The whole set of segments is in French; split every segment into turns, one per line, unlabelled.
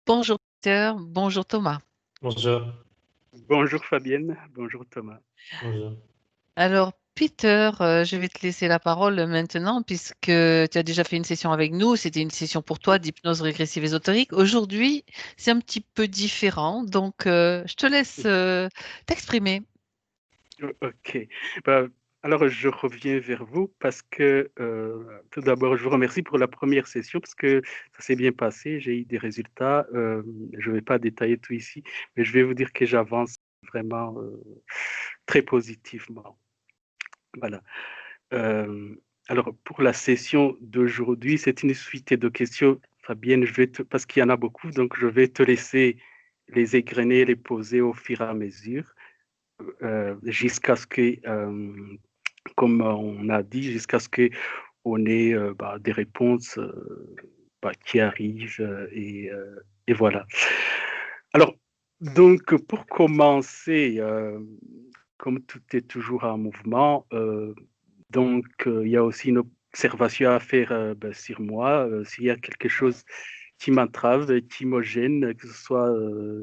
Bonjour Peter, bonjour Thomas.
Bonjour.
Bonjour Fabienne, bonjour Thomas.
Bonjour.
Alors Peter, je vais te laisser la parole maintenant puisque tu as déjà fait une session avec nous. C'était une session pour toi d'hypnose régressive ésotérique. Aujourd'hui, c'est un petit peu différent, donc je te laisse t'exprimer.
Ok. Bah, alors je reviens vers vous parce que tout d'abord je vous remercie pour la première session parce que ça s'est bien passé, j'ai eu des résultats. Je ne vais pas détailler tout ici, mais je vais vous dire que j'avance vraiment très positivement. Voilà. Euh, alors pour la session d'aujourd'hui, c'est une suite de questions. Fabienne, parce qu'il y en a beaucoup, donc je vais te laisser les égrener, les poser au fur et à mesure. Jusqu'à ce que, comme on a dit, jusqu'à ce qu'on ait des réponses qui arrivent et voilà. Alors, donc, pour commencer, comme tout est toujours en mouvement, il y a aussi une observation à faire sur moi. S'il y a quelque chose qui m'entrave, qui me gêne, que ce soit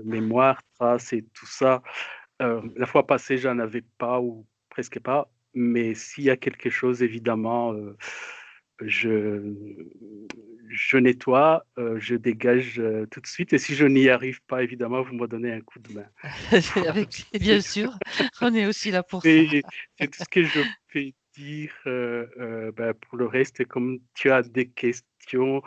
mémoire, traces et tout ça, la fois passée, j'en avais pas ou presque pas, mais s'il y a quelque chose, évidemment, je, je nettoie, je dégage tout de suite. Et si je n'y arrive pas, évidemment, vous me donnez un coup de main.
Avec, bien
C'est
sûr, on est aussi là pour ça.
c'est- c'est tout ce que je peux dire. Pour le reste, comme tu as des questions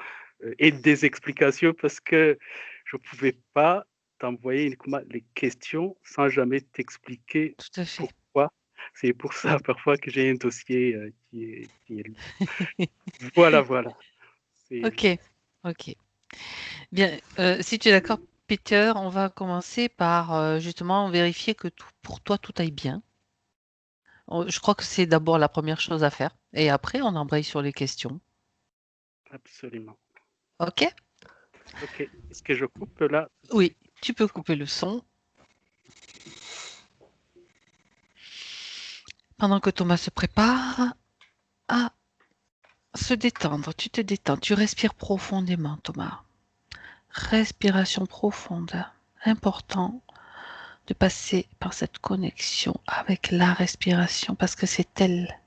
et des explications, parce que je ne pouvais pas t'envoyer uniquement les questions sans jamais t'expliquer
Tout à fait.
pourquoi. C'est pour ça parfois que j'ai un dossier qui est long. Voilà, voilà. C'est
Ok, ok. Bien, si tu es d'accord, Peter, on va commencer par justement vérifier que pour toi tout aille bien. Je crois que c'est d'abord la première chose à faire. Et après, on embraye sur les questions.
absolument.
OK?
Ok. Est-ce que je coupe là tout de
Oui,
suite?
tu peux couper le son. Pendant que Thomas se prépare à se détendre, tu te détends, tu respires profondément, Thomas. Respiration profonde. Important de passer par cette connexion avec la respiration parce que c'est elle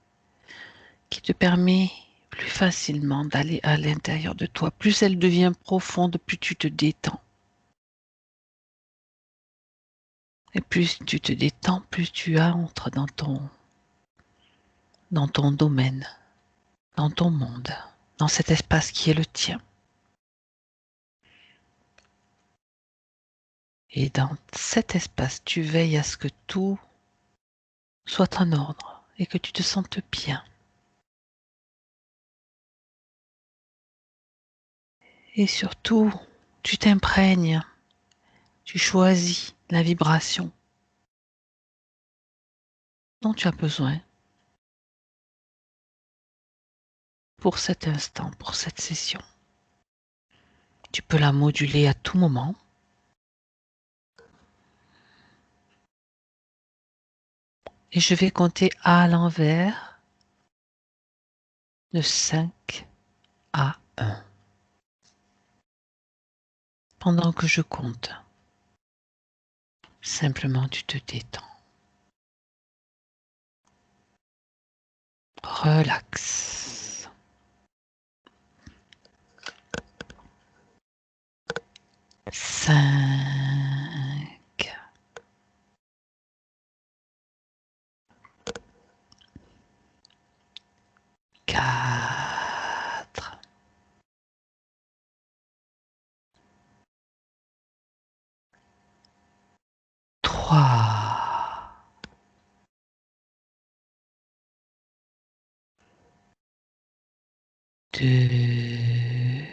qui te permet plus facilement d'aller à l'intérieur de toi. Plus elle devient profonde, plus tu te détends. Et plus tu te détends, plus tu entres dans ton domaine, dans ton monde, dans cet espace qui est le tien. Et dans cet espace, tu veilles à ce que tout soit en ordre et que tu te sentes bien. Et surtout, tu t'imprègnes, tu choisis la vibration dont tu as besoin pour cet instant, pour cette session. Tu peux la moduler à tout moment. Et je vais compter à l'envers de 5 à 1. Pendant que je compte, simplement tu te détends. Relax. 5, 4, 3, 2,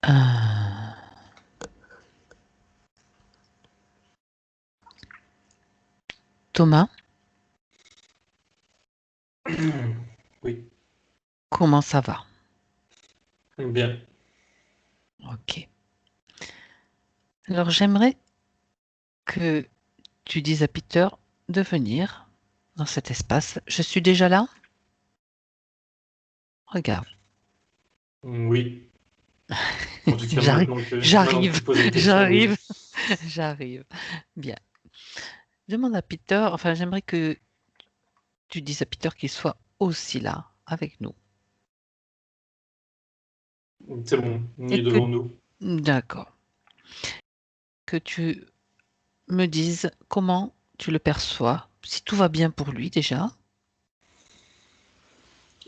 1. Thomas,
Oui,
comment ça va?
bien.
Ok. Alors j'aimerais que tu dises à Peter de venir dans cet espace. Je suis déjà là? Regarde.
Oui. En tout cas,
J'arrive,
maintenant que
j'arrive,
tu poses la question,
j'arrive,
oui.
j'arrive. Bien. Demande à Peter, enfin, j'aimerais que tu dises à Peter qu'il soit aussi là, avec nous.
C'est bon, il
Et
est
que,
devant nous.
d'accord, que tu me dises comment tu le perçois, si tout va bien pour lui déjà.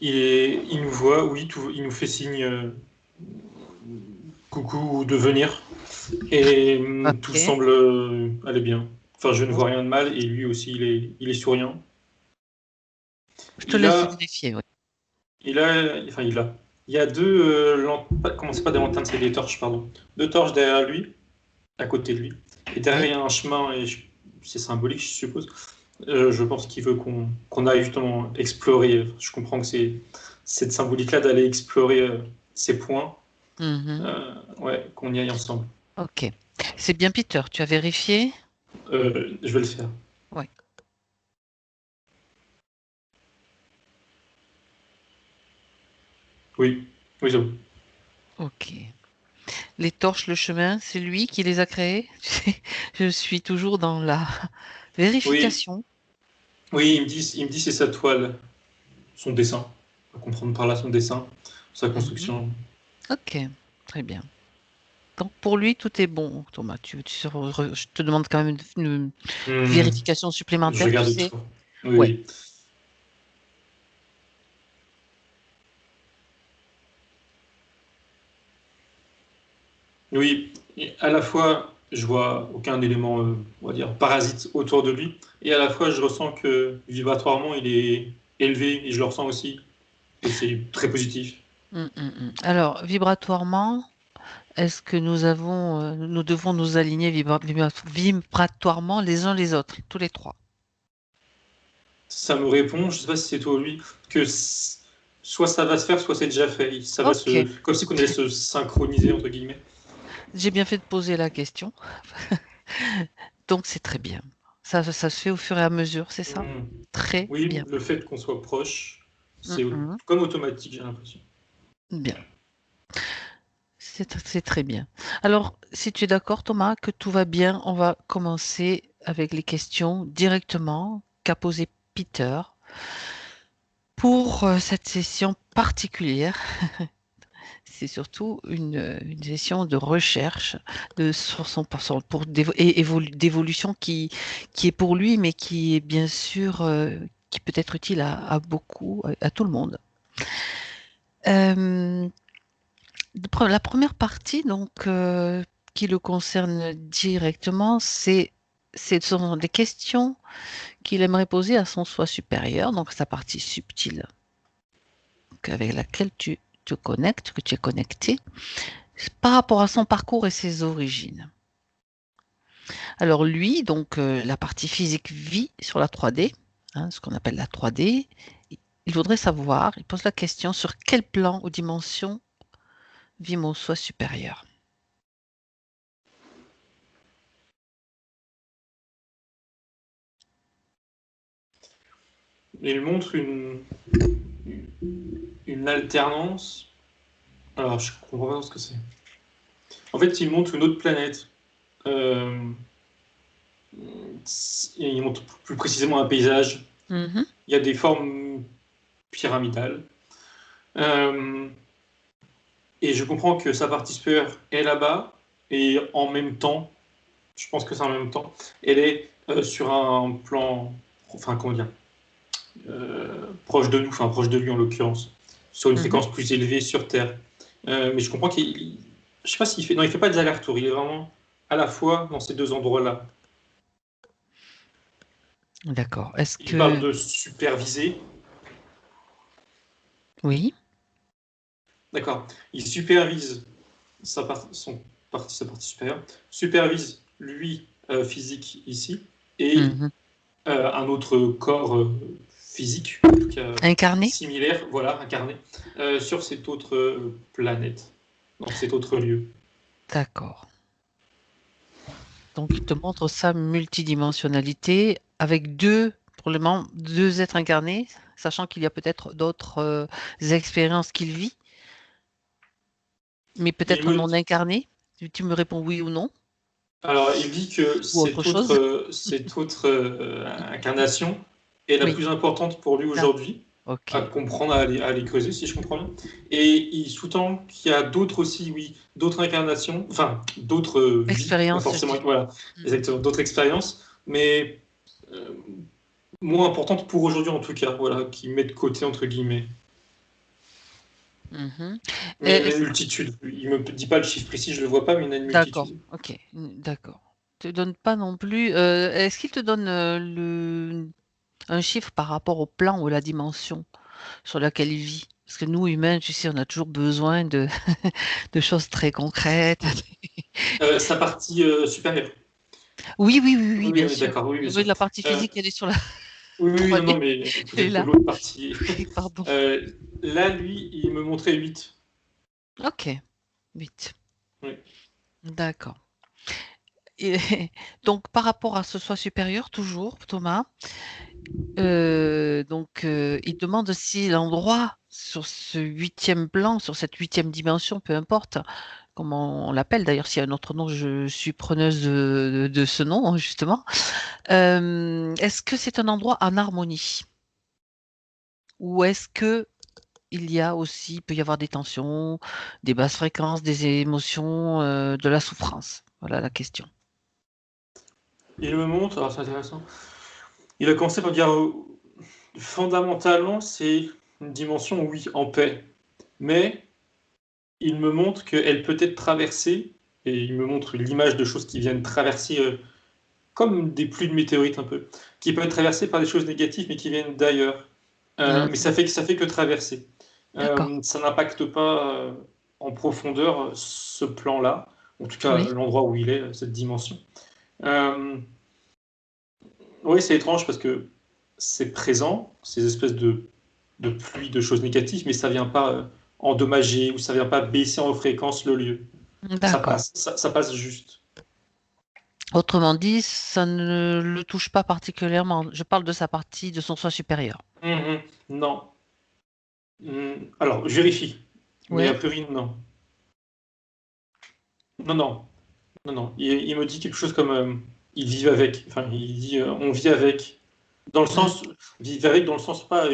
Il nous voit, oui, il nous fait signe coucou de venir. Et tout
Ok.
semble aller bien. Enfin, je ne vois rien de mal et lui aussi, il est souriant.
Je te
Il
laisse
a,
vérifier, oui.
enfin, il y a deux comment c'est pas des lanternes, c'est des torches, pardon. Deux torches derrière lui, à côté de lui. Et derrière,
Oui.
il y a un chemin, et c'est symbolique, je suppose. Je pense qu'il veut qu'on aille justement explorer. Je comprends que c'est cette symbolique-là d'aller explorer ces points.
Mhm.
Ouais, qu'on y aille ensemble.
Ok. C'est bien Peter, tu as vérifié?
Je vais le faire.
Oui.
Oui, oui, c'est bon.
Ok. Les torches, le chemin, c'est lui qui les a créés? Je suis toujours dans la
Oui,
vérification.
oui, il me dit c'est sa toile, son dessin. On va comprendre par là son dessin, sa
Mhm.
construction.
Ok, très bien. Donc pour lui, tout est bon, Thomas. Je te demande quand même une
Hmm,
vérification
je
supplémentaire, tu
regarde
sais?
tout. Oui,
Ouais.
oui. Oui, et à la fois, je vois aucun élément, on va dire, parasite autour de lui, et à la fois, je ressens que vibratoirement, il est élevé, et je le ressens aussi, et c'est très positif.
Alors, vibratoirement, est-ce que nous devons nous aligner vibratoirement les uns les autres, tous les trois?
Ça me répond, je sais pas si c'est toi ou lui, que soit ça va se faire, soit c'est déjà fait. Ça va
Ok,
comme si on allait se synchroniser, entre guillemets.
j'ai bien fait de poser la question. Donc c'est très bien. Ça se fait au fur et à mesure, c'est ça?
Hmm.
Très
Oui,
bien.
le fait qu'on soit proche,
Mm,
c'est
mm.
comme automatique, j'ai l'impression.
Bien. C'est très bien. Alors, si tu es d'accord, Thomas, que tout va bien, on va commencer avec les questions directement qu'a posé Peter pour cette session particulière. C'est surtout une session de recherche sur d'évolution qui est pour lui, mais qui est bien sûr qui peut être utile à beaucoup, à tout le monde. Euh, la première partie, donc, qui le concerne directement, ce sont des questions qu'il aimerait poser à son soi supérieur, donc sa partie subtile avec laquelle tu te connectes, que tu es connecté, par rapport à son parcours et ses origines. Alors lui, donc la partie physique vit sur la 3D, hein, ce qu'on appelle la 3D. Il voudrait savoir, il pose la question sur quel plan ou dimension vit mon soi supérieur.
Il montre une alternance. Alors, je comprends pas ce que c'est. En fait, il montre une autre planète. Euh, il montre plus précisément un paysage.
Mhm,
Il y a des formes pyramidales. Euh, et je comprends que sa partie supérieure est là-bas. Et en même temps, je pense que c'est en même temps, elle est sur un plan, enfin, comment dire, proche de nous, enfin, proche de lui en l'occurrence, sur une
mhm.
fréquence plus élevée sur Terre. Mais je comprends je sais pas s'il fait, non, il fait pas des allers-retours, il est vraiment à la fois dans ces deux endroits-là.
D'accord. Est-ce
Il parle
que...
de superviser,
Oui.
d'accord, il supervise sa partie supérieure, supervise lui, physique ici, et
Mhm.
un autre corps physique, en tout cas
Incarné?
similaire, voilà, incarné, sur cette autre planète, dans cet autre lieu.
D'accord. Donc il te montre sa multidimensionnalité avec deux, pour le moment, deux êtres incarnés, sachant qu'il y a peut-être d'autres expériences qu'il vit, mais peut-être non incarnées. Tu me réponds oui ou non?
Alors, il dit que cette autre incarnation est la plus importante pour lui aujourd'hui, à comprendre, à aller creuser, si je comprends bien. Et il sous-tend qu'il y a d'autres aussi, oui, d'autres incarnations, enfin, d'autres
expériences,
vies, forcément, voilà, exactement, d'autres expériences, mais moins importantes pour aujourd'hui en tout cas, voilà, qui met de côté, entre guillemets. Mais il y a une multitude. Il ne me dit pas le chiffre précis, je ne le vois pas, mais il y en a une multitude.
D'accord, ok, d'accord. Il ne te donne pas non plus. Est-ce qu'il te donne un chiffre par rapport au plan ou la dimension sur laquelle il vit? Parce que nous, humains, tu sais, on a toujours besoin de choses très concrètes.
Sa partie supérieure.
Oui, bien sûr.
D'accord, oui, bien sûr.
La partie physique, elle est sur la.
Oui, non, mais peut-être que l'autre partie.
Pardon.
Là, lui, il me montrait 8.
Ok, 8.
Oui.
D'accord. Donc, par rapport à ce soi supérieur, toujours, Thomas, il demande si l'endroit sur ce 8e plan, sur cette 8e dimension, peu importe comment on l'appelle, d'ailleurs, s'il y a un autre nom, je suis preneuse de ce nom, justement. Est-ce que c'est un endroit en harmonie? Ou est-ce que il y a aussi, peut y avoir des tensions, des basses fréquences, des émotions, de la souffrance? Voilà la question.
Il me montre, alors c'est intéressant, il a commencé par dire fondamentalement, c'est une dimension, oui, en paix. Mais il me montre qu'elle peut être traversée, et il me montre l'image de choses qui viennent traverser, comme des pluies de météorites un peu, qui peuvent être traversées par des choses négatives, mais qui viennent d'ailleurs. Mais ça fait que traverser. Ça n'impacte pas en profondeur ce plan-là, en tout cas l'endroit où il est, cette dimension. Oui, c'est étrange parce que c'est présent, ces espèces de pluie de choses négatives, mais ça vient pas endommager ou ça vient pas baisser en fréquence le lieu. Ça passe, ça passe juste.
Autrement dit, ça ne le touche pas particulièrement. Je parle de sa partie, de son soi supérieur.
Non. Alors, je vérifie. Mais a priori, non. Non. Il me dit quelque chose comme ils vivent avec. Enfin, il dit on vit avec. Dans le sens, vivre avec, dans le sens pas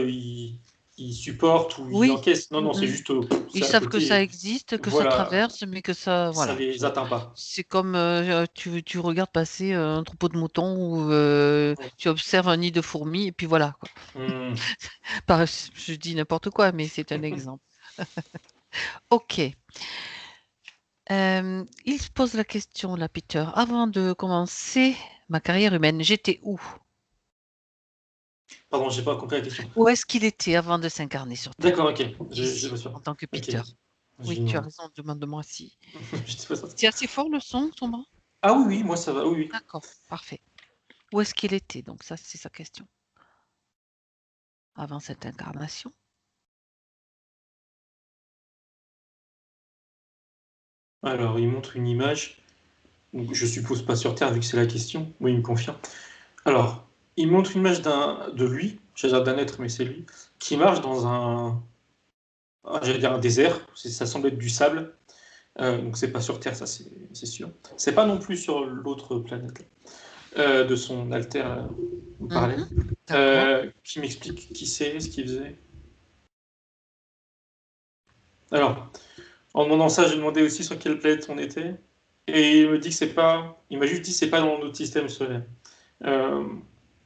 ils supportent ou ils encaissent. Non, c'est juste.
Ils savent que ça existe, que ça traverse, mais que ça. Voilà.
Ça les atteint pas.
C'est comme tu regardes passer un troupeau de moutons ou tu observes un nid de fourmis et puis voilà. Quoi. Je dis n'importe quoi, mais c'est un exemple. Ok. Il se pose la question, là, Peter. Avant de commencer ma carrière humaine, j'étais où?
Pardon, j'ai pas compris la question.
Où est-ce qu'il était avant de s'incarner sur Terre?
D'accord, ok. J'ai pas sûr.
En tant que Peter. Oui, tu as raison, demande-moi si. C'est assez fort le son, Thomas?
Ah oui, moi ça va, oui.
D'accord, parfait. Où est-ce qu'il était? Donc ça, c'est sa question. Avant cette incarnation.
Alors, il montre une image. Donc, je suppose pas sur Terre, vu que c'est la question. Oui, il me confirme. Alors, il montre une image de lui, j'allais dire d'un être, mais c'est lui, qui marche dans j'allais dire un désert. Ça semble être du sable. Donc, c'est pas sur Terre, ça, c'est sûr. C'est pas non plus sur l'autre planète de son alter, vous parlez. Qui m'explique qui c'est, ce qu'il faisait. Alors, en demandant ça, j'ai demandé aussi sur quelle planète on était. Et il me dit que c'est pas. Il m'a juste dit que c'est pas dans notre système solaire.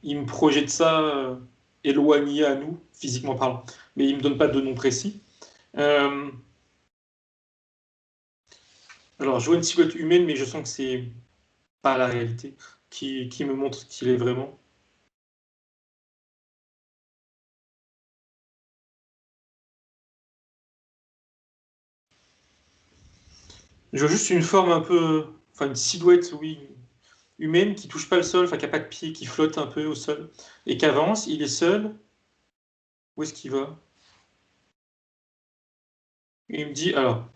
Il me projette ça éloigné à nous, physiquement parlant. Mais il me donne pas de nom précis. Alors, je vois une silhouette humaine, mais je sens que c'est pas la réalité qui me montre qu'il est vraiment. Je vois juste une forme un peu. Enfin, une silhouette, oui, humaine qui touche pas le sol, enfin qui a pas de pied, qui flotte un peu au sol et qui avance. Il est seul. Où est-ce qu'il va? Et il me dit, alors,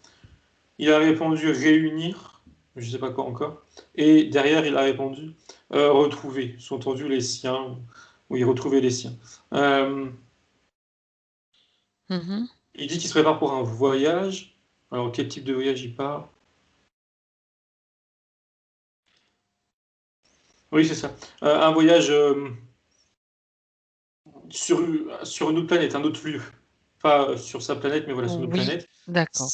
il a répondu réunir, je sais pas quoi encore, et derrière il a répondu retrouver, sous-entendu les siens, oui, retrouver les siens.
Mhm.
Il dit qu'il se prépare pour un voyage. Alors, quel type de voyage il part? Oui, c'est ça. Un voyage sur une autre planète, un autre lieu. Pas sur sa planète, mais voilà, sur une autre
Oui,
planète.
d'accord.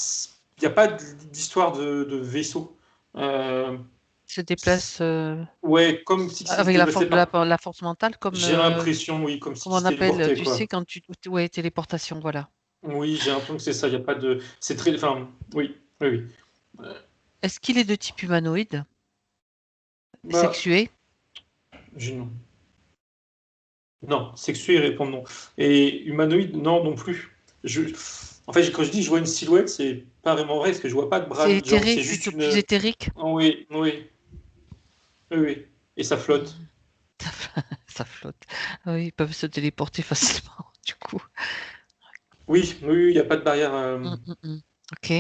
Il n'y a pas d'histoire de vaisseau.
Il se déplace
Ouais, comme si se
avec la
déplaçait
force
pas.
la force mentale, comme
J'ai l'impression, oui, comme
comment
s'il
on
se
appelle,
téléportait,
tu sais,
quoi.
quand ouais, téléportation, voilà.
Oui, j'ai l'impression que c'est ça. Il y a pas de. C'est très. Enfin, oui, oui, oui.
Est-ce qu'il est de type humanoïde,
Bah,
sexué?
non. Non, sexué, ils répondent non. Et humanoïde, non, non plus. En fait, quand je dis je vois une silhouette, c'est pas vraiment vrai, parce que je vois pas de bras
C'est
ni de jambes. C'est
éthérique,
juste
plutôt plus
une.
éthérique?
Oh, oui, oui, oui, oui. Et ça flotte.
Mhm. Ça flotte. Ah oui, ils peuvent se téléporter facilement, du coup.
Oui, oui, oui, il n'y a pas de barrière.
Ok.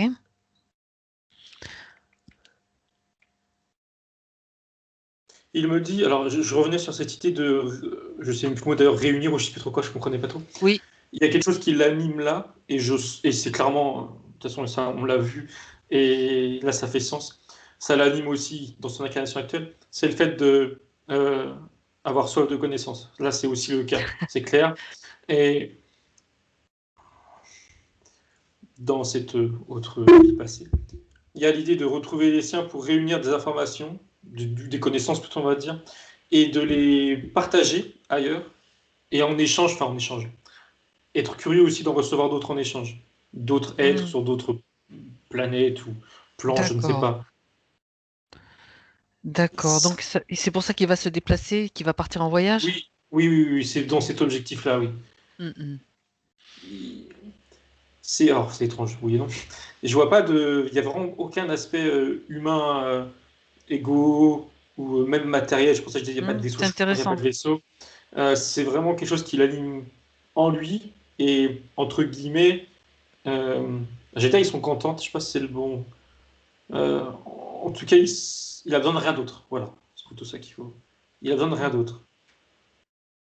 Il me dit, alors je revenais sur cette idée de, je sais plus comment d'ailleurs, réunir ou je sais plus trop quoi, je comprenais pas trop.
Oui.
Il y a quelque chose qui l'anime là, et c'est clairement, de toute façon, ça, on l'a vu, et là ça fait sens. Ça l'anime aussi dans son incarnation actuelle, c'est le fait de avoir soif de connaissances. Là c'est aussi le cas, c'est clair. Et dans cette autre vie passée, il y a l'idée de retrouver les siens pour réunir des informations, des connaissances plutôt on va dire, et de les partager ailleurs, et en échange, enfin en échange, être curieux aussi d'en recevoir d'autres en échange, d'autres êtres
Hmm.
sur d'autres planètes ou plans, je ne sais
D'accord.
pas.
D'accord. Donc, c'est pour ça qu'il va se déplacer, qu'il va partir en voyage?
Oui, oui, oui, oui, c'est dans cet objectif-là, oui.
Mhm.
C'est étrange, oui et non. Et je vois pas de, il y a vraiment aucun aspect humain, égo ou même matériel. C'est pour ça que je dis il n'y a pas de vaisseau,
C'est
je crois qu'il n'y a pas
intéressant.
de vaisseau. C'est vraiment quelque chose qui l'anime en lui et entre guillemets, euh, Vegeta, ils sont contents. Je sais pas si c'est le bon. En tout cas, il a besoin de rien d'autre. Voilà, c'est plutôt ça qu'il faut. Il a besoin de rien d'autre.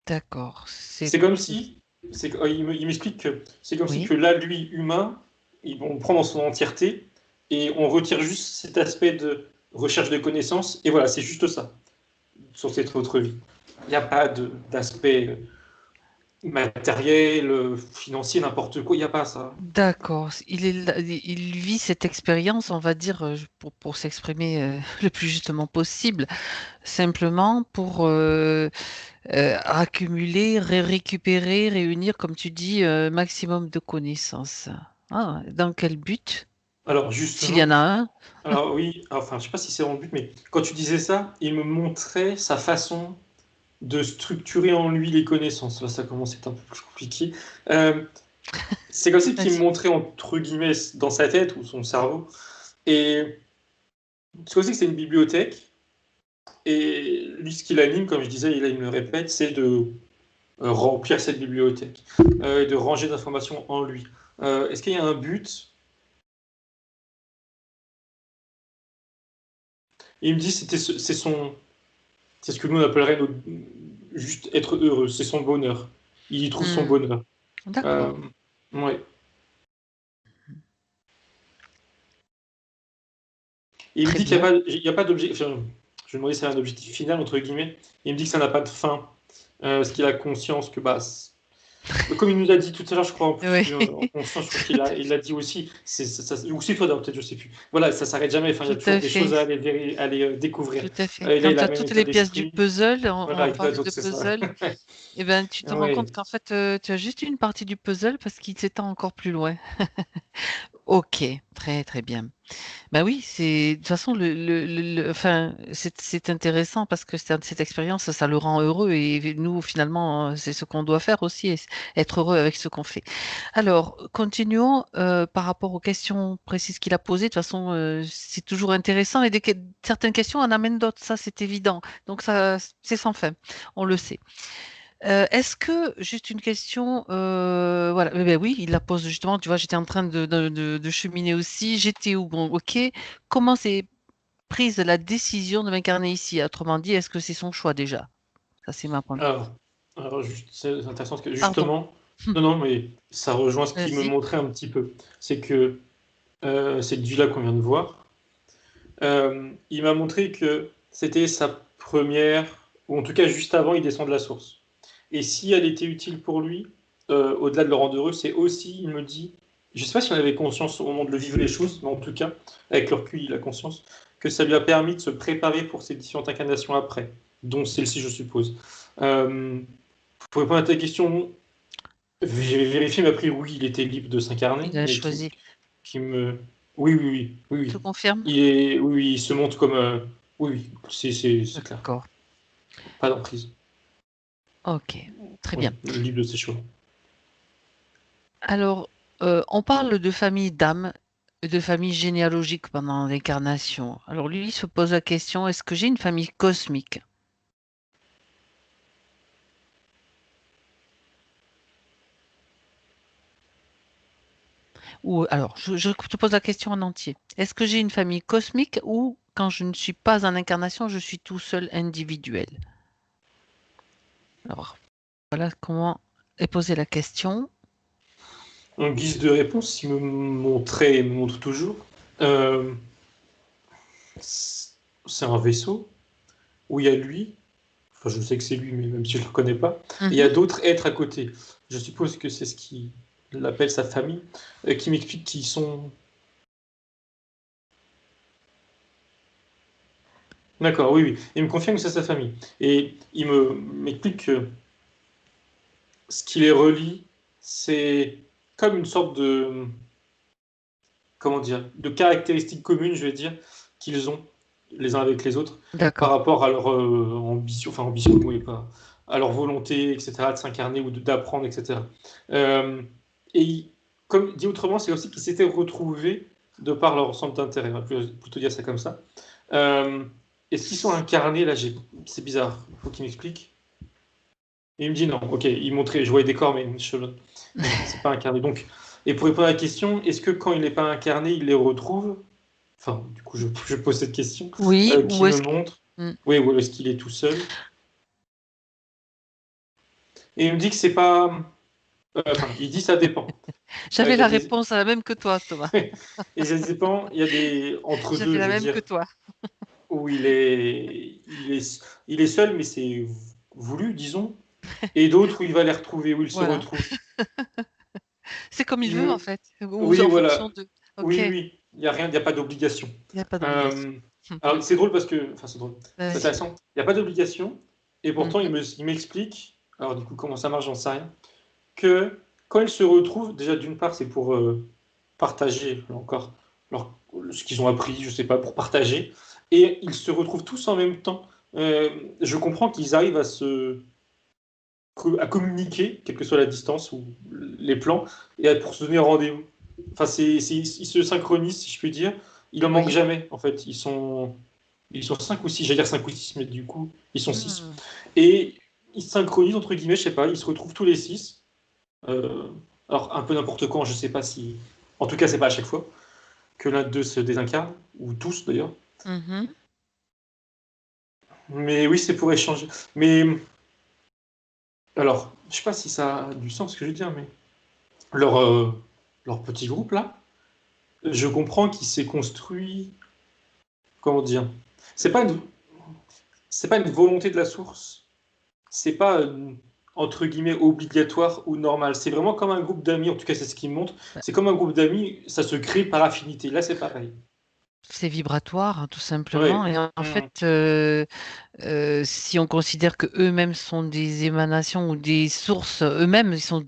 D'accord.
C'est comme si, il m'explique que c'est comme si
Oui.
que là, lui, humain, on le prend dans son entièreté et on retire juste cet aspect de recherche de connaissances et voilà, c'est juste ça sur cette autre vie. Il n'y a pas d'aspect matériel, financier, n'importe quoi, il n'y a pas ça.
D'accord. Il vit cette expérience, on va dire, pour s'exprimer le plus justement possible, simplement pour accumuler, récupérer, réunir, comme tu dis, maximum de connaissances. Ah, dans quel but?
Alors
S'il y en
justement,
a un.
alors oui, enfin je sais pas si c'est mon but, mais quand tu disais ça, il me montrait sa façon de structurer en lui les connaissances. Là, ça commence à être un peu plus compliqué. Euh, c'est comme si qu'il me
Vas-y.
montrait entre guillemets dans sa tête ou son cerveau. Et c'est aussi que c'est une bibliothèque. Et lui, ce qui l'anime, comme je disais, il me le répète, c'est de remplir cette bibliothèque, et de ranger d'informations en lui. Est-ce qu'il y a un but? Et il me dit c'est ce que nous on appellerait juste être heureux, c'est son bonheur. Il y trouve son
Hmm.
bonheur. Euh,
D'accord.
ouais. Et il me
Très
dit qu'il
bien.
n'y a pas d'objectif. Enfin, je lui demandais si c'est un objectif final, entre guillemets. Il me dit que ça n'a pas de fin. Parce qu'il a conscience que, bah, comme il nous l'a dit tout à l'heure, je crois, en plus,
Oui.
en conscience, je crois il l'a dit aussi. Ou c'est toi, peut-être, je sais plus. Voilà, ça s'arrête jamais. Enfin, il y a
Tout
toujours
à
des choses
fait.
à aller découvrir.
Tout à fait.
Et là,
Quand
il
tu
a
as
le même
toutes
état
les pièces du
d'esprit.
puzzle,
Voilà,
on parle
donc
de
c'est ça.
puzzle, et ben tu te rends
Ouais.
compte qu'en fait tu as juste une partie du puzzle parce qu'il s'étend encore plus loin. Ok, très très bien. Bah oui, c'est de toute façon enfin c'est intéressant parce que cette expérience ça le rend heureux et nous finalement c'est ce qu'on doit faire aussi, être heureux avec ce qu'on fait. Alors continuons par rapport aux questions précises qu'il a posées. De toute façon c'est toujours intéressant et certaines questions en amènent d'autres, ça c'est évident. Donc ça c'est sans fin, on le sait. Est-ce que, juste une question, voilà, ben oui, il la pose justement, tu vois, j'étais en train de cheminer aussi, j'étais où? Bon, ok, comment s'est prise la décision de m'incarner ici? Autrement dit, est-ce que c'est son choix déjà? Ça, c'est ma première.
Alors, c'est intéressant parce que
Pardon.
justement, Non, mais ça rejoint ce qu'il me
Vas-y.
montrait un petit peu. C'est que cette vue-là qu'on vient de voir, il m'a montré que c'était sa première, ou en tout cas juste avant, il descend de la source. Et si elle était utile pour lui, au-delà de le rendre heureux, c'est aussi, il me dit, je ne sais pas si on avait conscience au moment de le vivre les choses, mais en tout cas, avec le recul, il a conscience, que ça lui a permis de se préparer pour ses différentes incarnations après, dont celle-ci, je suppose. Pour répondre à ta question, j'ai vérifié, mais après, oui, il était libre de s'incarner,
Il a
mais
choisi.
qui me... Oui, oui, oui, oui,
Tu
oui.
confirmes?
Oui, il se montre comme... Oui, oui, c'est clair.
D'accord.
Pas d'emprise.
Ok, très
Oui,
bien.
libre de ses choix.
Alors, on parle de famille d'âme, de famille généalogique pendant l'incarnation. Alors lui, il se pose la question, est-ce que j'ai une famille cosmique? Ou alors, je te pose la question en entier. Est-ce que j'ai une famille cosmique ou quand je ne suis pas en incarnation, je suis tout seul individuel? Alors, voilà comment est posée la question.
En guise de réponse, il me montrait et me montre toujours. euh, c'est un vaisseau où il y a lui. Enfin, je sais que c'est lui, mais même si je ne le connais pas. Et il y a
Mhm.
d'autres êtres à côté. Je suppose que c'est ce qu'il appelle sa famille, qui m'explique qu'ils sont... D'accord, oui, oui. Il me confirme que c'est sa famille. Et il m'explique que ce qui les relie, c'est comme une sorte de, comment dire, de caractéristiques communes, je vais dire, qu'ils ont les uns avec les autres par
D'accord.
rapport à leur ambition, enfin ambition, oui, pas, à leur volonté, etc., de s'incarner ou d'apprendre, etc. Euh, et comme dit autrement, c'est aussi qu'ils s'étaient retrouvés de par leur centre d'intérêt, on va plutôt dire ça comme ça. Euh, Est-ce qu'ils sont incarnés? Là, c'est bizarre, il faut qu'il m'explique. Et il me dit non, ok, il montrait, je voyais des corps, mais mais non, c'est pas incarné. Donc, et pour répondre à la question, est-ce que quand il n'est pas incarné, il les retrouve? Enfin, du coup, je pose cette question,
Oui,
qui
ou
me
est-ce que...
montre,
Hmm.
oui, ou est-ce qu'il est tout seul? Et il me dit que c'est pas, enfin, il dit ça dépend.
J'avais
Il y a
la
des,
réponse à la même que toi, Thomas.
et ça dépend, il y a des entre
J'avais
deux, je
la
veux
même que
dire,
toi.
où il est seul, mais c'est voulu, disons, et d'autres où il va les retrouver, où il se
Voilà.
retrouve.
C'est comme il
Il
veut, en
me,
fait, ou
oui,
en fonction
voilà.
de...
Oui,
Ok,
oui,
il
oui. Il n'y a rien, il n'y a pas d'obligation.
n'y a pas d'obligation.
Euh, alors, c'est drôle parce que. Enfin, c'est drôle. C'est
Vas-y.
intéressant. Il n'y a pas d'obligation. Et pourtant,
Mhm.
il m'explique. Alors, du coup, comment ça marche, j'en sais rien. Que quand ils se retrouvent, déjà, d'une part, c'est pour partager, là encore, ce qu'ils ont appris, je sais pas, pour partager. Et ils se retrouvent tous en même temps. Je comprends qu'ils arrivent à communiquer, quelle que soit la distance ou les plans, pour se donner rendez-vous. Enfin, ils se synchronisent, si je puis dire. Il en manque
Oui.
jamais, en fait. Ils sont 5 ou 6, j'allais dire 5 ou 6, mais du coup, ils sont 6.
Hmm.
Et ils se synchronisent, entre guillemets, je sais pas, ils se retrouvent tous les 6. Alors, un peu n'importe quand, je sais pas si. En tout cas, c'est pas à chaque fois que l'un d'eux se désincarne, ou tous d'ailleurs.
Mhm.
Mais oui, c'est pour échanger. Mais alors, je sais pas si ça a du sens ce que je veux dire, mais leur, leur petit groupe là, je comprends qu'il s'est construit, comment dire, c'est pas une, c'est pas une volonté de la source, c'est pas entre guillemets obligatoire ou normal, c'est vraiment comme un groupe d'amis, en tout cas c'est ce qu'il me montre,
Bah,
c'est comme un groupe d'amis, ça se crée par affinité, là c'est pareil.
c'est vibratoire, hein, tout simplement.
Ouais.
Et en fait,
Mm.
si on considère que eux-mêmes sont des émanations ou des sources, eux-mêmes, ils sont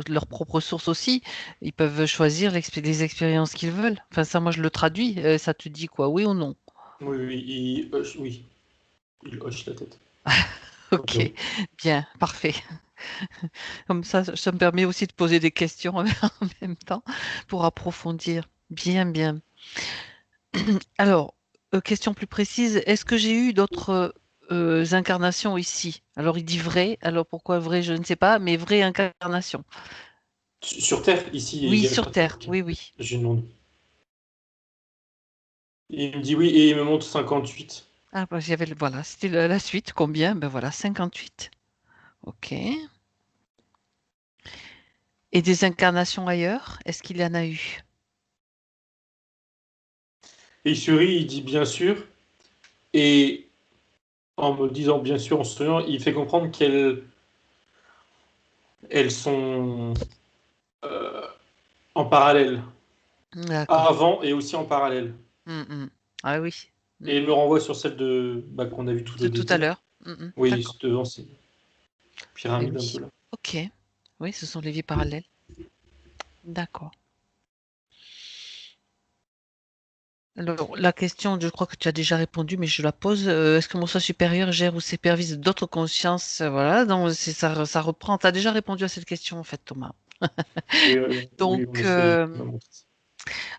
leurs propres sources aussi, ils peuvent choisir les expériences qu'ils veulent. Enfin, ça, moi, je le traduis. Ça te dit quoi, oui ou non?
Oui, oui, oui, il hoche la tête. Ok,
Ok,
oui.
bien, parfait. Comme ça me permet aussi de poser des questions en même temps pour approfondir. Bien, bien. Alors, question plus précise, est-ce que j'ai eu d'autres incarnations ici? Alors, il dit vrai. Alors, pourquoi vrai, je ne sais pas, mais vraie incarnation.
Sur Terre, ici
Oui,
égal
sur
sur Terre,
Terre.
ok.
Oui, oui.
Je lui demande. Il me dit oui et il me montre 58.
Ah, bah, voilà, c'était la suite. Combien? Ben voilà, 58. Ok. Et des incarnations ailleurs, est-ce qu'il y en a eu?
Et il sourit, il dit bien sûr, et en me disant bien sûr, en souriant, il fait comprendre elles sont euh, en parallèle,
D'accord.
avant et aussi en parallèle.
Mm. Ah oui.
Et il me renvoie sur celle qu'on a vue tout au
De tout à
début.
l'heure.
Oui,
D'accord.
devant ces
Eh
pyramides un
oui.
peu là.
Ok. Oui, ce sont les vies parallèles. D'accord. Alors, la question, je crois que tu as déjà répondu, mais je la pose. Est-ce que mon soi supérieur gère ou supervise d'autres consciences? Voilà, donc ça reprend. Tu as déjà répondu à cette question, en fait, Thomas.
Oui, oui, en
Donc,
effet, il m'a montré ça.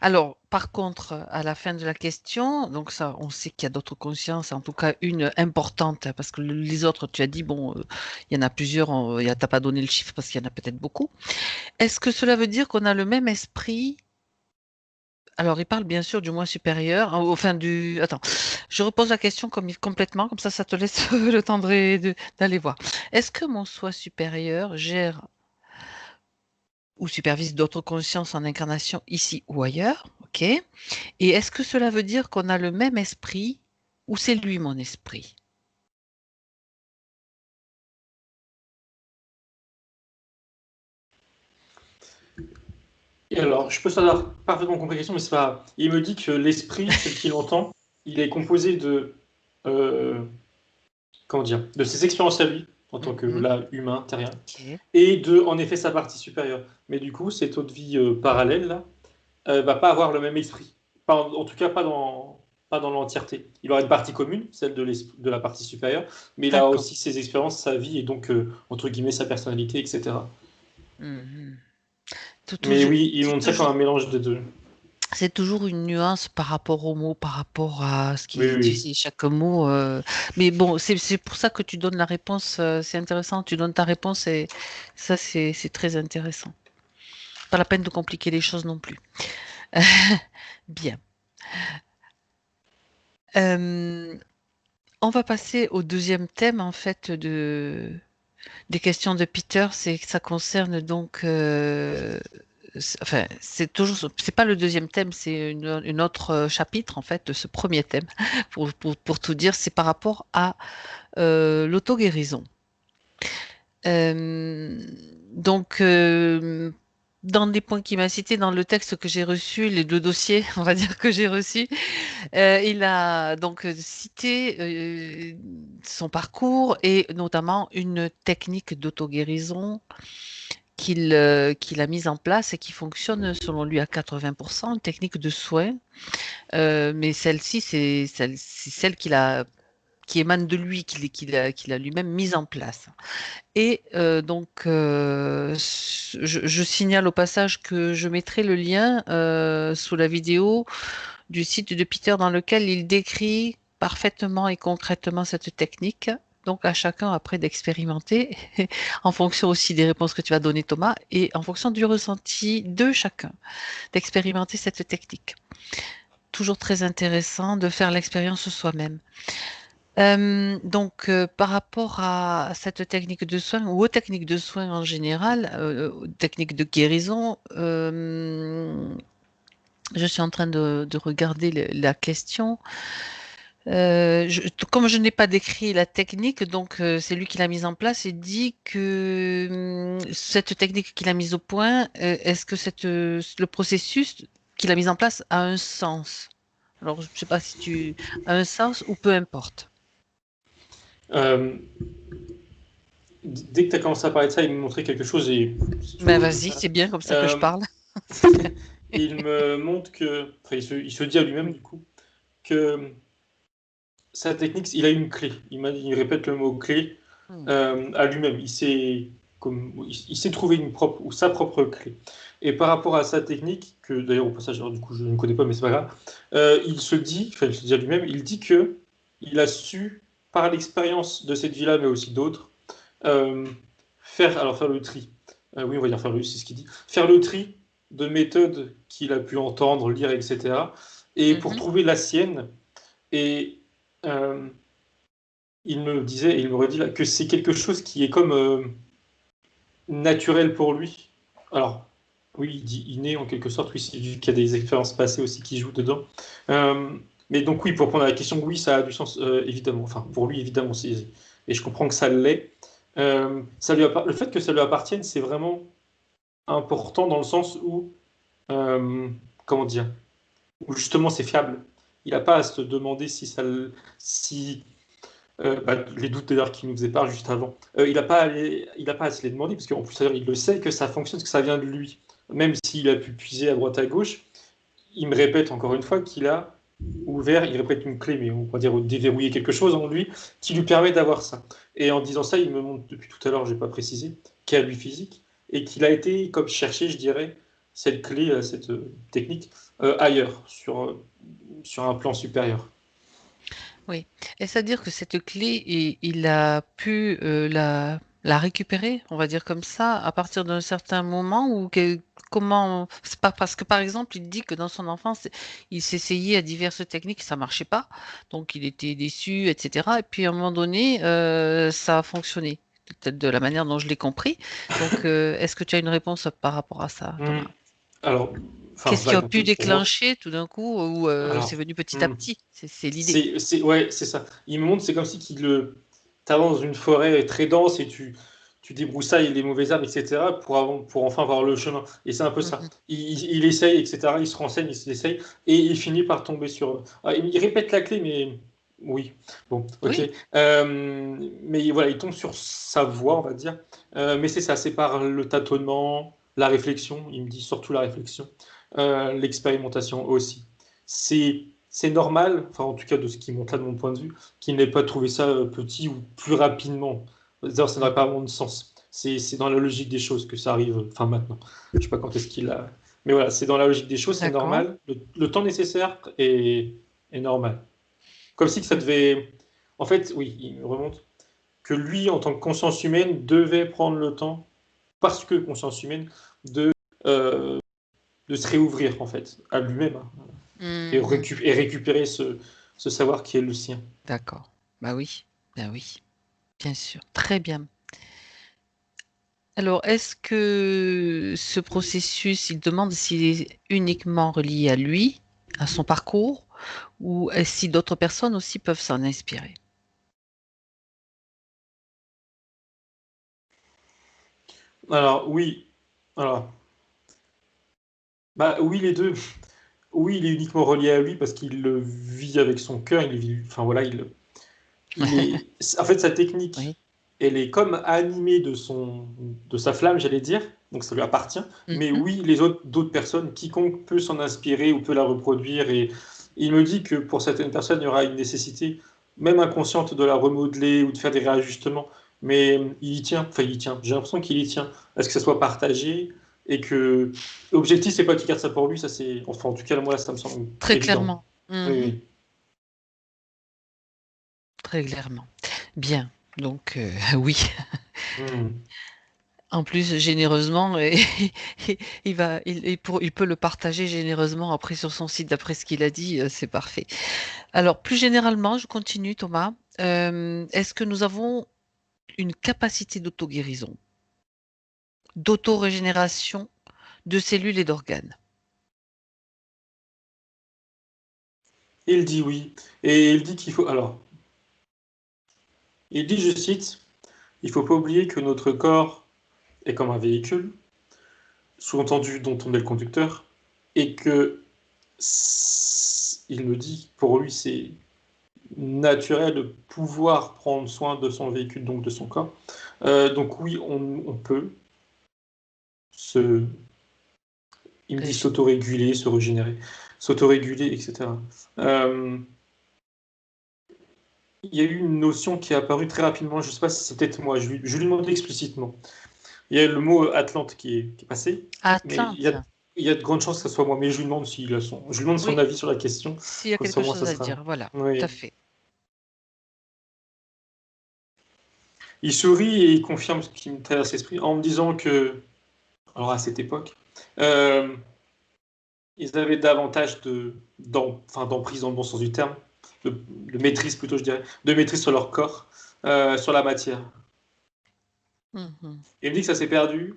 alors, par contre, à la fin de la question, donc ça, on sait qu'il y a d'autres consciences, en tout cas une importante, parce que les autres, tu as dit, bon, il y en a plusieurs, t'as pas donné le chiffre parce qu'il y en a peut-être beaucoup. Est-ce que cela veut dire qu'on a le même esprit? Alors, il parle bien sûr du moi supérieur, enfin du... Attends, je repose la question complètement, comme ça te laisse le temps d'aller voir. Est-ce que mon soi supérieur gère ou supervise d'autres consciences en incarnation ici ou ailleurs? Ok. Et est-ce que cela veut dire qu'on a le même esprit ou c'est lui mon esprit?
Et alors, je peux savoir parfaitement compris la question, mais c'est pas. Il me dit que l'esprit, tel qu'il entend, il est composé euh, comment dire, de ses expériences à lui, en tant que
Mhm.
là, humain, terrien,
Ok.
et de, en effet, sa partie supérieure. Mais du coup, cette autre vie parallèle, là, va pas avoir le même esprit. Pas en tout cas, pas dans l'entièreté. Il aura une partie commune, celle de la partie supérieure, mais il a
D'accord.
aussi ses expériences, sa vie, et donc, entre guillemets, sa personnalité, etc.
Mhm.
Mais oui, ils
C'est
montrent ça
toujours,
comme un mélange des deux.
c'est toujours une nuance par rapport au mot, par rapport à ce
Oui,
qu'il
oui.
dit, chaque mot. Mais bon, c'est pour ça que tu donnes la réponse. C'est intéressant. Tu donnes ta réponse et ça, c'est très intéressant. Pas la peine de compliquer les choses non plus. Bien. Euh, on va passer au deuxième thème en fait des questions de Peter. C'est que ça concerne donc enfin, c'est pas le deuxième thème, c'est une autre chapitre en fait de ce premier thème. Pour tout dire, c'est par rapport à l'auto-guérison. Euh, donc, dans les points qu'il m'a cités dans le texte que j'ai reçu, les deux dossiers, on va dire que j'ai reçus, il a donc cité son parcours et notamment une technique d'auto-guérison qu'il a mise en place et qui fonctionne selon lui à 80%, une technique de soin. Mais celle-ci, c'est celle qui émane de lui, qu'il a lui-même mise en place. Et donc, je signale au passage que je mettrai le lien sous la vidéo du site de Peter dans lequel il décrit parfaitement et concrètement cette technique. Donc, à chacun après d'expérimenter, en fonction aussi des réponses que tu vas donner, Thomas, et en fonction du ressenti de chacun, d'expérimenter cette technique. Toujours très intéressant de faire l'expérience soi-même. Donc, par rapport à cette technique de soin ou aux techniques de soin en général, aux techniques de guérison, je suis en train de regarder la question. Comme je n'ai pas décrit la technique, donc c'est lui qui l'a mise en place et dit que cette technique qu'il a mise au point, est-ce que le processus qu'il a mis en place a un sens? Alors, je ne sais pas si tu as un sens ou peu importe.
Euh, Dès que tu as commencé à parler de ça, il me montrait quelque chose et si tu
Ben
veux,
vas-y, c'est bien comme ça que je
euh,
parle.
il me montre que, enfin, il se dit à lui-même du coup que sa technique, il a une clé. Il répète le mot clé
Hmm.
à lui-même. Il s'est trouvé une propre ou sa propre clé. Et par rapport à sa technique, que d'ailleurs au passage, alors, du coup, je ne connais pas, mais c'est pas grave, il se dit à lui-même, il dit que il a su par l'expérience de cette vie-là, mais aussi d'autres, euh, faire le tri. Oui, on va dire faire le, c'est ce qu'il dit. Faire le tri de méthodes qu'il a pu entendre, lire, etc. Et pour
Mhm.
trouver la sienne. Et euh, il me disait, et il me redit là, que c'est quelque chose qui est comme naturel pour lui, Alors, oui, il dit inné en quelque sorte, oui, c'est vu qu'il y a des expériences passées aussi qui jouent dedans. Euh, mais donc oui, pour répondre à la question, oui, ça a du sens, évidemment. Enfin, pour lui, évidemment, et je comprends que ça l'est. Le fait que ça lui appartienne, c'est vraiment important dans le sens où, euh, comment dire, où justement c'est fiable. Il n'a pas à se demander si les doutes d'ailleurs qu'il nous faisait part juste avant. Il a pas à se les demander, parce qu'en plus, d'ailleurs, il le sait que ça fonctionne, que ça vient de lui. Même s'il a pu puiser à droite à gauche, il me répète encore une fois qu'il a ouvert, il répète une clé, mais on va dire déverrouiller quelque chose en lui qui lui permet d'avoir ça. Et en disant ça, il me montre depuis tout à l'heure, je n'ai pas précisé, qu'il y a lui physique, et qu'il a été, comme chercher, je dirais, cette clé, cette technique, ailleurs, sur un plan supérieur.
Oui. Est-ce à dire que cette clé, il a pu la récupérer, on va dire comme ça, à partir d'un certain moment ou comment? C'est pas parce que par exemple, il dit que dans son enfance, il s'essayait à diverses techniques, ça marchait pas, donc il était déçu, etc. Et puis à un moment donné, ça a fonctionné, peut-être de la manière dont je l'ai compris. Donc, est-ce que tu as une réponse par rapport à ça,
Hmm.
Thomas?
Alors, enfin,
Qu'est-ce qui
vague
a
un
pu
peu pour moi.
déclencher tout d'un coup ou c'est
Alors,
venu petit à
hmm.
petit? C'est l'idée.
Ouais, c'est ça. Il me montre, c'est comme si t'avances dans une forêt très dense et tu débroussailles les mauvaises herbes, etc., pour enfin voir le chemin. Et c'est un peu ça.
Mhm.
Il essaye, etc., il se renseigne, il essaye, et il finit par tomber sur. Il répète la clé, mais oui. Bon, ok.
Oui.
Mais voilà, il tombe sur sa voie, on va dire. Mais c'est ça, c'est par le tâtonnement, la réflexion, il me dit surtout la réflexion, l'expérimentation aussi. C'est normal, enfin en tout cas de ce qui montre là de mon point de vue, qu'il n'ait pas trouvé ça petit ou plus rapidement. D'ailleurs, ça n'aurait pas vraiment de sens. C'est dans la logique des choses que ça arrive, enfin maintenant. Je sais pas quand est-ce qu'il a. Mais voilà, c'est dans la logique des choses, c'est
D'accord.
normal. Le temps nécessaire est normal. Comme si que ça
Mhm.
devait. En fait, oui, il me remonte que lui, en tant que conscience humaine, devait prendre le temps, parce que conscience humaine, euh, de se réouvrir en fait à lui-même, hein,
Mhm.
et récupérer ce savoir qui est le sien.
D'accord. Bah oui, bien sûr. Très bien. Alors, est-ce que ce processus, il demande s'il est uniquement relié à lui, à son parcours, ou si d'autres personnes aussi peuvent s'en inspirer?
Alors oui, alors bah oui les deux. Oui, il est uniquement relié à lui parce qu'il le vit avec son cœur. Il vit, enfin voilà, en fait sa
Oui.
technique, elle est comme animée de sa flamme, j'allais dire. Donc ça lui appartient. Mais
Mhm.
oui, d'autres personnes, quiconque peut s'en inspirer ou peut la reproduire. Et il me dit que pour certaines personnes, il y aura une nécessité, même inconsciente, de la remodeler ou de faire des réajustements. Mais il y tient. Enfin, il y tient. J'ai l'impression qu'il y tient. À ce que ça soit partagé et que l'objectif, c'est pas qu'il garde ça pour lui. Ça, c'est, enfin, en tout cas, moi, ça me semble
Très
évident.
clairement.
Oui,
Mhm.
oui.
Très clairement. Bien. Donc, oui.
Hmm.
En plus, généreusement, et il peut le partager généreusement après sur son site, d'après ce qu'il a dit, c'est parfait. Alors, plus généralement, je continue, Thomas. Est-ce que nous avons une capacité d'auto-guérison, d'auto-régénération de cellules et d'organes?
Il dit oui. Et il dit qu'il faut. Alors, il dit, je cite, il faut pas oublier que notre corps est comme un véhicule, sous-entendu dont on est le conducteur, et que il me dit, pour lui, c'est naturel de pouvoir prendre soin de son véhicule, donc de son corps. Donc oui, on peut se, il me dit
Régé-
s'autoréguler, se régénérer, s'autoréguler, etc. Euh, il y a eu une notion qui est apparue très rapidement, je ne sais pas si c'est peut-être moi, je lui demandais explicitement. Il y a le mot Atlante qui est passé, mais
Atlante.
il y a de grandes chances que ce soit moi, mais je lui demande je lui demande son
Oui,
avis sur la question,
s'il y a
comme ça
quelque
au moins
chose
ça
à
sera.
dire, voilà, tout à
Oui.
fait.
Il sourit et il confirme ce qui me traverse l'esprit en me disant que, alors à cette époque, euh, ils avaient davantage enfin, d'emprise dans le bon sens du terme, de maîtrise plutôt, je dirais, de maîtrise sur leur corps, sur la matière.
Mhm.
Il me dit que ça s'est perdu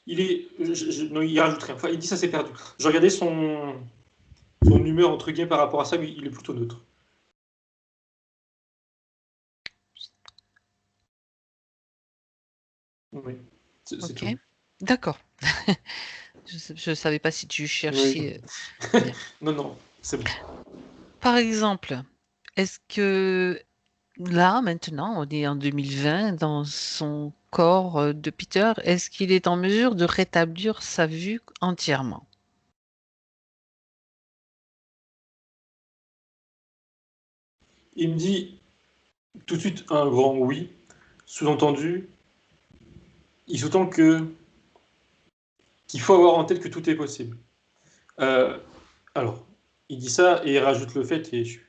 Non, il rajoute rien. Enfin, il dit ça c'est perdu. Je regardais son humeur entre guillemets par rapport à ça, mais il est plutôt neutre. Oui, c'est
Ok.
tout.
D'accord. Je ne savais pas si tu
Oui.
cherchais. Bien.
Non, c'est bon.
Par exemple, est-ce que là, maintenant, on est en 2020, dans son corps de Peter, est-ce qu'il est en mesure de rétablir sa vue entièrement?
Il me dit tout de suite un grand oui. Sous-entendu, il sous-entend qu'il faut avoir en tête que tout est possible. Euh, alors, il dit ça et il rajoute le fait, il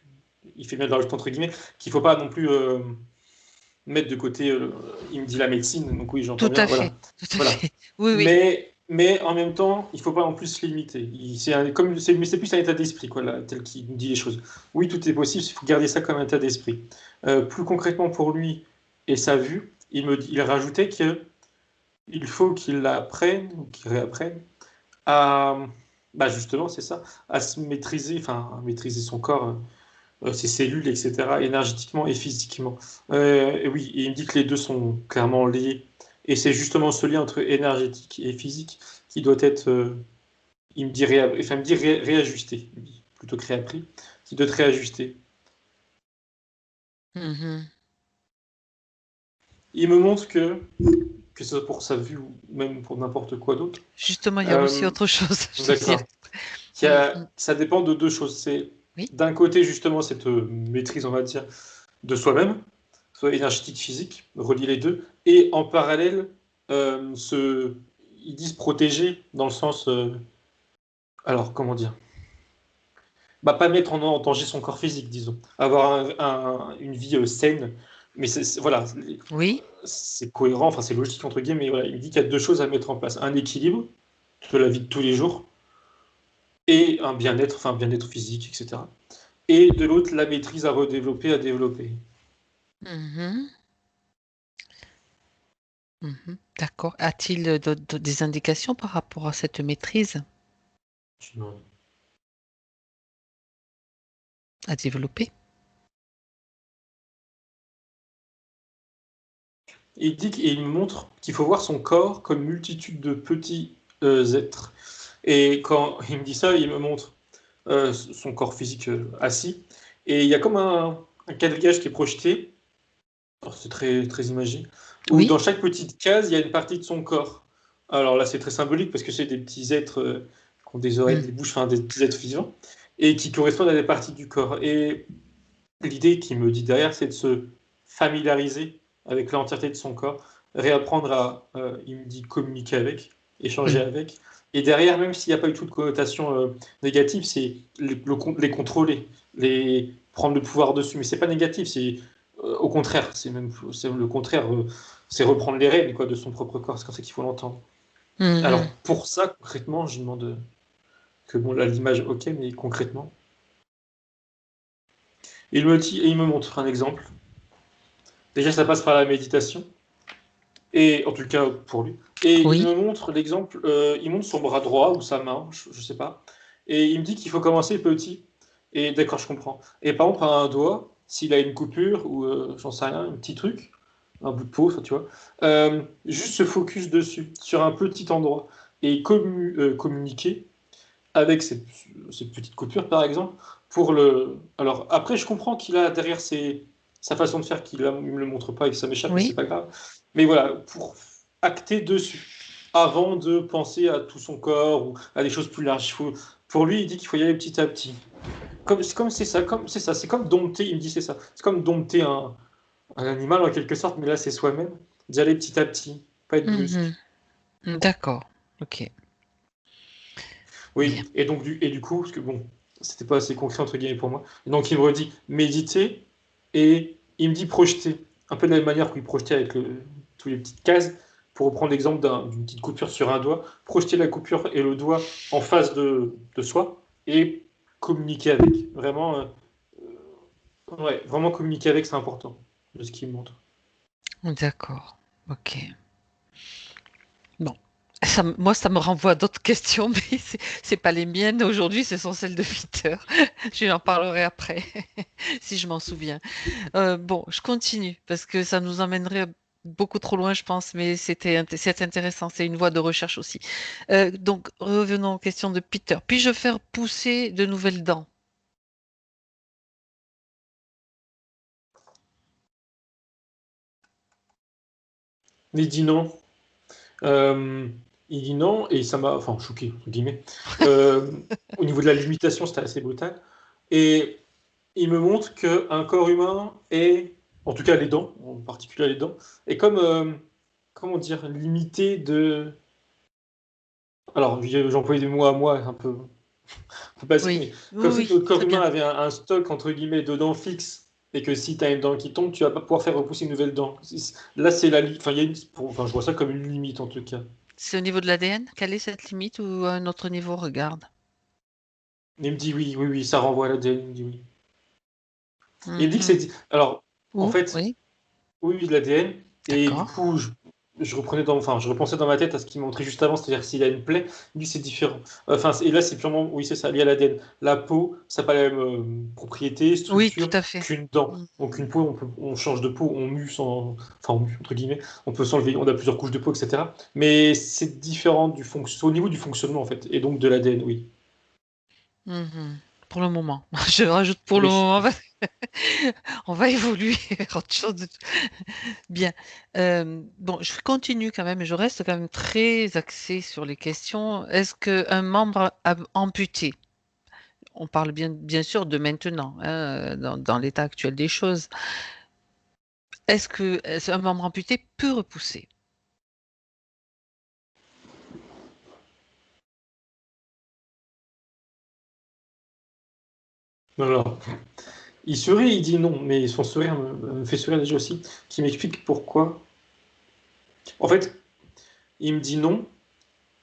fait bien de le rajouter entre guillemets, qu'il ne faut pas non plus mettre de côté, il me dit la médecine, donc oui, j'entends
Tout
bien,
à fait,
voilà.
tout à
Voilà.
fait. Oui, oui.
Mais en même temps, il ne faut pas en plus se limiter. Mais c'est plus un état d'esprit, quoi, là, tel qu'il nous dit les choses. Oui, tout est possible, il faut garder ça comme un état d'esprit. Plus concrètement pour lui et sa vue, il rajoutait qu'il faut qu'il apprenne, ou qu'il réapprenne, à, bah justement, c'est ça, à se maîtriser, enfin, à maîtriser son corps, ses cellules, etc., énergétiquement et physiquement. Et oui, et il me dit que les deux sont clairement liés. Et c'est justement ce lien entre énergétique et physique qui doit être, il me dit, réajusté, il me dit, plutôt que réappris, qui doit être réajusté.
Mhm.
Il me montre que ce soit pour sa vue ou même pour n'importe quoi d'autre,
Justement, il y a aussi
euh,
autre chose, je te dis.
d'accord,
Mhm.
ça dépend de deux choses. C'est
Oui,
d'un côté, justement, cette maîtrise, on va dire, de soi-même, soit énergétique, physique, relier les deux, et en parallèle, ils disent protéger dans le sens, alors comment dire, bah, pas mettre en danger son corps physique, disons, avoir une vie saine, mais voilà,
oui.
c'est cohérent, enfin c'est logique entre guillemets, mais voilà, il me dit qu'il y a deux choses à mettre en place, un équilibre de la vie de tous les jours et un bien-être, enfin bien-être physique, etc. Et de l'autre, la maîtrise à redévelopper, à développer.
Mhm. Mhm. D'accord. A-t-il des indications par rapport à cette maîtrise à développer?
Il me montre qu'il faut voir son corps comme une multitude de petits êtres. Et quand il me dit ça, il me montre son corps physique assis. Et il y a comme un quadrillage qui est projeté. Alors, c'est très, très imagé. Où
Oui.
dans chaque petite case, il y a une partie de son corps. Alors là, c'est très symbolique parce que c'est des petits êtres qui ont des oreilles,
Mm.
des bouches, enfin des petits êtres vivants. Et qui correspondent à des parties du corps. Et l'idée qu'il me dit derrière, c'est de se familiariser avec l'entièreté de son corps, réapprendre à, il me dit, communiquer avec, échanger
Mm.
avec. Et derrière, même s'il n'y a pas eu toute connotation négative, c'est les contrôler, prendre le pouvoir dessus. Mais c'est pas négatif, c'est au contraire, c'est le contraire, c'est reprendre les rênes quoi, de son propre corps. C'est comme ça qu'il faut l'entendre. Alors
Mhm.
pour ça, concrètement, je demande que bon, là, l'image, ok, mais concrètement. Il me montre un exemple. Déjà, ça passe par la méditation, et en tout cas pour lui. Et il
Oui.
me montre l'exemple, il montre son bras droit ou sa main, je sais pas. Et il me dit qu'il faut commencer petit. Et d'accord, je comprends. Et par exemple, à un doigt, s'il a une coupure ou j'en sais rien, un petit truc, un bout de peau, ça, tu vois, juste se focus dessus, sur un petit endroit, et communiquer avec cette petite coupure, par exemple, pour le. Alors après, je comprends qu'il a derrière sa façon de faire, il me le montre pas et que ça m'échappe, mais c'est
Oui.
pas grave. Mais voilà, pour acter dessus, avant de penser à tout son corps ou à des choses plus larges. Pour lui, il dit qu'il faut y aller petit à petit. C'est comme dompter, il me dit c'est ça. C'est comme dompter un animal en quelque sorte, mais là c'est soi-même. D'y aller petit à petit, pas être
Mhm.
brusque.
D'accord. Ok. Bien.
Oui, et du coup, parce que bon, c'était pas assez concret entre guillemets pour moi. Et donc il me redit méditer et il me dit projeter. Un peu de la même manière qu'il projetait avec tous les petites cases. Pour reprendre l'exemple d'une petite coupure sur un doigt, projeter la coupure et le doigt en face de soi et communiquer avec. Vraiment, ouais, vraiment communiquer avec, c'est important de ce qu'il me montre.
D'accord. Ok. Bon. Moi, ça me renvoie à d'autres questions, mais c'est pas les miennes aujourd'hui, ce sont celles de Peter. Je lui en parlerai après, si je m'en souviens. Bon, je continue, parce que ça nous emmènerait beaucoup trop loin, je pense, mais c'est intéressant, c'est une voie de recherche aussi. Donc, revenons aux questions de Peter. Puis-je faire pousser de nouvelles dents?
Il dit non. Euh, il dit non, et ça m'a choqué, entre guillemets. Au niveau de la limitation, c'était assez brutal. Et il me montre qu'un corps humain est, en tout cas les dents, en particulier les dents, est comme, comment dire, limité de. Alors, j'emploie des mots à moi un peu basiques,
Oui,
mais
oui,
comme si
oui,
notre corps
très
humain
bien.
avait un stock, entre guillemets, de dents fixes, et que si tu as une dent qui tombe, tu vas pas pouvoir faire repousser une nouvelle dent. Là, c'est la limite. Enfin, je vois ça comme une limite, en tout cas.
C'est au niveau de l'ADN? Quelle est cette limite ou à un autre niveau? Regarde.
Il me dit oui, oui, oui, ça renvoie à l'ADN. Il me dit oui. Il me dit que
Mhm.
c'est. Alors, en
Où?
fait,
Oui,
oui, oui, de l'ADN. Et du
d'accord.
coup, je repensais dans ma tête à ce qu'il m'a montré juste avant, c'est-à-dire s'il a une plaie, lui, c'est différent. Et là, c'est purement, oui, c'est ça, lié à l'ADN. La peau, ça n'a pas la même propriété,
Oui, tout
structure
à fait.
qu'une dent.
Mhm.
Donc, une peau, on change de peau, on mue sans. Enfin, on mue, entre guillemets. On peut s'enlever, on a plusieurs couches de peau, etc. Mais c'est différent au niveau du fonctionnement, en fait. Et donc de l'ADN, oui.
Mhm. Pour le moment. Je rajoute pour le
Oui.
moment. On va évoluer vers autre chose. Bien. Bon, je continue quand même, je reste quand même très axée sur les questions. Est-ce qu'un membre amputé, on parle bien sûr de maintenant, hein, dans l'état actuel des choses, est-ce un membre amputé peut repousser?
Non, non. Il sourit, il dit non, mais son sourire me fait sourire déjà aussi, qui m'explique pourquoi. En fait, il me dit non.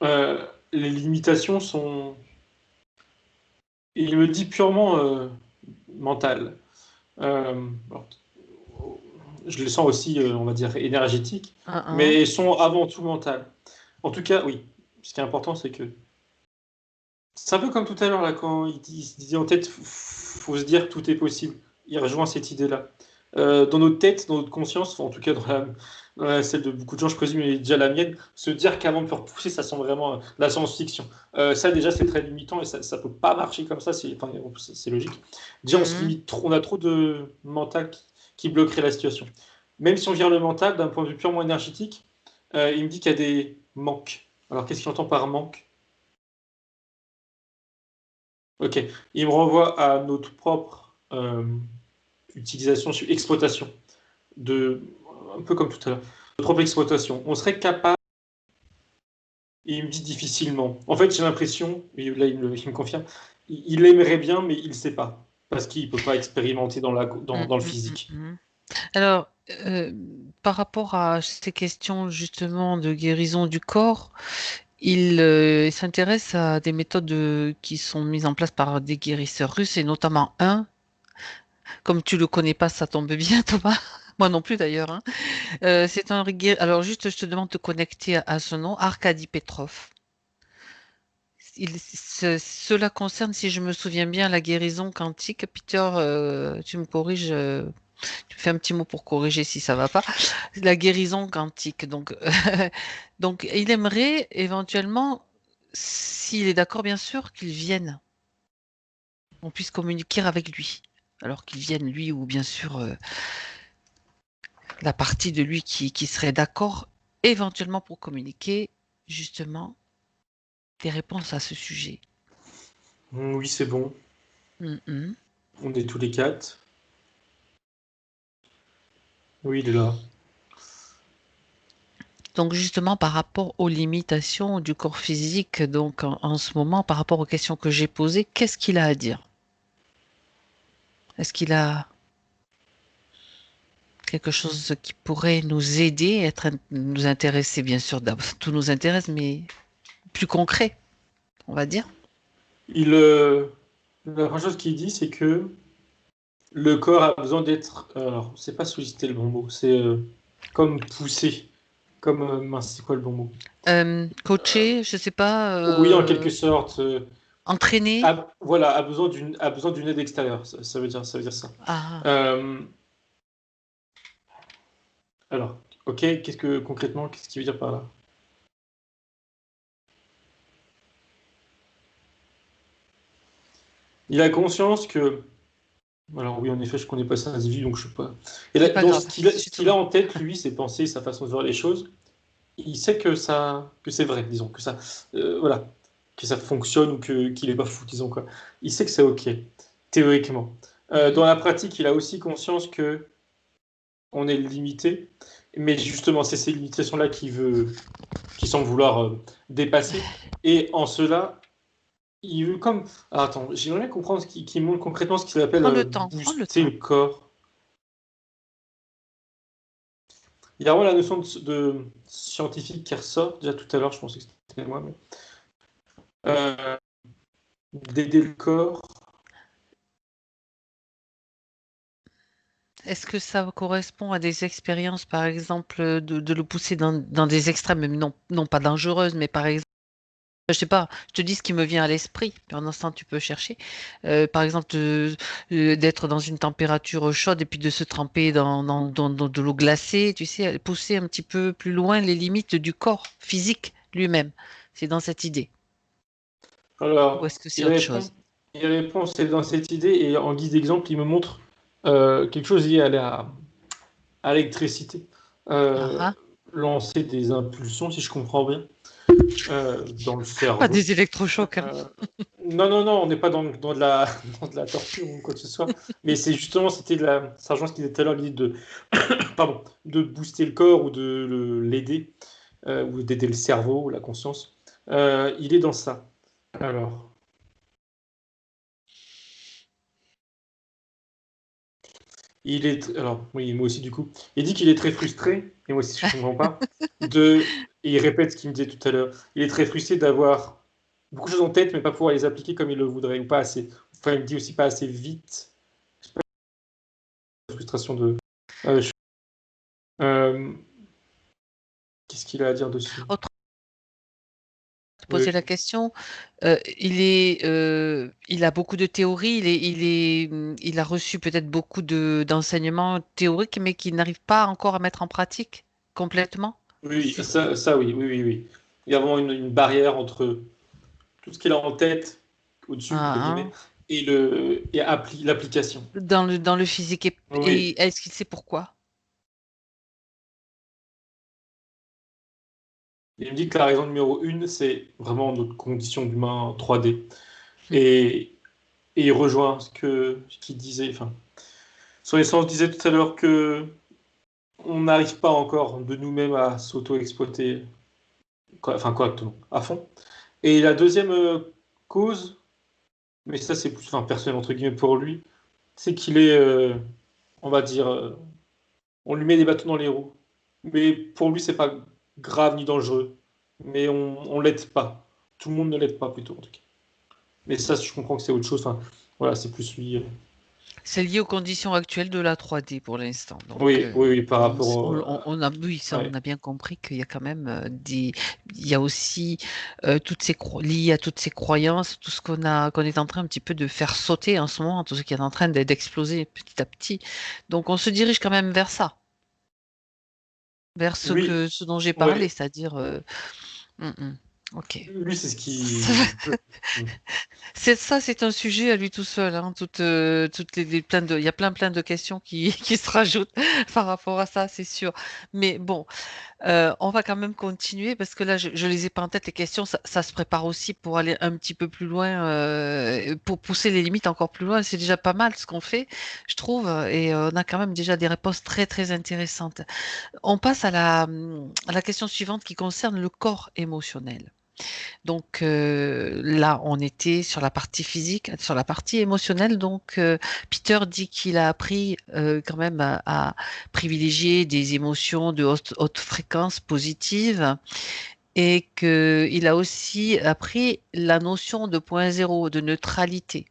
Les limitations sont, il me dit purement mentales. Alors, je les sens aussi, on va dire, énergétiques,
Un, un.
mais elles sont avant tout mentales. En tout cas, oui. Ce qui est important, c'est que c'est un peu comme tout à l'heure là quand il se disait en tête, faut se dire tout est possible. Il rejoint cette idée-là. Dans notre tête, dans notre conscience, en tout cas celle de beaucoup de gens, je présume, et déjà la mienne, se dire qu'avant de faire pousser, ça sent vraiment la science-fiction. Ça déjà c'est très limitant et ça peut pas marcher comme ça. C'est logique. Déjà on se
Mhm.
limite trop, on a trop de mental qui bloquerait la situation. Même si on vire le mental d'un point de vue purement énergétique, il me dit qu'il y a des manques. Alors qu'est-ce qu'il entend par manque? Ok, il me renvoie à notre propre utilisation, exploitation, de, un peu comme tout à l'heure, notre propre exploitation. On serait capable, et il me dit difficilement. En fait, j'ai l'impression, et là il me confirme, il aimerait bien, mais il ne sait pas, parce qu'il ne peut pas expérimenter
Mm,
dans le
mm, mm,
physique.
mm. Alors, par rapport à ces questions justement de guérison du corps, il s'intéresse à des méthodes qui sont mises en place par des guérisseurs russes et notamment un, comme tu le connais pas, ça tombe bien, Thomas. Moi non plus d'ailleurs, hein. C'est alors juste, je te demande de te connecter à ce nom, Arkady Petrov. Cela concerne, si je me souviens bien, la guérison quantique. Peter, tu me corriges, tu me fais un petit mot pour corriger si ça va pas. La guérison quantique. Donc, donc, il aimerait éventuellement, s'il est d'accord, bien sûr, qu'il vienne, on puisse communiquer avec lui. Alors qu'il vienne, lui, ou bien sûr, la partie de lui qui serait d'accord, éventuellement pour communiquer, justement, des réponses à ce sujet.
Oui, c'est bon,
Mhm.
on est tous les quatre. Oui, il est là.
Donc justement, par rapport aux limitations du corps physique, donc en ce moment, par rapport aux questions que j'ai posées, qu'est-ce qu'il a à dire? Est-ce qu'il a quelque chose qui pourrait nous aider, nous intéresser, bien sûr, tout nous intéresse, mais plus concret, on va dire?
Il, la première chose qu'il dit, c'est que le corps a besoin d'être, alors, c'est pas solliciter le bon mot, c'est comme poussé. comme mince, c'est quoi le bon mot?
Coacher, je sais pas,
Oui, en quelque sorte.
entraîner.
Voilà, a besoin d'une aide extérieure. Ça veut dire ça.
Ah,
Euh, alors, ok, concrètement, qu'est-ce qu'il veut dire par là? Il a conscience que. Alors oui, en effet, je connais pas cet individu, donc je sais pas. Et
c'est
là,
pas
donc
grave,
ce
tu te
qu'il a
vois.
en tête, lui, ses pensées, sa façon de voir les choses, il sait que c'est vrai, disons, que ça, voilà, que ça fonctionne ou qu'il est pas fou, disons quoi. Il sait que c'est ok, théoriquement.
Mhm.
Dans la pratique, il a aussi conscience que on est limité, mais justement, c'est ces limitations-là qui semble vouloir dépasser. Et en cela, il veut comme. Alors, attends, j'aimerais bien comprendre qu'il montre concrètement ce qu'il appelle
Prends le temps, prends le
booster le
temps.
corps. Il y a vraiment la notion de scientifique qui ressort. Déjà tout à l'heure, je pensais que c'était moi, mais euh, d'aider le corps.
Est-ce que ça correspond à des expériences, par exemple, de le pousser dans des extrêmes, même non pas dangereuses, mais par exemple, je sais pas, je te dis ce qui me vient à l'esprit. Pendant ce temps, tu peux chercher. Par exemple, d'être dans une température chaude et puis de se tremper dans de l'eau glacée, tu sais, pousser un petit peu plus loin les limites du corps physique lui-même. C'est dans cette idée. Ou
Alors,
est-ce que c'est autre chose?
il répond, c'est dans cette idée, et en guise d'exemple, il me montre quelque chose lié à l'électricité.
Ah,
Euh,
ah.
Lancer des impulsions, si je comprends bien, dans le
Pas
cerveau.
des électrochocs, hein.
Euh, non, non, non, on n'est pas dans de la, dans de la torture ou quoi que ce soit. Mais c'est justement, ça rejoint ce qu'il disait tout à l'heure, l'idée pardon, de booster le corps ou de l'aider, ou d'aider le cerveau ou la conscience. Il est dans ça. Alors, alors, oui, moi aussi du coup. Il dit qu'il est très frustré, et moi aussi je comprends pas, et il répète ce qu'il me disait tout à l'heure. Il est très frustré d'avoir beaucoup de choses en tête, mais pas pouvoir les appliquer comme il le voudrait, ou pas assez. Enfin, il me dit aussi pas assez vite. C'est pas une frustration de. Euh, je- euh, Qu'est-ce qu'il a à dire dessus?
Te poser
Oui,
la question. Il a beaucoup de théories, il a reçu peut-être beaucoup d'enseignements théoriques, mais qu'il n'arrive pas encore à mettre en pratique complètement.
oui, ça oui, oui, oui, oui. Il y a vraiment une barrière entre tout ce qu'il a en tête, au-dessus, entre
Ah,
guillemets,
hein.
et l'application.
Dans le physique.
Oui,
Et est-ce qu'il sait pourquoi?
il me dit que la raison numéro une, c'est vraiment notre condition d'humain 3D.
Hmm.
Et, et il rejoint ce qu'il disait, enfin, son essence disait tout à l'heure que on n'arrive pas encore de nous-mêmes à s'auto-exploiter, enfin correctement, à fond. Et la deuxième cause, mais ça c'est plus enfin, personnel entre guillemets pour lui, c'est qu'il est, on va dire, on lui met des bâtons dans les roues. Mais pour lui, c'est pas grave ni dangereux. Mais on l'aide pas. Tout le monde ne l'aide pas plutôt en tout cas. Mais ça, je comprends que c'est autre chose. Enfin, voilà, c'est plus lui.
C'est lié aux conditions actuelles de la 3D pour l'instant. Donc,
Oui, oui, oui, par rapport
oui, ça, on
ouais.
a bien compris qu'il y a quand même il y a aussi lié à toutes ces croyances, tout ce qu'on est en train un petit peu de faire sauter en ce moment, tout ce qui est en train d'exploser petit à petit. Donc, on se dirige quand même vers ça, vers
Lui,
ce dont j'ai parlé,
ouais.
c'est-à-dire, hum, hum, ok.
Lui, c'est ce qui veut. Mm.
C'est un sujet à lui tout seul, hein, toutes il y a plein de questions qui, qui se rajoutent par rapport à ça, c'est sûr. Mais bon, on va quand même continuer parce que là, je les ai pas en tête, les questions, ça se prépare aussi pour aller un petit peu plus loin, pour pousser les limites encore plus loin. C'est déjà pas mal ce qu'on fait, je trouve, et on a quand même déjà des réponses très intéressantes. On passe à la question suivante qui concerne le corps émotionnel. Donc là, on était sur la partie physique, sur la partie émotionnelle. Donc Peter dit qu'il a appris quand même à privilégier des émotions de haute fréquence positive et qu'il a aussi appris la notion de point zéro, de neutralité.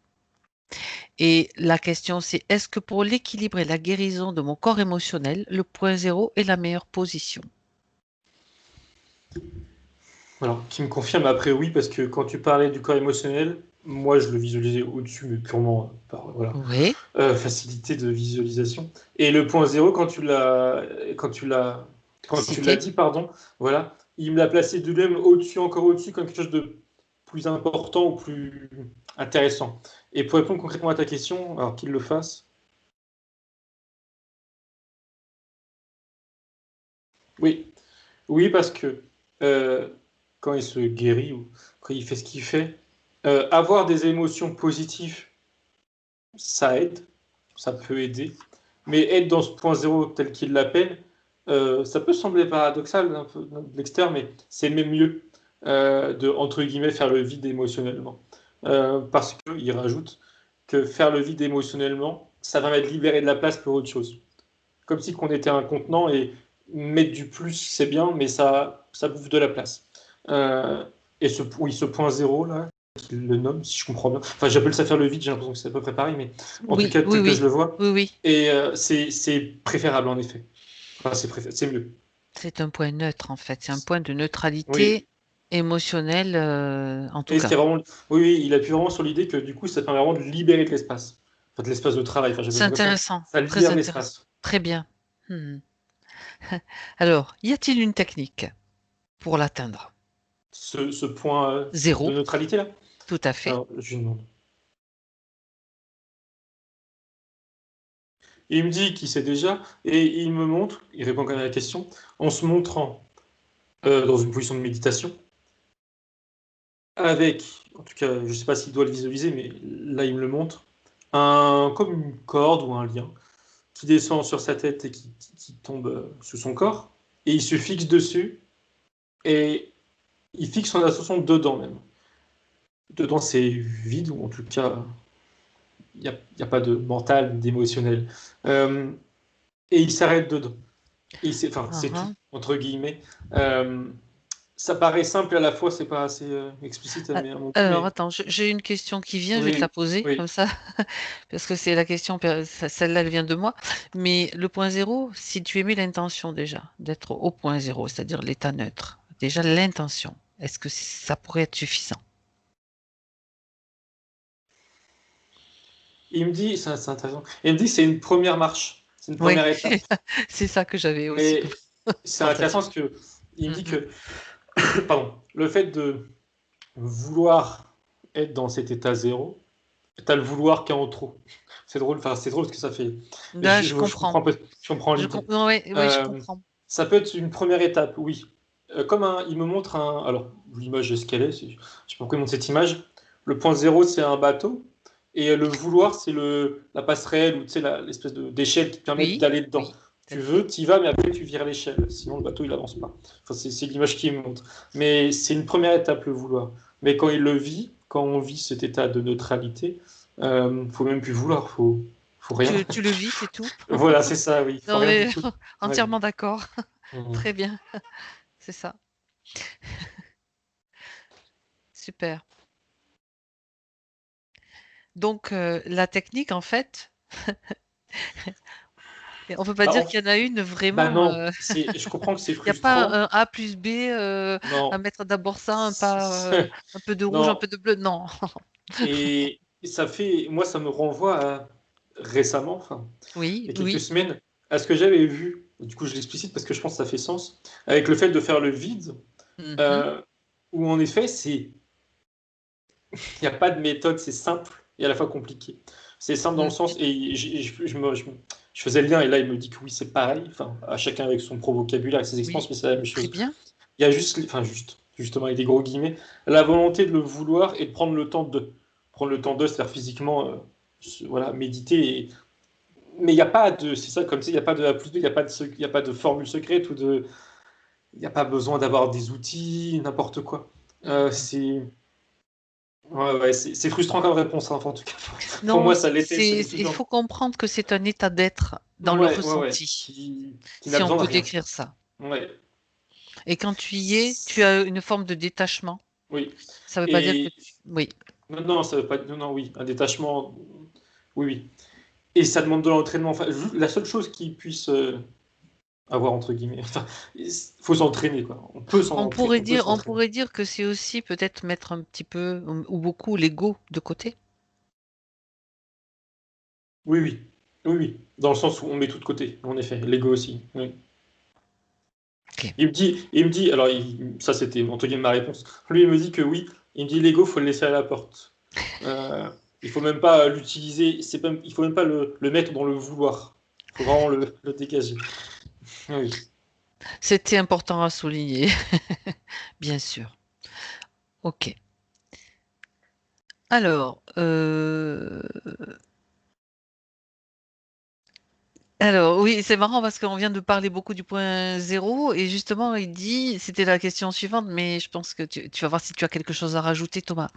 Et la question, c'est est-ce que pour l'équilibre et la guérison de mon corps émotionnel, le point zéro est la meilleure position?
Alors, qui me confirme après, oui, parce que quand tu parlais du corps émotionnel, moi, je le visualisais au-dessus, mais purement par
Oui,
facilité de visualisation. Et le point zéro, quand tu l'as, quand tu l'as
cité.
dit, pardon, voilà, il me l'a placé de même au-dessus, encore au-dessus, comme quelque chose de plus important ou plus intéressant. Et pour répondre concrètement à ta question, alors qu'il le fasse. Oui, oui, parce que euh, quand il se guérit ou quand il fait ce qu'il fait, avoir des émotions positives, ça aide, ça peut aider. Mais être dans ce point zéro tel qu'il l'appelle, ça peut sembler paradoxal un peu de l'extérieur, mais c'est même mieux de, entre guillemets, faire le vide émotionnellement. Parce qu'il rajoute que faire le vide émotionnellement, ça va de libérer de la place pour autre chose. Comme si qu'on était un contenant et mettre du plus, c'est bien, mais ça bouffe de la place. Euh, et oui, ce point zéro, là, qu'il le nomme, si je comprends bien. Enfin, j'appelle ça faire le vide, j'ai l'impression que c'est à peu près pareil, mais en tout
Oui,
cas,
oui,
tel que je
oui,
le vois.
oui, oui.
Et c'est préférable, en effet. Enfin, c'est mieux.
C'est un point neutre, en fait. C'est un point de neutralité
Oui.
émotionnelle, en tout
Et ce qui
cas.
est vraiment. Oui, oui, il appuie vraiment sur l'idée que du coup, ça permet vraiment de libérer de l'espace. Enfin, de l'espace de travail, enfin, j'appelle
C'est
ça comme ça.
intéressant,
Ça
très
libère
intéressant.
l'espace.
Très bien. Hmm. Alors, y a-t-il une technique pour l'atteindre?
Ce point de
Zéro,
neutralité, là.
tout à fait.
Alors, je lui demande. Il me dit qu'il sait déjà, et il me montre, il répond quand même à la question, en se montrant dans une position de méditation, avec, en tout cas, je ne sais pas s'il doit le visualiser, mais là il me le montre, comme une corde ou un lien qui descend sur sa tête et qui tombe sous son corps, et il se fixe dessus, et il fixe son attention dedans même. Dedans c'est vide, ou en tout cas, il y a pas de mental, d'émotionnel. Euh, et il s'arrête dedans. Et enfin, c'est tout,
Mhm.
entre guillemets. Euh, Ça paraît simple à la fois, c'est pas assez explicite
Ah,
mais à mon goût,
alors,
mais
attends, j'ai une question qui vient, je vais te la
oui,
poser comme
oui.
ça, parce que c'est la question, celle-là, elle vient de moi. Mais le point zéro, si tu émets l'intention déjà d'être au point zéro, c'est-à-dire l'état neutre, déjà l'intention, est-ce que ça pourrait être suffisant?
Il me dit, c'est intéressant, il me dit que c'est une première marche, c'est une
Oui,
première étape,
c'est ça que j'avais aussi
mais c'est intéressant
tentative.
parce que il me dit
Mhm.
que, pardon, le fait de vouloir être dans cet état zéro, t'as le vouloir qui est en trop. C'est drôle parce que ça fait,
Là, je
je comprends
comprends.
un peu, je comprends l'idée.
Ouais, ouais, je
Euh,
comprends.
Ça peut être une première étape, oui. Il me montre un. Alors, l'image est ce qu'elle est, je sais pas pourquoi il montre cette image. Le point zéro, c'est un bateau. Et le vouloir, c'est la passerelle ou tu sais, l'espèce d'échelle qui te permet
Oui,
d'aller dedans.
oui, tout à
Tu
fait.
veux, tu y vas, mais après, tu vires l'échelle. Sinon, le bateau, il avance pas. Enfin, c'est l'image qu'il me montre. Mais c'est une première étape, le vouloir. Mais quand il le vit, quand on vit cet état de neutralité, faut même plus vouloir, faut rien.
Tu le vis, c'est tout.
Voilà, c'est ça, oui. Faut
Non,
rien du
mais
tout. Ouais.
entièrement d'accord.
Mhm.
Très bien, c'est ça. Super. Donc, la technique, en fait, on peut pas
Bah,
dire qu'il y en a une
bah
vraiment.
non, je comprends que c'est
Il n'y a pas
frustrant.
un A plus B, à
Non.
mettre d'abord ça, un pas, un peu de rouge, un
Non.
peu de bleu. Non.
Et moi, ça me renvoie à récemment, enfin,
Oui,
il y a quelques
oui.
semaines, à ce que j'avais vu. Du coup, je l'explicite parce que je pense que ça fait sens. Avec le fait de faire le vide,
Mhm.
euh, où en effet, il n'y a pas de méthode, c'est simple et à la fois compliqué. C'est simple dans le
Mhm.
sens, et je faisais le lien, et là, il me dit que oui, c'est pareil, enfin, à chacun avec son propre vocabulaire, avec ses expériences,
Oui,
mais c'est la même
très
chose.
bien.
Il y a juste, enfin justement avec des gros guillemets, la volonté de le vouloir et de prendre le temps de. Prendre le temps de, c'est-à-dire physiquement, voilà, méditer. Mais il n'y a pas de, c'est ça, comme ça, il n'y a pas de A plus B, il n'y a pas de, il y a pas de formule secrète ou de, il n'y a pas besoin d'avoir des outils, n'importe quoi.
Mhm.
C'est, ouais, ouais, c'est frustrant comme réponse, hein, enfin, en tout cas. Pour
Non,
moi, ça l'était, ça l'est
il
toujours.
faut comprendre que c'est un état d'être dans le
Ouais, ouais, ouais,
ressenti,
qui n'a
si on
besoin de
peut
rien.
décrire ça.
Ouais.
Et quand tu y es, tu as une forme de détachement.
Oui.
Ça veut pas dire que
Et
tu... Oui.
non, non, ça veut pas. Non, non, oui, un détachement. Oui, oui. Et ça demande de l'entraînement. Enfin, la seule chose qui puisse avoir, entre guillemets. Enfin, il faut s'entraîner, quoi. On peut
On
s'entraîner.
pourrait dire que c'est aussi peut-être mettre un petit peu ou beaucoup l'ego de côté.
Oui, oui. Oui, oui. Dans le sens où on met tout de côté, en effet. L'ego aussi. Oui.
Ok.
Il me dit, alors ça c'était entre guillemets ma réponse. Lui il me dit que oui, il me dit l'ego faut le laisser à la porte. Il faut même pas l'utiliser, il faut même pas le mettre dans le vouloir. Il faut vraiment le dégager. Oui.
C'était important à souligner, bien sûr. Ok. Alors, oui, c'est marrant parce qu'on vient de parler beaucoup du point zéro et justement, il dit, c'était la question suivante, mais je pense que tu vas voir si tu as quelque chose à rajouter, Thomas.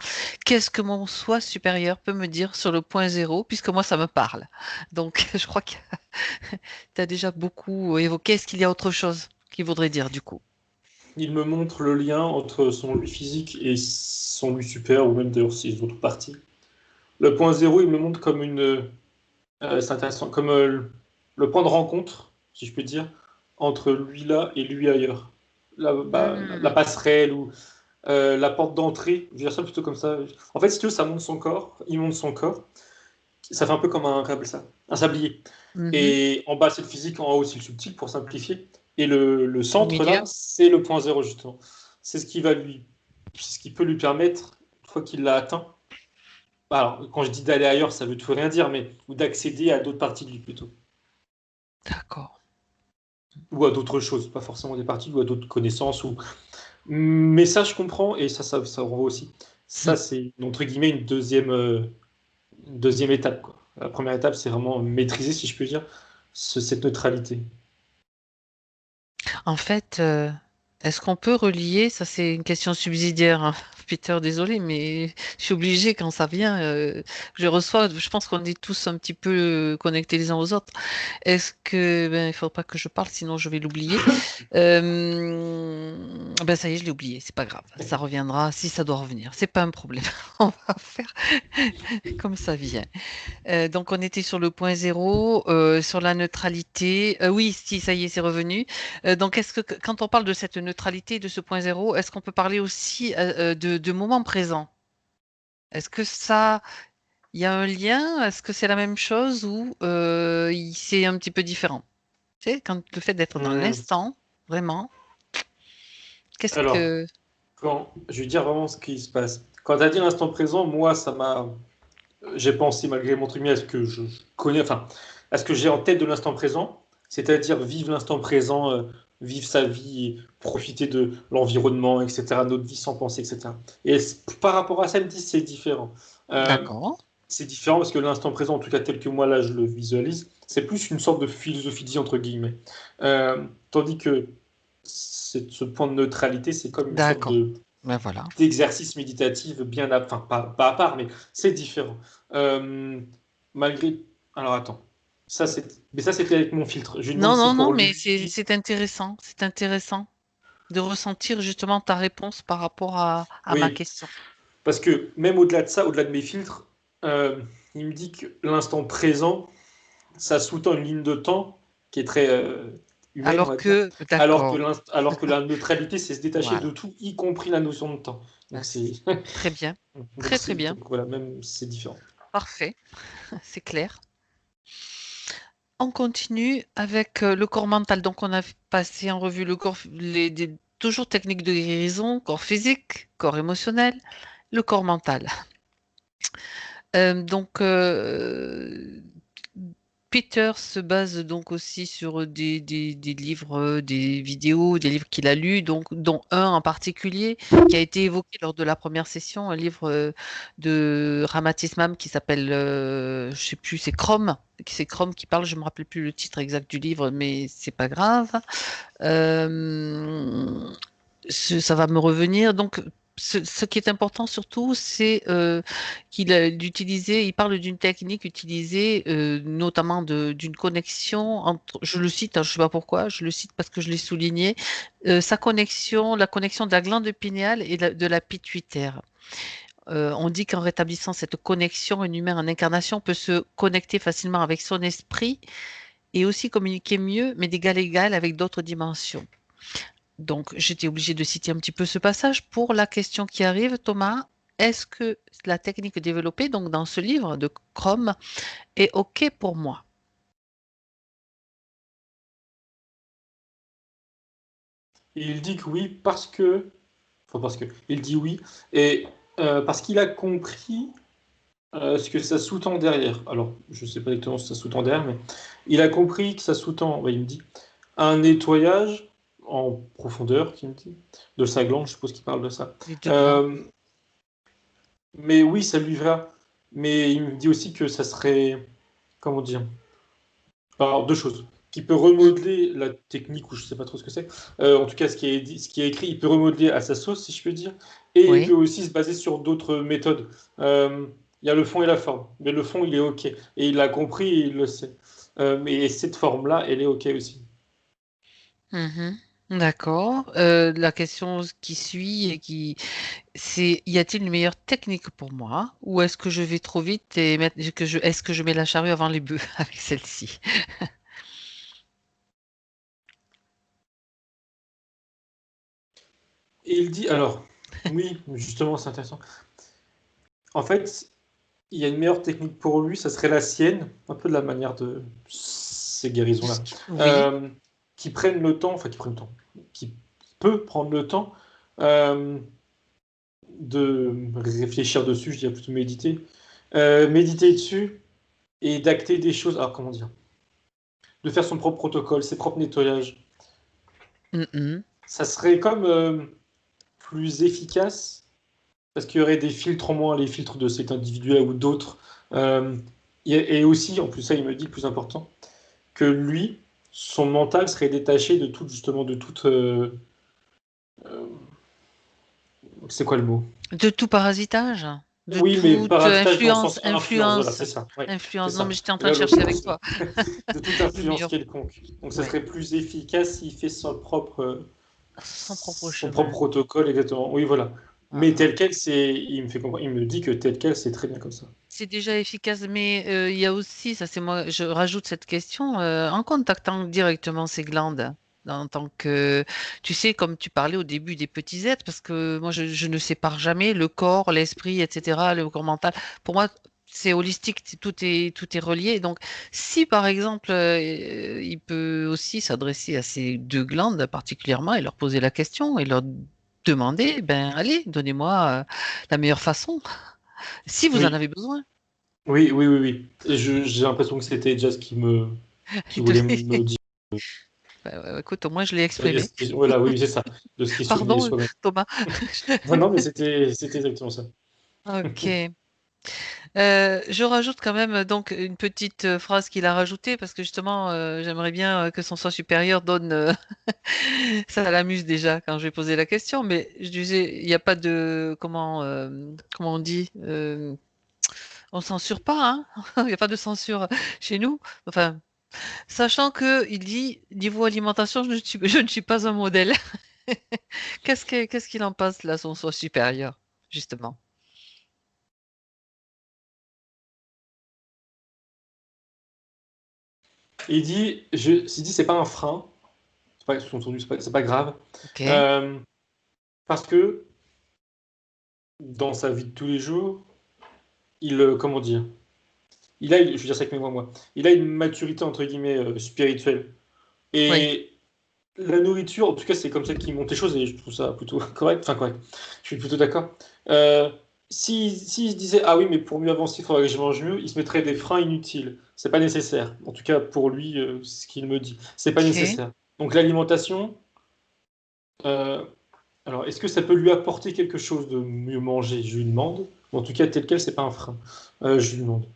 Qu'est-ce que mon soi supérieur peut me dire sur le point zéro, puisque moi, ça me parle. Donc, je crois que tu as déjà beaucoup évoqué. Est-ce qu'il y a autre chose qu'il voudrait dire du coup?
Il me montre le lien entre son lui physique et son lui super, ou même d'ailleurs ses autres parties. Le point zéro, il me le montre comme c'est intéressant, comme le point de rencontre, si je peux dire, entre lui là et lui ailleurs. La
Hmm.
passerelle ou la porte d'entrée, je vais dire ça plutôt comme ça. En fait, si tu veux, ça monte son corps, il monte son corps, ça fait un peu comme un sablier.
Mhm.
Et en bas, c'est le physique, en haut, c'est le subtil, pour simplifier. Et le
Au
centre, là,
milieu?
c'est le point zéro, justement. C'est ce qui va c'est ce qui peut lui permettre, une fois qu'il l'a atteint, alors, quand je dis d'aller ailleurs, ça veut tout rien dire, mais ou d'accéder à d'autres parties de lui plutôt.
D'accord.
Ou à d'autres choses, pas forcément des parties, ou à d'autres connaissances. Mais ça, je comprends, et ça renvoie aussi.
Hmm.
Ça, c'est, entre guillemets, une deuxième étape, quoi. La première étape, c'est vraiment maîtriser, si je peux dire, cette neutralité.
En fait, est-ce qu'on peut relier, ça c'est une question subsidiaire, hein, Peter, désolé, mais je suis obligée quand ça vient, je reçois, je pense qu'on est tous un petit peu connectés les uns aux autres. Est-ce que, ben, il faut pas que je parle, sinon je vais l'oublier. Ben ça y est, je l'ai oublié, c'est pas grave, ça reviendra si ça doit revenir, c'est pas un problème. On va faire comme ça vient. Donc, on était sur le point zéro, sur la neutralité. Oui, si, ça y est, c'est revenu. Donc, quand on parle de cette neutralité, de ce point zéro, est-ce qu'on peut parler aussi de moment présent? Est-ce que ça, il y a un lien? Est-ce que c'est la même chose ou c'est un petit peu différent? Tu sais, quand le fait d'être dans
Hum,
l'instant, vraiment, qu'est-ce
Alors,
que...
je vais dire vraiment ce qui se passe. Quand tu as dit l'instant présent, moi, j'ai pensé malgré mon truc à ce que je connais, enfin, à ce que j'ai en tête de l'instant présent, c'est-à-dire vivre l'instant présent, vivre sa vie, profiter de l'environnement, etc., notre vie sans penser, etc. Et par rapport à ça, elle me dit c'est différent. Euh,
D'accord.
c'est différent parce que l'instant présent, en tout cas tel que moi là je le visualise, c'est plus une sorte de philosophie de vie entre guillemets. Tandis que ce point de neutralité, c'est comme une sorte
D'accord. Ben voilà.
d'exercice méditatif bien enfin pas à part, mais c'est différent. Euh, malgré. Alors attends. Mais ça, c'était avec mon filtre. Je lui demande
Non,
si
non, non,
pour
mais
lui.
c'est intéressant. C'est intéressant de ressentir justement ta réponse par rapport à ma
Oui,
question.
parce que même au-delà de ça, au-delà de mes filtres, euh, il me dit que l'instant présent, ça sous-tend une ligne de temps qui est très humaine, on
Alors
va dire,
que, d'accord,
alors que la neutralité, c'est se détacher de
voilà.
tout, y compris la notion de temps. Donc c'est
Merci. Très bien,
donc
très très
c'est
bien.
donc voilà, même c'est différent.
Parfait, c'est clair. On continue avec le corps mental. Donc, on a passé en revue le corps, toujours techniques de guérison, corps physique, corps émotionnel, le corps mental. Donc, Peter se base donc aussi sur des livres, des vidéos, des livres qu'il a lus, donc, dont un en particulier qui a été évoqué lors de la première session, un livre de Ramatismam qui s'appelle, je sais plus, c'est Chrome qui parle, je me rappelle plus le titre exact du livre, mais c'est pas grave. Euh, ça va me revenir. Donc, ce qui est important surtout, c'est il parle d'une technique utilisée notamment d'une connexion entre, je le cite, hein, je ne sais pas pourquoi, je le cite parce que je l'ai souligné, la connexion de la glande pinéale et de la pituitaire. On dit qu'en rétablissant cette connexion, un humain en incarnation peut se connecter facilement avec son esprit et aussi communiquer mieux, mais d'égal à égal avec d'autres dimensions. Donc, j'étais obligée de citer un petit peu ce passage pour la question qui arrive, Thomas. Est-ce que la technique développée donc dans ce livre de Chrome est OK pour moi?
Et il dit que oui parce que, enfin parce que, il dit oui et parce qu'il a compris ce que ça sous-tend derrière. Alors, je ne sais pas exactement ce que ça sous-tend derrière, mais il a compris que ça sous-tend, il me dit, un nettoyage en profondeur, qu'il me dit, de sa glande, je suppose qu'il parle de ça.
Les deux glandes.
Mais oui, ça lui va. Mais il me dit aussi que ça serait, comment dire, alors deux choses. Qu'il peut remodeler la technique, ou je ne sais pas trop ce que c'est. En tout cas, ce qui est dit, ce qui est écrit, il peut remodeler à sa sauce, si je peux dire. Et il peut
Oui.
aussi se baser sur d'autres méthodes. Il y a le fond et la forme. Mais le fond, il est OK. Et il l'a compris et il le sait. Mais cette forme-là, elle est OK aussi.
Mhm. D'accord. La question qui suit c'est, y a-t-il une meilleure technique pour moi ou est-ce que je vais trop vite et est-ce que je mets la charrue avant les bœufs avec celle-ci?
Et il dit, alors, oui, justement, c'est intéressant. En fait, il y a une meilleure technique pour lui, ça serait la sienne, un peu de la manière de ces guérisons-là,
Oui.
euh, qui prennent le temps, enfin qui prennent le temps, qui peut prendre le temps euh, de réfléchir dessus, je dirais plutôt méditer, méditer dessus et d'acter des choses, alors comment dire, de faire son propre protocole, ses propres nettoyages.
Mhm.
Ça serait comme plus efficace parce qu'il y aurait des filtres en moins, les filtres de cet individu-là ou d'autres. Euh, et aussi, en plus, ça, il me dit le plus important, que lui, son mental serait détaché de tout, justement, de toute. Euh, c'est quoi le mot?
De tout parasitage, de
Oui, mais
toute
parasitage dans le sens influence, voilà,
influence,
c'est ça. Ouais, c'est
influence. Non, mais
ça.
j'étais en
Et
train de
là,
chercher
l'autre,
avec toi.
de toute
Le
influence
meilleur.
quelconque. Donc, ça
Ouais.
serait plus efficace s'il fait
Son propre
son propre
chemin.
protocole, exactement. Oui, voilà.
Ah,
Mais
ah.
tel quel, il me fait comprendre, il me dit que tel quel, c'est très bien comme ça.
C'est déjà efficace, mais il y a aussi, ça c'est moi, je rajoute cette question, en contactant directement ces glandes, en tant que, tu sais, comme tu parlais au début des petits êtres, parce que moi je ne sépare jamais le corps, l'esprit, etc., le corps mental. Pour moi, c'est holistique, tout est relié. Donc, si par exemple, il peut aussi s'adresser à ces deux glandes particulièrement et leur poser la question et leur demander, ben allez, donnez-moi la meilleure façon, si vous en
Oui,
avez besoin.
oui, oui, oui, oui. Et j'ai l'impression que c'était déjà ce qu'il voulait me dire.
Bah, écoute, au moins je l'ai
De
exprimé.
voilà, oui, c'est ça, de se questionner
Pardon,
soi-même.
Thomas.
Non, non, mais c'était exactement ça.
Ok. Je rajoute quand même donc une petite phrase qu'il a rajoutée parce que justement, j'aimerais bien que son soi supérieur donne. Ça l'amuse déjà quand je vais poser la question, mais je disais, il n'y a pas de comment on dit, on censure pas, hein. Il n'y a pas de censure chez nous. Enfin, sachant que il dit niveau alimentation, je ne suis pas un modèle. Qu'est-ce qu'il en passe là, son soi supérieur, justement?
Il dit, il dit, c'est pas un frein, sous-entendu, c'est pas grave,
Ok.
euh, parce que dans sa vie de tous les jours, comment dire, je veux dire ça avec mes mots, moi, il a une maturité entre guillemets spirituelle.
Oui.
Et la nourriture, en tout cas, c'est comme ça qu'il monte les choses et je trouve ça plutôt correct. Enfin, correct. Je suis plutôt d'accord. Euh, si se disait, ah oui, mais pour mieux avancer, il faudrait que je mange mieux, il se mettrait des freins inutiles. C'est pas nécessaire. En tout cas, pour lui, c'est ce qu'il me dit. C'est pas
Ok.
nécessaire. Donc, l'alimentation, euh, alors, est-ce que ça peut lui apporter quelque chose de mieux manger? Je lui demande. En tout cas, tel quel, c'est pas un frein. Je lui demande.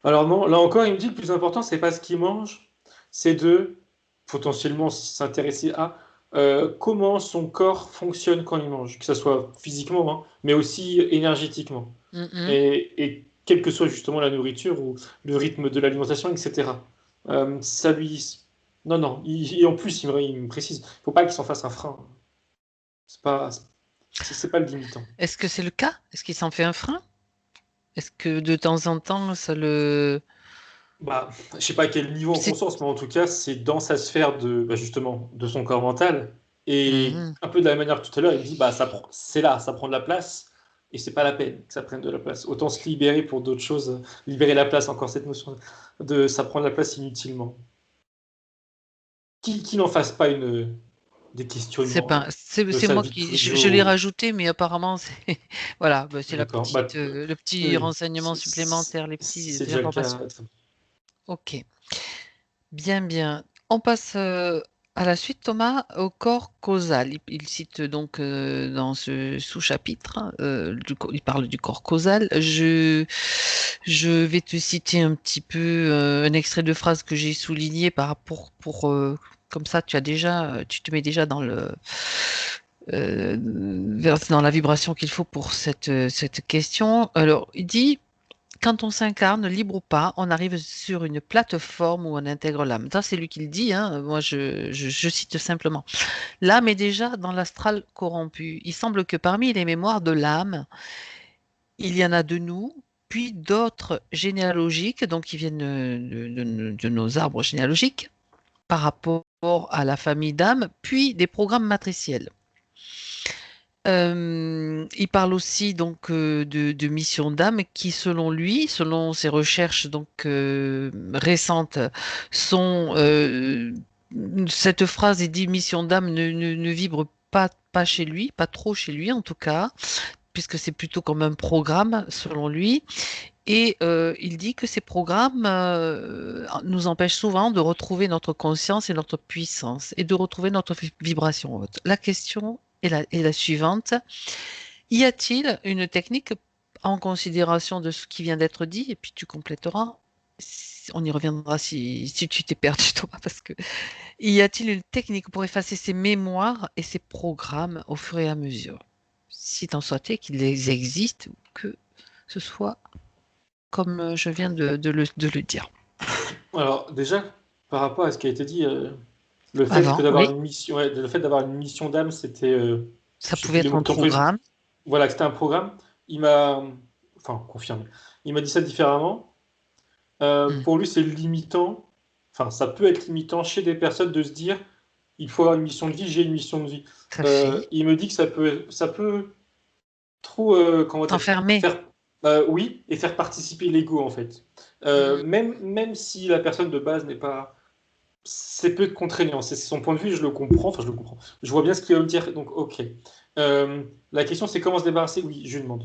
Alors non, là encore, il me dit le plus important, c'est pas ce qu'il mange, c'est de potentiellement s'intéresser à comment son corps fonctionne quand il mange, que ce soit physiquement, hein, mais aussi énergétiquement.
Mhm.
Et quelle que soit justement la nourriture ou le rythme de l'alimentation, etc. Ça lui... Non, non, et en plus, il me précise, il faut pas qu'il s'en fasse un frein. C'est pas le limitant.
Est-ce que c'est le cas? Est-ce qu'il s'en fait un frein? Est-ce que de temps en temps, ça le...
Bah, je sais pas à quel niveau en
C'est...
conscience, mais en tout cas, c'est dans sa sphère de, bah, justement, de son corps mental. Et
Mhm.
un peu de la même manière que tout à l'heure, il me dit, bah, c'est là, ça prend de la place, et c'est pas la peine que ça prenne de la place. Autant se libérer pour d'autres choses, libérer la place, encore cette notion de ça prend de la place inutilement. Qui n'en fasse pas des
C'est
questionnements
pas,
de
c'est
sa
moi
vie de tous
qui,
les
je l'ai
jours.
rajouté, mais apparemment, c'est, voilà, bah, c'est la
D'accord.
petite,
Bah,
le petit
oui,
renseignement supplémentaire, les
c'est
petites
déjà le cas.
informations. Ok, bien, bien. On passe à la suite, Thomas, au corps causal. Il cite donc dans ce sous-chapitre, il parle du corps causal. Je vais te citer un petit peu un extrait de phrase que j'ai souligné par rapport comme ça, tu te mets déjà dans dans la vibration qu'il faut pour cette question. Alors, il dit, quand on s'incarne, libre ou pas, on arrive sur une plateforme où on intègre l'âme. Ça, c'est lui qui le dit, hein. Moi, je cite simplement. L'âme est déjà dans l'astral corrompu. Il semble que parmi les mémoires de l'âme, il y en a de nous, puis d'autres généalogiques, donc qui viennent de nos arbres généalogiques, par rapport à la famille d'âme, puis des programmes matriciels. Il parle aussi donc de mission d'âme qui, selon lui, selon ses recherches donc récentes, sont cette phrase il dit mission d'âme ne vibre pas chez lui, pas trop chez lui en tout cas, puisque c'est plutôt comme un programme selon lui. Et il dit que ces programmes nous empêchent souvent de retrouver notre conscience et notre puissance et de retrouver notre vibration haute. La question est la suivante. Y a-t-il une technique en considération de ce qui vient d'être dit? Et puis tu compléteras. On y reviendra si tu t'es perdu, Thomas, parce que y a-t-il une technique pour effacer ces mémoires et ces programmes au fur et à mesure? Si tant soit est qu'ils existent, ou que ce soit comme je viens de le dire.
Alors, déjà, par rapport à ce qui a été dit, le fait que
Avant,
d'avoir
oui,
une mission, ouais, le fait d'avoir une mission d'âme, c'était,
ça
je sais
pouvait
plus les
être
mots
un
que tu emploies,
programme.
voilà, que c'était un programme. Il m'a, enfin, confirmé. Il m'a dit ça différemment.
Hmm,
Pour lui, c'est limitant. Enfin, ça peut être limitant chez des personnes de se dire, il faut avoir une mission de vie, j'ai une mission de vie.
tout à fait.
Il me dit que ça peut trop, comment dire,
T'enfermer.
faire, oui, et faire participer l'ego en fait.
Hmm,
Même si la personne de base n'est pas, c'est peu contraignant. C'est son point de vue, je le comprends. Enfin, je le comprends. Je vois bien ce qu'il va me dire. Donc, ok. La question, c'est comment se débarrasser? Oui, je lui demande.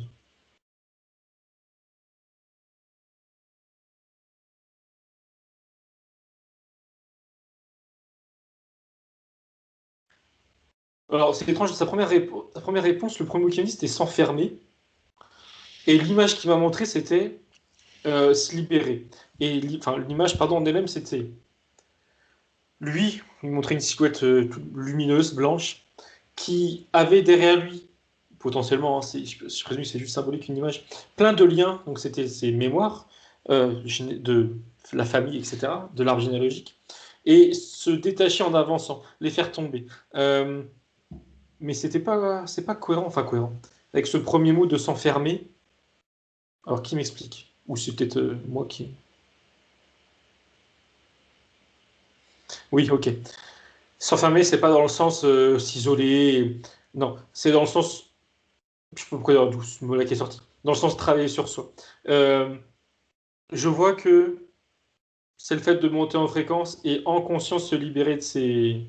Alors, c'est étrange. Sa première réponse, le premier mot qu'il m'a dit, c'était s'enfermer. Et l'image qu'il m'a montré, c'était se libérer. Et enfin, l'image, pardon, en elle-même, c'était lui, il montrait une silhouette toute lumineuse, blanche, qui avait derrière lui, potentiellement, hein, je présume que c'est juste symbolique, une image, plein de liens, donc c'était ses mémoires de la famille, etc., de l'arbre généalogique, et se détacher en avançant, les faire tomber. Euh, mais c'est pas cohérent, enfin cohérent. Avec ce premier mot de s'enfermer, alors qui m'explique? Ou c'est peut-être moi qui... Oui, ok. S'enfermer, c'est pas dans le sens s'isoler. Non, c'est dans le sens. Je sais pas pourquoi d'où ce mot-là qui est sorti. Dans le sens travailler sur soi. Euh, je vois que c'est le fait de monter en fréquence et en conscience se libérer de ses.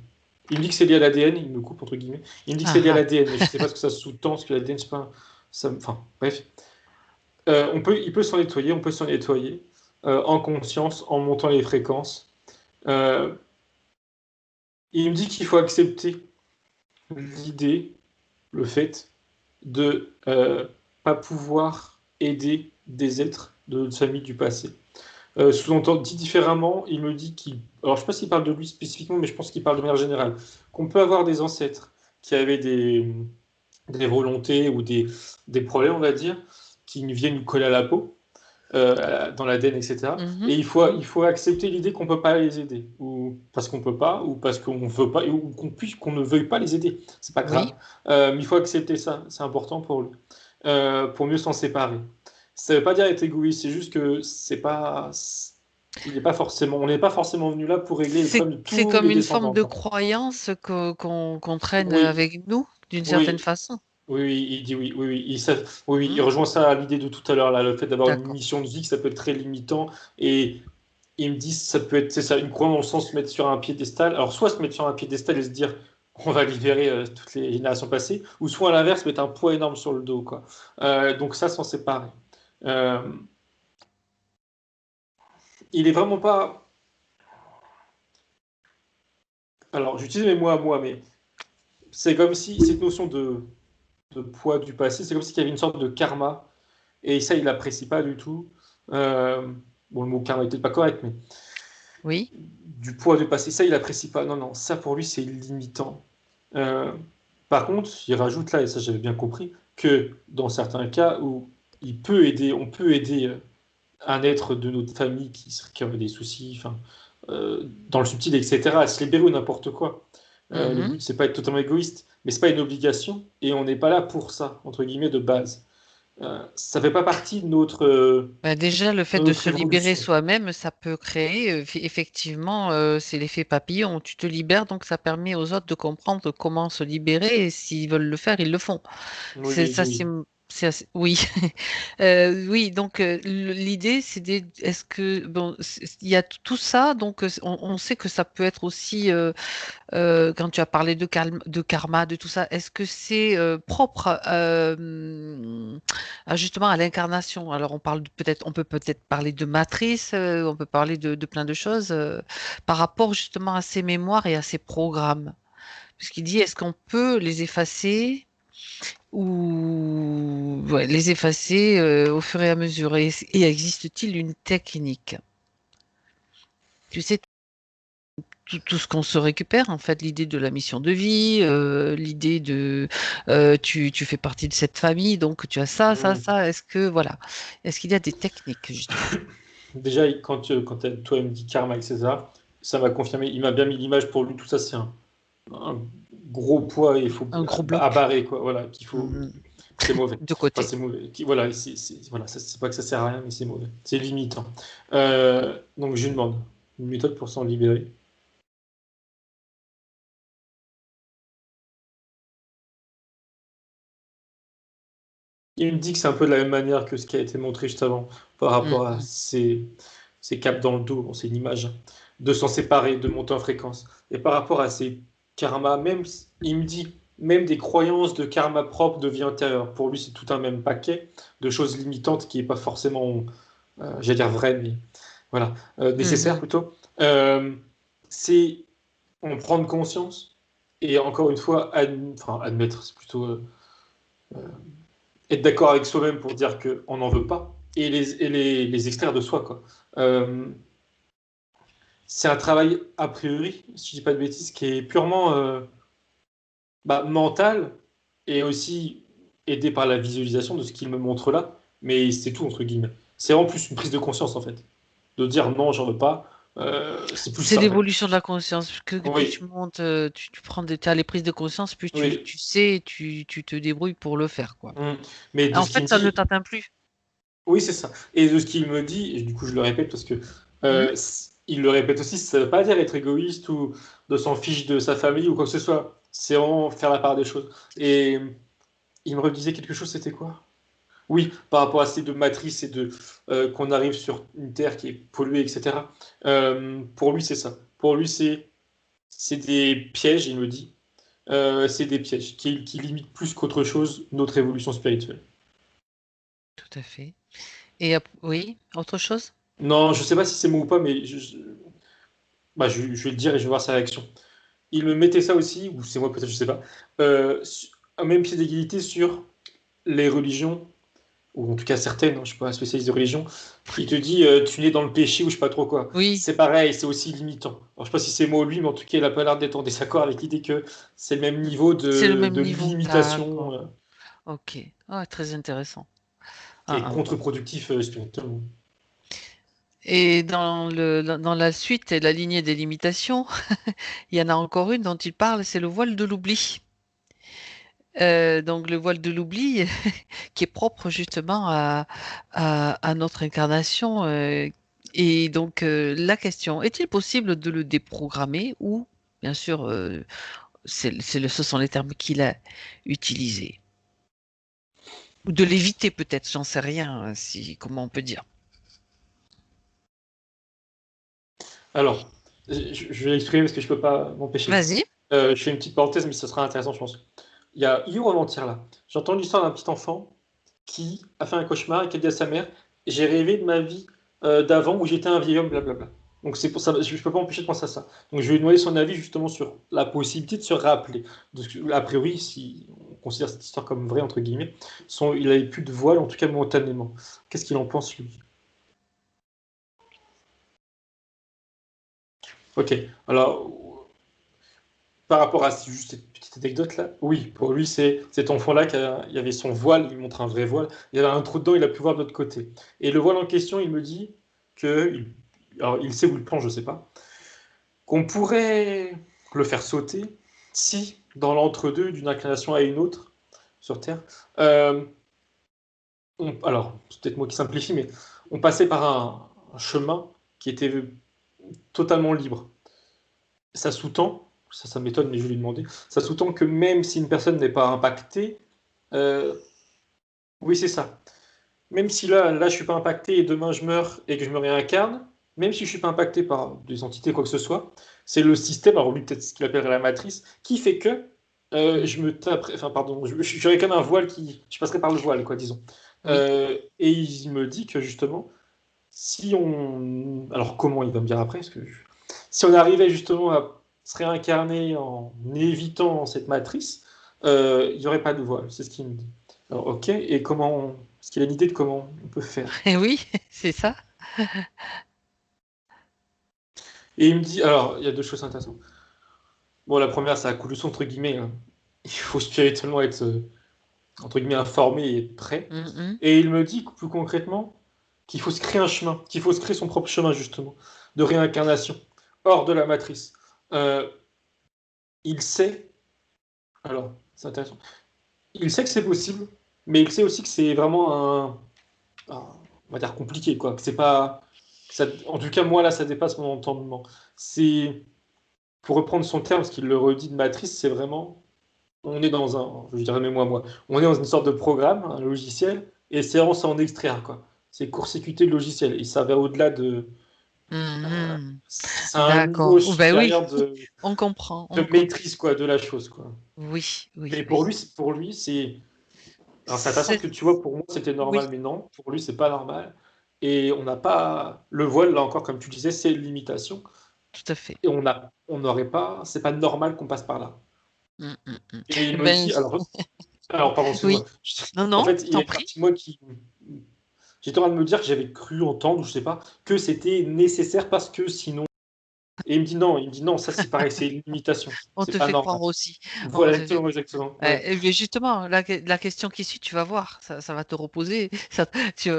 Il me dit que c'est lié à l'ADN, il me coupe entre guillemets. Il me dit que c'est
Ah,
lié à
ah.
l'ADN, mais je sais pas ce que ça sous-tend, parce que l'ADN, c'est pas. Enfin, bref. Il peut s'en nettoyer, on peut s'en nettoyer en conscience, en montant les fréquences. Euh, il me dit qu'il faut accepter l'idée, le fait de pas pouvoir aider des êtres de notre famille du passé. Sous-entendu, dit différemment, il me dit qu'il... Alors, je ne sais pas s'il parle de lui spécifiquement, mais je pense qu'il parle de manière générale. Qu'on peut avoir des ancêtres qui avaient des volontés ou des problèmes, on va dire, qui nous viennent nous coller à la peau, dans l'ADN, etc.
Mhm,
Et
mhm.
il faut accepter l'idée qu'on ne peut pas les aider, ou parce qu'on ne peut pas, ou parce qu'on veut pas, ou qu'on ne veuille pas les aider. C'est pas grave.
Oui.
Mais il faut accepter ça, c'est important pour lui, pour mieux s'en séparer. Ça veut pas dire être égoïste, c'est juste que c'est pas. Il est pas forcément, on n'est pas forcément venu là pour régler les problèmes de
C'est
tous
comme
les
une forme
descendants,
de
quoi.
croyance qu'on traîne
Oui,
avec nous, d'une certaine
oui,
façon.
oui, oui, il dit oui, oui, oui. Oui, oui, il
Hmm.
rejoint ça à l'idée de tout à l'heure, là, le fait d'avoir une
D'accord.
mission de vie, que ça peut être très limitant. Et il me dit, ça peut être, c'est ça, une croyance dans le sens de se mettre sur un piédestal. Alors, soit se mettre sur un piédestal et se dire, on va libérer toutes les générations passées, ou soit à l'inverse, mettre un poids énorme sur le dos, quoi. Donc ça, s'en séparer. Euh, il est vraiment pas. Alors, j'utilise mes mots à moi, mais c'est comme si cette notion de poids du passé, c'est comme s'il y avait une sorte de karma, et ça, il l'apprécie pas du tout. Euh, bon, le mot karma est peut-être pas correct, mais
Oui.
du poids du passé, ça, il apprécie pas. Non, non, ça pour lui, c'est limitant. Euh, Par contre, il rajoute là, et ça j'avais bien compris, que dans certains cas où on peut aider un être de notre famille qui aurait des soucis, enfin, dans le subtil, etc., à se libérer ou n'importe quoi. Le
Mhm.
but, c'est pas être totalement égoïste, mais c'est pas une obligation, et on n'est pas là pour ça, entre guillemets, de base. Ça fait pas partie
Bah, déjà, le fait
de
de
notre
se libérer
évolution.
soi-même, ça peut créer, effectivement, c'est l'effet papillon. Tu te libères, donc ça permet aux autres de comprendre comment se libérer, et s'ils veulent le faire, ils le font.
Oui,
C'est
oui, il dit
ça,
oui.
oui. Oui, donc l'idée, est-ce que, bon, il y a tout ça, donc on sait que ça peut être aussi quand tu as parlé de karma, de tout ça, est-ce que c'est propre justement à l'incarnation? Alors on peut peut-être parler de matrice, on peut parler de plein de choses par rapport justement à ces mémoires et à ces programmes. Puisqu'il dit, est-ce qu'on peut les effacer ou ouais, les effacer au fur et à mesure? Et existe-t-il une technique? Tu sais, tout ce qu'on se récupère, en fait, l'idée de la mission de vie, l'idée de tu fais partie de cette famille, donc tu as ça, ça,
Hmm.
ça. Est-ce qu'il y a des techniques, justement?
Déjà, toi, il me dit karma, etc., ça m'a confirmé. Il m'a bien mis l'image pour lui. Tout ça, c'est un gros poids et il faut
Un gros
à
bloc
barrer, quoi. Voilà, qu'il faut.
mhm,
C'est mauvais.
de
Enfin,
côté.
c'est mauvais. Voilà, voilà, c'est pas que ça sert à rien, mais c'est mauvais. C'est limitant. Donc, je lui demande une méthode pour s'en libérer. Il me dit que c'est un peu de la même manière que ce qui a été montré juste avant, par rapport à
Mhm,
ces capes dans le dos, bon, c'est une image, hein, de s'en séparer, de monter en fréquence. Et par rapport à ces karmas, même, il me dit, même des croyances de karma propre de vie intérieure. Pour lui, c'est tout un même paquet de choses limitantes qui n'est pas forcément, j'allais dire vrai, mais voilà, nécessaire
mhm.
plutôt. C'est en prendre conscience et encore une fois, enfin, admettre, c'est plutôt être d'accord avec soi-même pour dire qu'on n'en veut pas et les extraire de soi, quoi. Euh, c'est un travail, a priori, si je dis pas de bêtises, qui est purement mental et aussi aidé par la visualisation de ce qu'il me montre là, mais c'est tout, entre guillemets. C'est en plus une prise de conscience, en fait. De dire non, j'en veux pas. C'est plus
C'est
ça, en fait.
l'évolution de la conscience. Que plus tu
Oui,
montes, tu prends as les prises de conscience, plus
oui.
tu sais, tu te débrouilles pour le faire, quoi.
Mm. Mais de
En
ce qu'il
fait,
me
ça ne
dit,
t'atteint plus.
oui, c'est ça. Et de ce qu'il me dit, et du coup je le répète parce que
Hmm.
il le répète aussi, ça ne veut pas dire être égoïste ou de s'en fiche de sa famille ou quoi que ce soit. C'est vraiment faire la part des choses. Et il me redisait quelque chose, c'était quoi? Oui, par rapport à ces deux matrices et de qu'on arrive sur une Terre qui est polluée, etc. Pour lui, c'est ça. Pour lui, c'est des pièges, il me dit. C'est des pièges qui limitent plus qu'autre chose notre évolution spirituelle.
Tout à fait. Et oui, autre chose?
Non, je sais pas si c'est moi ou pas, mais je vais le dire et je vais voir sa réaction. Il me mettait ça aussi, ou c'est moi peut-être, je sais pas, un même pied d'égalité sur les religions, ou en tout cas certaines, hein, je suis pas spécialiste de religion, qui te dit tu nais dans le péché ou je sais pas trop quoi.
Oui,
C'est pareil, c'est aussi limitant. Alors je sais pas si c'est moi ou lui, mais en tout cas il a pas l'air d'être en désaccord avec l'idée que c'est le même niveau
c'est le même
de
niveau.
limitation
D'accord. Ok. Ah, très intéressant.
qui
Ah,
est
ah.
contre-productif spirituellement.
Et dans la suite et la lignée des limitations, il y en a encore une dont il parle, c'est le voile de l'oubli. Donc le voile de l'oubli, qui est propre justement à notre incarnation. Et donc la question, est-il possible de le déprogrammer ou, bien sûr, ce sont les termes qu'il a utilisés. Ou de l'éviter peut-être, j'en sais rien, comment on peut dire.
Alors, je vais exprimer parce que je peux pas m'empêcher.
Vas-y.
Je fais une petite parenthèse, mais ce sera intéressant, je pense. Il y a hier ou avant-hier, là, j'entends l'histoire d'un petit enfant qui a fait un cauchemar et qui a dit à sa mère: j'ai rêvé de ma vie d'avant où j'étais un vieil homme, blablabla. Donc c'est pour ça, je peux pas m'empêcher de penser à ça. Donc je vais lui demander son avis justement sur la possibilité de se rappeler. Donc, a priori, si on considère cette histoire comme vraie, entre guillemets, il avait plus de voile, en tout cas momentanément. Qu'est-ce qu'il en pense, lui? Ok, alors par rapport à juste cette petite anecdote là, oui, pour lui, c'est cet enfant-là il y avait son voile, il montre un vrai voile, il y avait un trou dedans, il a pu voir de l'autre côté. Et le voile en question, il me dit que, alors il sait où il plonge, je sais pas, qu'on pourrait le faire sauter si, dans l'entre-deux, d'une inclination à une autre sur Terre, alors c'est peut-être moi qui simplifie, mais on passait par un chemin qui était totalement libre. Ça sous-tend, ça m'étonne, mais je vais lui demander, ça sous-tend que même si une personne n'est pas impactée, euh, oui, c'est ça. Même si là, je suis pas impacté et demain je meurs et que je me réincarne, même si je suis pas impacté par des entités, quoi que ce soit, c'est le système, alors lui, peut-être ce qu'il appellerait la matrice, qui fait que je me taperais, enfin, pardon, j'aurais quand même un voile je passerai par le voile, quoi, disons.
Oui.
Et il me dit que justement, si on. Alors, comment il va me dire après si on arrivait justement à se réincarner en évitant cette matrice, il n'y aurait pas de voile. C'est ce qu'il me dit. Alors, ok, et comment. Est-ce qu'il a une idée de comment on peut faire?
Et oui, c'est ça.
Et il me dit. Alors, il y a deux choses intéressantes. Bon, la première, c'est la couleur, entre guillemets, hein. Il faut spirituellement être, entre guillemets, informé et être prêt.
Mhm.
Et il me dit plus concrètement qu'il faut se créer un chemin, qu'il faut se créer son propre chemin, justement, de réincarnation, hors de la matrice. Euh, il sait, alors c'est intéressant, il sait que c'est possible, mais il sait aussi que c'est vraiment on va dire compliqué, quoi. Que c'est pas, en tout cas moi là, ça dépasse mon entendement. C'est, pour reprendre son terme, ce qu'il le redit de matrice, c'est vraiment, on est dans je dirais même moi, on est dans une sorte de programme, un logiciel, et c'est vraiment ça en extraire, quoi. C'est court-circuiter le logiciel, et ça va au-delà
Mhm.
c'est un niveau
D'accord. Oh, ben oui,
supérieur
on comprend,
de
on comprend.
maîtrise, quoi, de la chose, quoi.
Oui, oui,
Et
oui.
pour lui, c'est. Alors, c'est intéressant
C'est-
que tu vois, pour moi, c'était
Oui,
normal, mais non, pour lui, c'est pas normal. Et on n'a pas. Le voile, là encore, comme tu disais, c'est une limitation.
tout à fait.
Et on n'aurait pas. C'est pas normal qu'on passe par là.
Mm, mm, mm.
Et il
Eh
me
ben,
dit. Alors pardon, excuse-moi.
oui. Non,
En
non,
fait,
je
il y a
t'en
une
prie.
partie de moi qui. J'étais en train de me dire que j'avais cru entendre, ou je sais pas, que c'était nécessaire parce que sinon. Et il me dit non, ça c'est pareil, c'est une limitation.
On
C'est
te
pas
fait
normal.
croire aussi. On
Voilà,
te fait
exactement, exactement. Ouais.
Ouais, mais justement, la question qui suit, tu vas voir, ça va te reposer, tu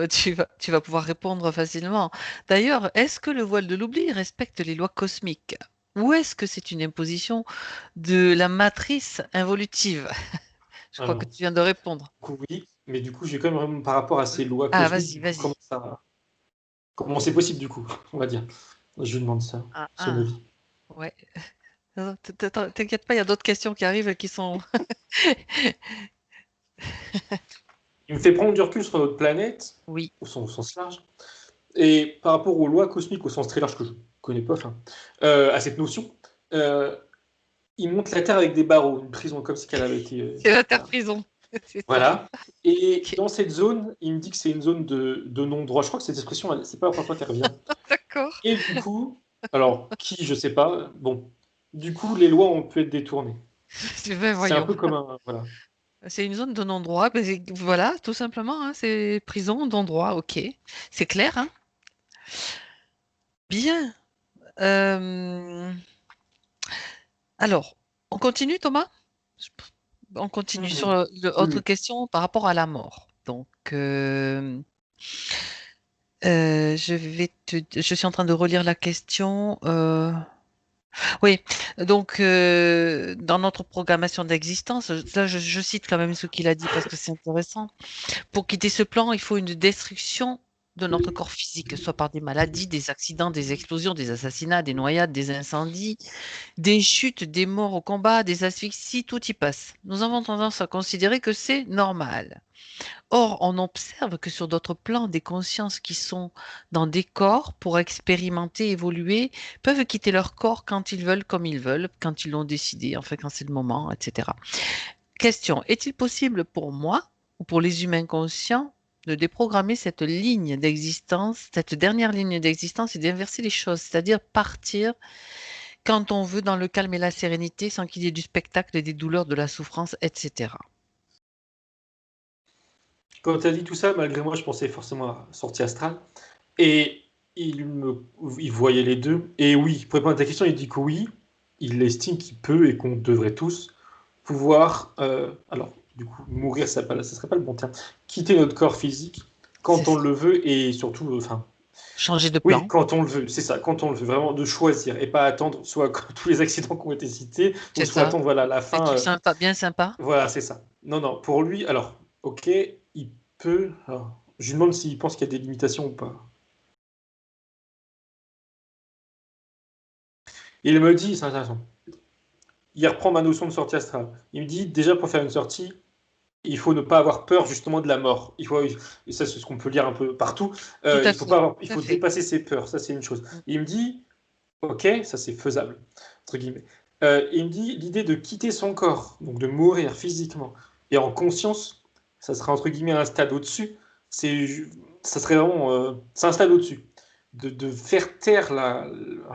vas pouvoir répondre facilement. D'ailleurs, est-ce que le voile de l'oubli respecte les lois cosmiques? Ou est-ce que c'est une imposition de la matrice involutive? Je crois que
Alors,
tu viens de répondre.
du coup, oui, mais du coup, j'ai quand même vraiment par rapport à ces lois
Ah,
cosmiques,
vas-y,
du coup,
vas-y.
comment c'est possible, du coup, on va dire. Je lui demande ça,
Ah,
son
ah,
avis.
ouais. Non, t'inquiète pas, il y a d'autres questions qui arrivent qui sont...
Il me fait prendre du recul sur notre planète,
Oui,
au sens large, et par rapport aux lois cosmiques au sens très large que je connais pas, enfin, à cette notion, euh, il monte la Terre avec des barreaux, une prison comme si qu'elle avait été.
c'est
Voilà.
l'interprison, c'est ça.
Voilà. Et
Ok,
dans cette zone, il me dit que c'est une zone de non-droit. Je crois que cette expression, c'est pas la première fois qu'elle revient.
d'accord.
Et du coup, alors, qui, je sais pas, bon, du coup, les lois ont pu être détournées.
Ben,
C'est un
voyons.
peu comme un. Voilà.
C'est une zone de non-droit. Ben, voilà, tout simplement, hein, c'est prison non-droit, ok. C'est clair, hein? Bien. Euh, Alors, on continue, Thomas? Je- On continue sur
Mhm. Oui,
l'autre
oui.
question par rapport à la mort. Donc, je suis en train de relire la question. Oui, donc dans notre programmation d'existence, là je cite quand même ce qu'il a dit parce que c'est intéressant. Pour quitter ce plan, il faut une destruction de notre corps physique, soit par des maladies, des accidents, des explosions, des assassinats, des noyades, des incendies, des chutes, des morts au combat, des asphyxies, tout y passe. Nous avons tendance à considérer que c'est normal. Or, on observe que sur d'autres plans, des consciences qui sont dans des corps pour expérimenter, évoluer, peuvent quitter leur corps quand ils veulent, comme ils veulent, quand ils l'ont décidé, enfin quand c'est le moment, etc. Question, est-il possible pour moi ou pour les humains conscients de déprogrammer cette ligne d'existence, cette dernière ligne d'existence et d'inverser les choses, c'est-à-dire partir quand on veut dans le calme et la sérénité sans qu'il y ait du spectacle, des douleurs, de la souffrance, etc.
Quand tu as dit tout ça, malgré moi, je pensais forcément à sortie astrale. Et il voyait les deux. Et oui, pour répondre à ta question, il dit que oui, il estime qu'il peut et qu'on devrait tous pouvoir, alors, du coup, mourir, ça ne serait pas le bon terme, quitter notre corps physique
C'est
quand on
ça.
le veut et surtout, enfin,
Changer de
oui,
plan.
quand on le veut, c'est ça, quand on le veut, vraiment de choisir et pas attendre soit tous les accidents qui ont été cités, ou
C'est
soit
ça.
attendre, voilà, la
Des
fin.
trucs sympas, bien sympas.
Voilà, c'est ça. Non, non, pour lui, alors, ok, il peut. Alors, je lui demande s'il pense qu'il y a des limitations ou pas. Il me dit, c'est intéressant, il reprend ma notion de sortie astrale. Il me dit, déjà, pour faire une sortie, il faut ne pas avoir peur justement de la mort. Il faut, et ça, c'est ce qu'on peut lire un peu partout.
Tout à
Il faut pas
fait.
avoir, il
Tout à
faut
fait.
dépasser ses peurs. Ça, c'est une chose.
Mm.
Il me dit, ok, ça c'est faisable, entre guillemets. Il me dit l'idée de quitter son corps, donc de mourir physiquement et en conscience, ça serait entre guillemets un stade au-dessus. C'est, ça serait vraiment, c'est un stade au-dessus. De faire taire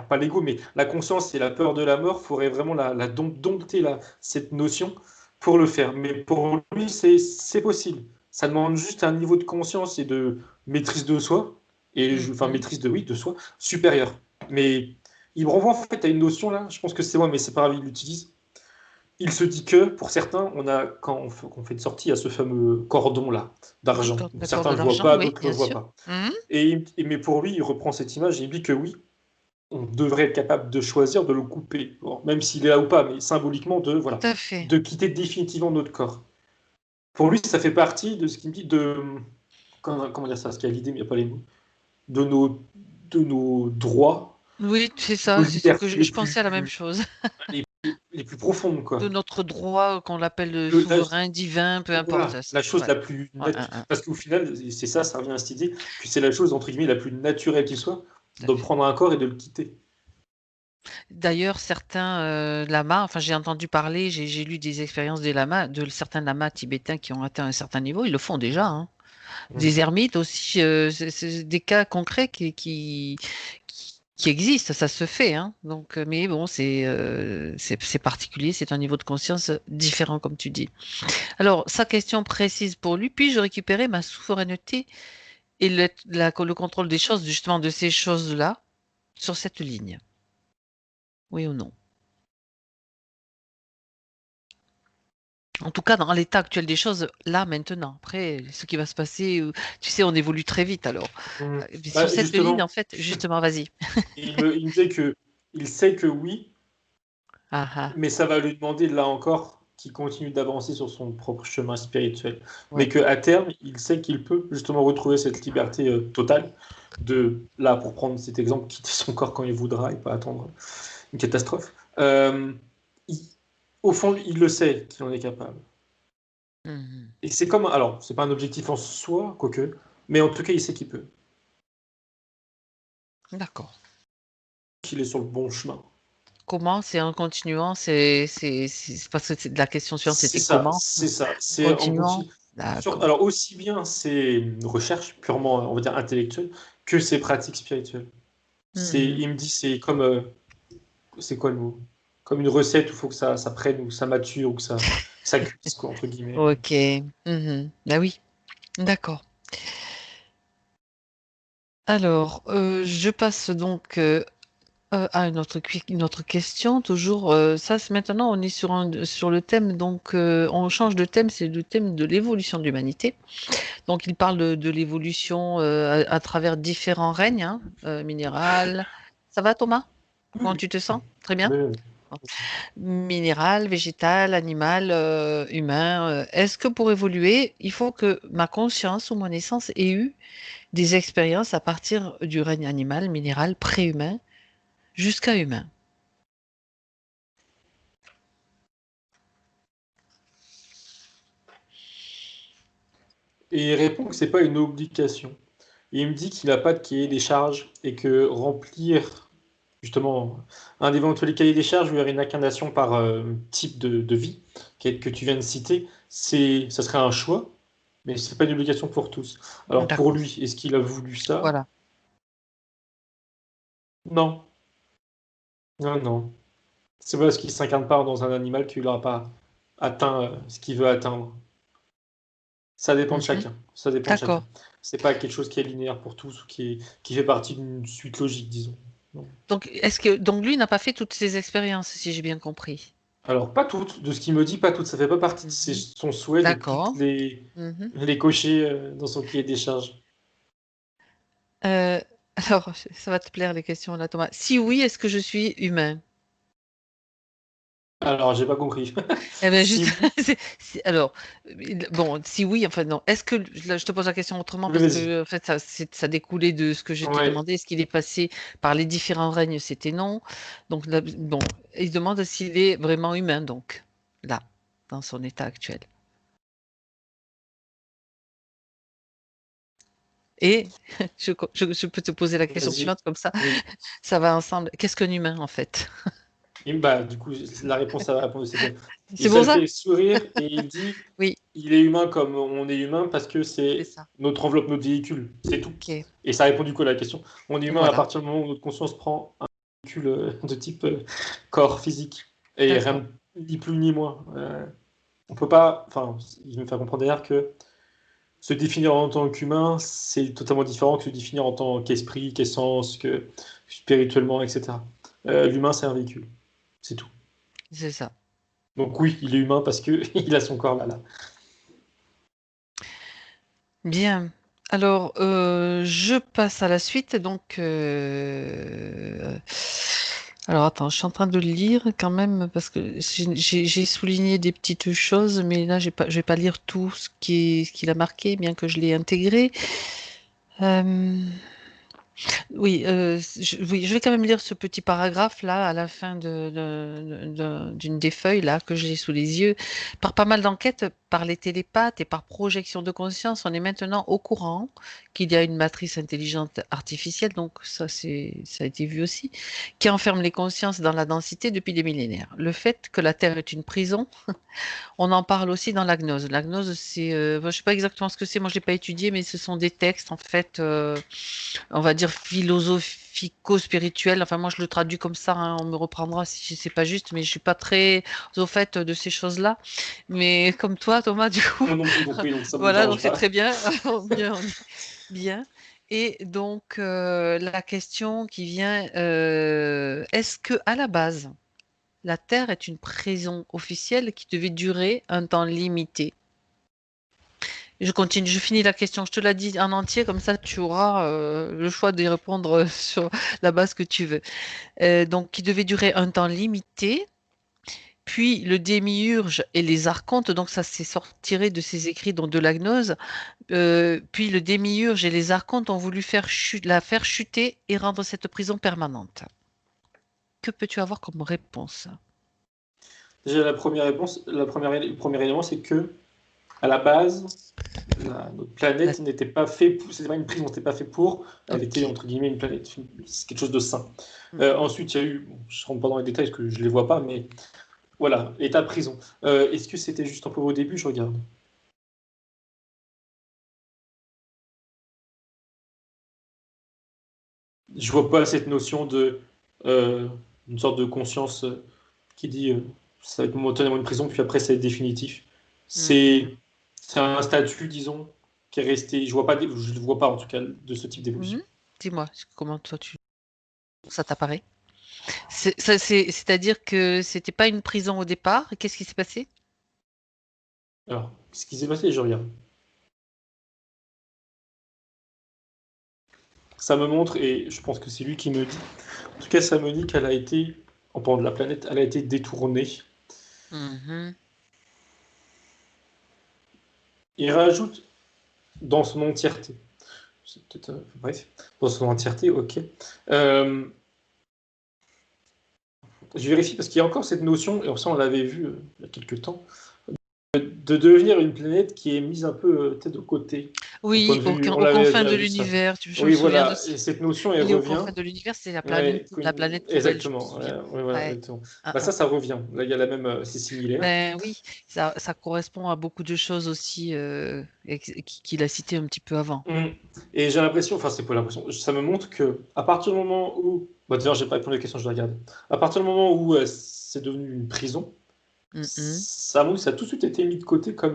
pas l'ego, mais la conscience et la peur de la mort, faudrait vraiment dompter cette notion pour le faire. Mais pour lui, c'est possible. Ça demande juste un niveau de conscience et de maîtrise de soi, enfin
Mhm.
maîtrise de, oui, de soi, supérieure. Mais il me renvoie en fait à une notion là, je pense que c'est moi, mais c'est pas grave, il l'utilise. Il se dit que pour certains, quand on fait une sortie, il y a ce fameux cordon là d'argent.
D'accord,
Certains
de
le voient
l'argent,
pas,
oui,
d'autres le
bien
voient
sûr.
pas.
Mhm.
Mais pour lui, il reprend cette image et il dit que oui, on devrait être capable de choisir de le couper, bon, même s'il est là ou pas, mais symboliquement
Tout à fait.
de quitter définitivement notre corps. Pour lui, ça fait partie de ce qu'il me dit comment dire ça, parce qu'il y a l'idée, mais il n'y a pas les mots, de nos, de nos droits,
Oui, c'est
nos
ça, c'est ce que
libertés
je pensais à la même chose.
les plus profondes,
De
quoi.
notre droit qu'on l'appelle
La,
souverain, divin, peu importe.
voilà, la chose
Ouais.
la plus
Ouais, ouais, ouais,
parce qu'au final, c'est ça, ça revient à cette idée que c'est la chose entre guillemets la plus naturelle qui soit,
tout à
de
fait.
prendre un corps et de le quitter.
D'ailleurs, certains lamas, enfin j'ai entendu parler, j'ai lu des expériences des lamas, de certains lamas tibétains qui ont atteint un certain niveau, ils le font déjà, hein. Des
Mhm.
ermites aussi, c'est des cas concrets qui existent, ça se fait, hein. Donc, mais bon, c'est particulier, c'est un niveau de conscience différent, comme tu dis. Alors, sa question précise pour lui, puis-je récupérer ma souveraineté et le contrôle des choses, justement de ces choses-là, sur cette ligne? Oui ou non? En tout cas, dans l'état actuel des choses, là, maintenant. Après, ce qui va se passer, tu sais, on évolue très vite alors.
Mhm.
Mais sur
Bah,
cette ligne, en
justement,
fait, justement, vas-y.
il me disait que il sait que oui,
Ah ah,
mais ça va lui demander là encore qu'il continue d'avancer sur son propre chemin spirituel. Mais
ouais.
qu'à terme, il sait qu'il peut justement retrouver cette liberté totale de, là, pour prendre cet exemple, quitter son corps quand il voudra et pas attendre une catastrophe. Il- Au fond, il le sait qu'il en est capable.
Mhm.
Et c'est comme, alors, c'est pas un objectif en soi, quoique, mais en tout cas, il sait qu'il peut,
D'accord.
qu'il est sur le bon chemin.
Comment? C'est en continuant, c'est parce que la question suivante,
C'est
c'était
ça,
comment?
c'est ça.
En
C'est en
continuant?
continu.
D'accord.
Alors, aussi bien ses recherches purement, on va dire, intellectuelles, que ses pratiques spirituelles.
Mhm.
Il me dit, c'est comme, c'est quoi le mot? Comme une recette où il faut que ça prenne, ou que ça mature, ou que ça cuise, quoi, entre guillemets.
Ok. Mhm. Bah oui, d'accord. Alors, je passe donc à une autre question. Toujours, ça, maintenant, on est sur le thème, donc on change de thème, c'est le thème de l'évolution de l'humanité. Donc, il parle de l'évolution à travers différents règnes, hein, minéral. Ça va, Thomas? Comment tu te sens? Très bien?
Oui,
Minéral, végétal, animal, humain. Est-ce que pour évoluer, il faut que ma conscience ou mon essence ait eu des expériences à partir du règne animal, minéral, préhumain, jusqu'à humain?
et il répond que c'est pas une obligation. Et il me dit qu'il n'a pas de cahier des charges et que remplir justement un éventuel cahier des charges ou une incarnation par type de vie que tu viens de citer, ça serait un choix, mais c'est pas une obligation pour tous. Alors pour
D'accord.
lui, est-ce qu'il a voulu ça?
Voilà.
Non, non, non. C'est pas parce qu'il s'incarne pas dans un animal qu'il n'aura pas atteint ce qu'il veut atteindre. Ça dépend de
Mhm.
chacun. Ça dépend de chacun.
D'accord.
C'est pas quelque chose qui est linéaire pour tous ou qui fait partie d'une suite logique, disons. Non.
Donc lui n'a pas fait toutes ces expériences, si j'ai bien compris.
Alors, pas toutes. De ce qu'il me dit, pas toutes. Ça fait pas partie de
Mhm.
son souhait de toutes
D'accord. Mhm.
les cocher dans son cahier des charges.
Euh, alors, ça va te plaire les questions là, Thomas. Si oui, est-ce que je suis humain?
Alors, j'ai pas compris.
Eh bien,
Si
juste,
oui,
alors, bon, si oui, enfin non, est-ce que, là, je te pose la question autrement
oui,
parce
vas-y.
que, en fait, ça découlait de ce que je t'ai
Ouais.
demandé. Est-ce qu'il est passé par les différents règnes? C'était non. Donc, là, bon, il demande s'il est vraiment humain, donc, là, dans son état actuel. Et je peux te poser la question
Vas-y.
suivante, comme
Oui.
ça va ensemble. Qu'est-ce qu'un humain, en fait?
Et bah, du coup, la réponse à la réponse, c'est que et
C'est
ça
pour
le
ça?
fait sourire et il dit
Oui,
il est humain comme on est humain parce que
c'est
c'est
ça.
notre enveloppe, notre véhicule. C'est tout.
Ok,
Et ça répond du coup à la question. On est humain à
voilà,
partir du moment où notre conscience prend un véhicule de type corps physique. Et
d'accord.
rien, ni plus ni moins. On peut pas. Enfin, il me fait comprendre d'ailleurs que se définir en tant qu'humain, c'est totalement différent que se définir en tant qu'esprit, qu'essence, que spirituellement, etc. L'humain, c'est un véhicule. C'est tout.
C'est ça.
Donc oui, il est humain parce que il a son corps là.
Bien. Alors, je passe à la suite. Donc, alors attends, je suis en train de le lire quand même parce que j'ai souligné des petites choses, mais là, je vais pas lire tout ce qu'il a marqué, bien que je l'ai intégré. Euh, oui, oui, je vais quand même lire ce petit paragraphe là à la fin d'une des feuilles là que j'ai sous les yeux. Par pas mal d'enquêtes, par les télépathes et par projection de conscience, on est maintenant au courant qu'il y a une matrice intelligente artificielle, donc ça a été vu aussi, qui enferme les consciences dans la densité depuis des millénaires. Le fait que la Terre est une prison, on en parle aussi dans la gnose. La gnose, c'est, je ne sais pas exactement ce que c'est, moi je l'ai pas étudié, mais ce sont des textes en fait, on va dire philosophico-spirituels. Enfin, moi je le traduis comme ça, hein, on me reprendra si c'est pas juste, mais je suis pas très au fait de ces choses-là. Mais comme toi, Thomas, du coup,
Moi non plus compris, donc ça me
voilà, donc
dérange
c'est
pas.
très bien. Bien, bien. Et donc la question qui vient, est-ce que à la base la Terre est une prison officielle qui devait durer un temps limité? Je continue, je finis la question, je te la dis en entier, comme ça tu auras le choix d'y répondre sur la base que tu veux. Donc, qui devait durer un temps limité, puis le démiurge et les archontes, donc ça c'est tiré de ses écrits, donc de la gnose, puis le démiurge et les archontes ont voulu la faire chuter et rendre cette prison permanente. Que peux-tu avoir comme réponse?
Déjà, la première réponse, le premier élément, c'est que à la base, notre
La-
planète n'était pas fait pour, c'était pas une prison, c'était pas fait pour. Elle était
Ok.
entre guillemets une planète, c'est quelque chose de sain.
Mhm.
Ensuite, il y a eu, bon, je rentre pas dans les détails parce que je les vois pas, mais voilà, état prison. Est-ce que c'était juste un peu au début? Je regarde. Je vois pas cette notion de une sorte de conscience qui dit ça va être momentanément une prison, puis après ça va être définitif.
Mhm.
C'est un statut, disons, qui est resté. Je ne vois pas en tout cas de ce type d'évolution.
Mhm. Dis-moi, comment toi ça t'apparaît? C'est-à-dire que c'était pas une prison au départ. Et qu'est-ce qui s'est passé?
Alors, ce qui s'est passé, je regarde. ça me montre, et je pense que c'est lui qui me dit, en tout cas, ça me dit qu'elle a été, en parlant de la planète, elle a été détournée.
Mhm.
Il rajoute dans son entièreté. C'est peut-être, bref, dans son entièreté, ok. Je vérifie parce qu'il y a encore cette notion, et ça on l'avait vu il y a quelques temps, de devenir une planète qui est mise un peu peut-être de côté. Au point
Oui,
de vue, on
aux
l'avait
confins
déjà
de
vu ça.
l'univers. Je me
Oui,
souviens de
voilà,
ça.
et cette notion, elle
Il est aux
revient.
confins de l'univers, c'est
Ouais,
la planète poubelle, je me
exactement.
souviens.
Ouais, voilà,
Ouais.
exactement.
Ah,
Bah,
ah.
ça revient. Là, il y a la même, c'est similaire.
Ben oui, ça correspond à beaucoup de choses aussi qu'il a cité un petit peu avant.
Et j'ai l'impression, enfin, c'est pas l'impression, ça me montre que à partir du moment où, bah, d'ailleurs, j'ai pas répondu à la question, je la regarde. À partir du moment où c'est devenu une prison,
Mhm.
ça montre que ça a tout de suite été mis de côté
Pour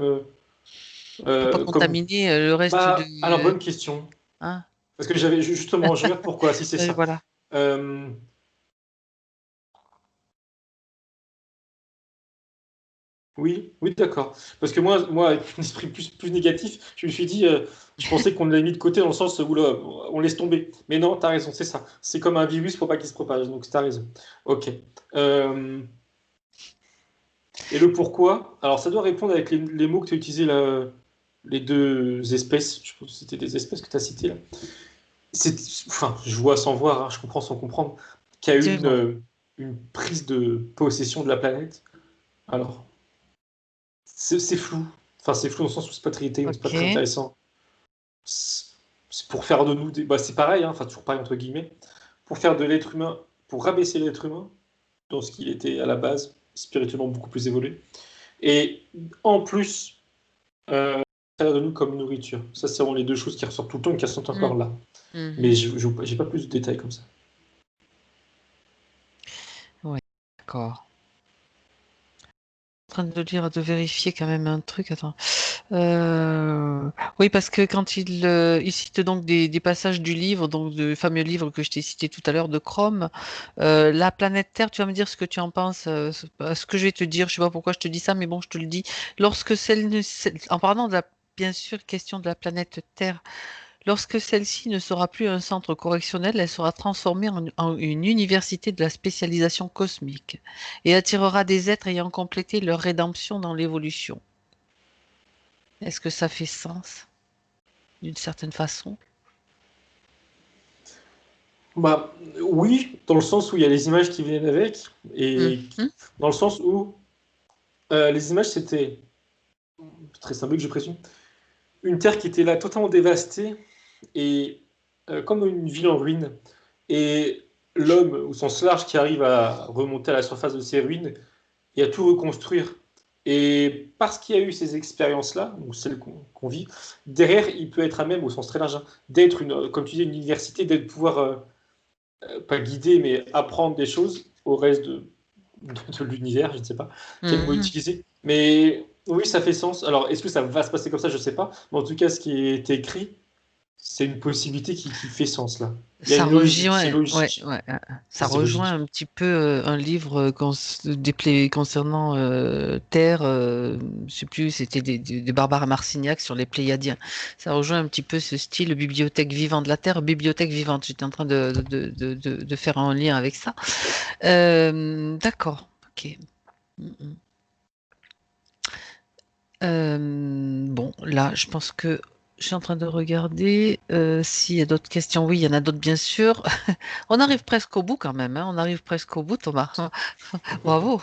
pas
comme,
contaminer le reste
bah, alors
de...
bonne question.
Hein?
Parce que j'avais justement, je regarde pourquoi, si c'est ça.
Voilà.
Euh, Oui, oui, d'accord. Parce que moi, avec un esprit plus négatif, je me suis dit, je pensais qu'on l'avait mis de côté dans le sens où là, on laisse tomber. Mais non, t'as raison, c'est ça. C'est comme un virus pour pas qu'il se propage. Donc t'as raison. Ok. Euh, et le pourquoi? Alors ça doit répondre avec les mots que tu as utilisés là, les deux espèces. Je pense que c'était des espèces que tu as citées là. C'est, enfin, je vois sans voir, hein, je comprends sans comprendre, qu'il y a eu
Dis-moi.
une prise de possession de la planète. Alors. C'est flou. Enfin, c'est flou dans le sens où c'est pas très détaillé, donc c'est pas très
Ok.
intéressant. C'est pour faire de nous des... Bah, c'est pareil, hein, enfin toujours pareil entre guillemets. Pour faire de l'être humain, pour rabaisser l'être humain dans ce qu'il était à la base, spirituellement beaucoup plus évolué. Et en plus, faire de nous comme nourriture. Ça, c'est vraiment les deux choses qui ressortent tout le temps et qui ressortent encore là. Mais
Mhm.
j'ai pas plus de détails comme ça.
Ouais, d'accord. En train de lire, de vérifier quand même un truc. Attends. Oui, parce que quand il cite donc des passages du livre, donc du fameux livre que je t'ai cité tout à l'heure de Chrome, la planète Terre, tu vas me dire ce que tu en penses, ce que je vais te dire. Je sais pas pourquoi je te dis ça, mais bon, je te le dis. Lorsque en parlant de la, bien sûr, question de la planète Terre. Lorsque celle-ci ne sera plus un centre correctionnel, elle sera transformée en une université de la spécialisation cosmique et attirera des êtres ayant complété leur rédemption dans l'évolution. Est-ce que ça fait sens d'une certaine façon?
Bah oui, dans le sens où il y a les images qui viennent avec, et
Mhm.
dans le sens où les images c'était très symbolique, je présume. Une terre qui était là totalement dévastée et comme une ville en ruine. Et l'homme, au sens large, qui arrive à remonter à la surface de ces ruines et à tout reconstruire. Et parce qu'il y a eu ces expériences-là, donc celles qu'on vit, derrière, il peut être à même, au sens très large, hein, d'être une, comme tu dis, une université, d'être pouvoir pas guider, mais apprendre des choses au reste de l'univers, je ne sais pas quel mot
Mhm.
utiliser. Mais oui, ça fait sens. Alors, est-ce que ça va se passer comme ça? Je ne sais pas. Mais en tout cas, ce qui est écrit, c'est une possibilité qui fait sens là. Il y a
Ça
une logique, c'est
rejoint, ouais,
logique.
ouais,
Ça,
ça
c'est
rejoint
logique.
un petit peu un livre concernant Terre, je sais plus, c'était des Barbara Marcignac sur les Pléiadiens. Ça rejoint un petit peu ce style bibliothèque vivante de la Terre, bibliothèque vivante. J'étais en train de faire un lien avec ça. D'accord, ok. Mm, mm. Bon, là, je pense que je suis en train de regarder s'il y a d'autres questions. Oui, il y en a d'autres, bien sûr. On arrive presque au bout quand même, hein. On arrive presque au bout, Thomas. Bravo.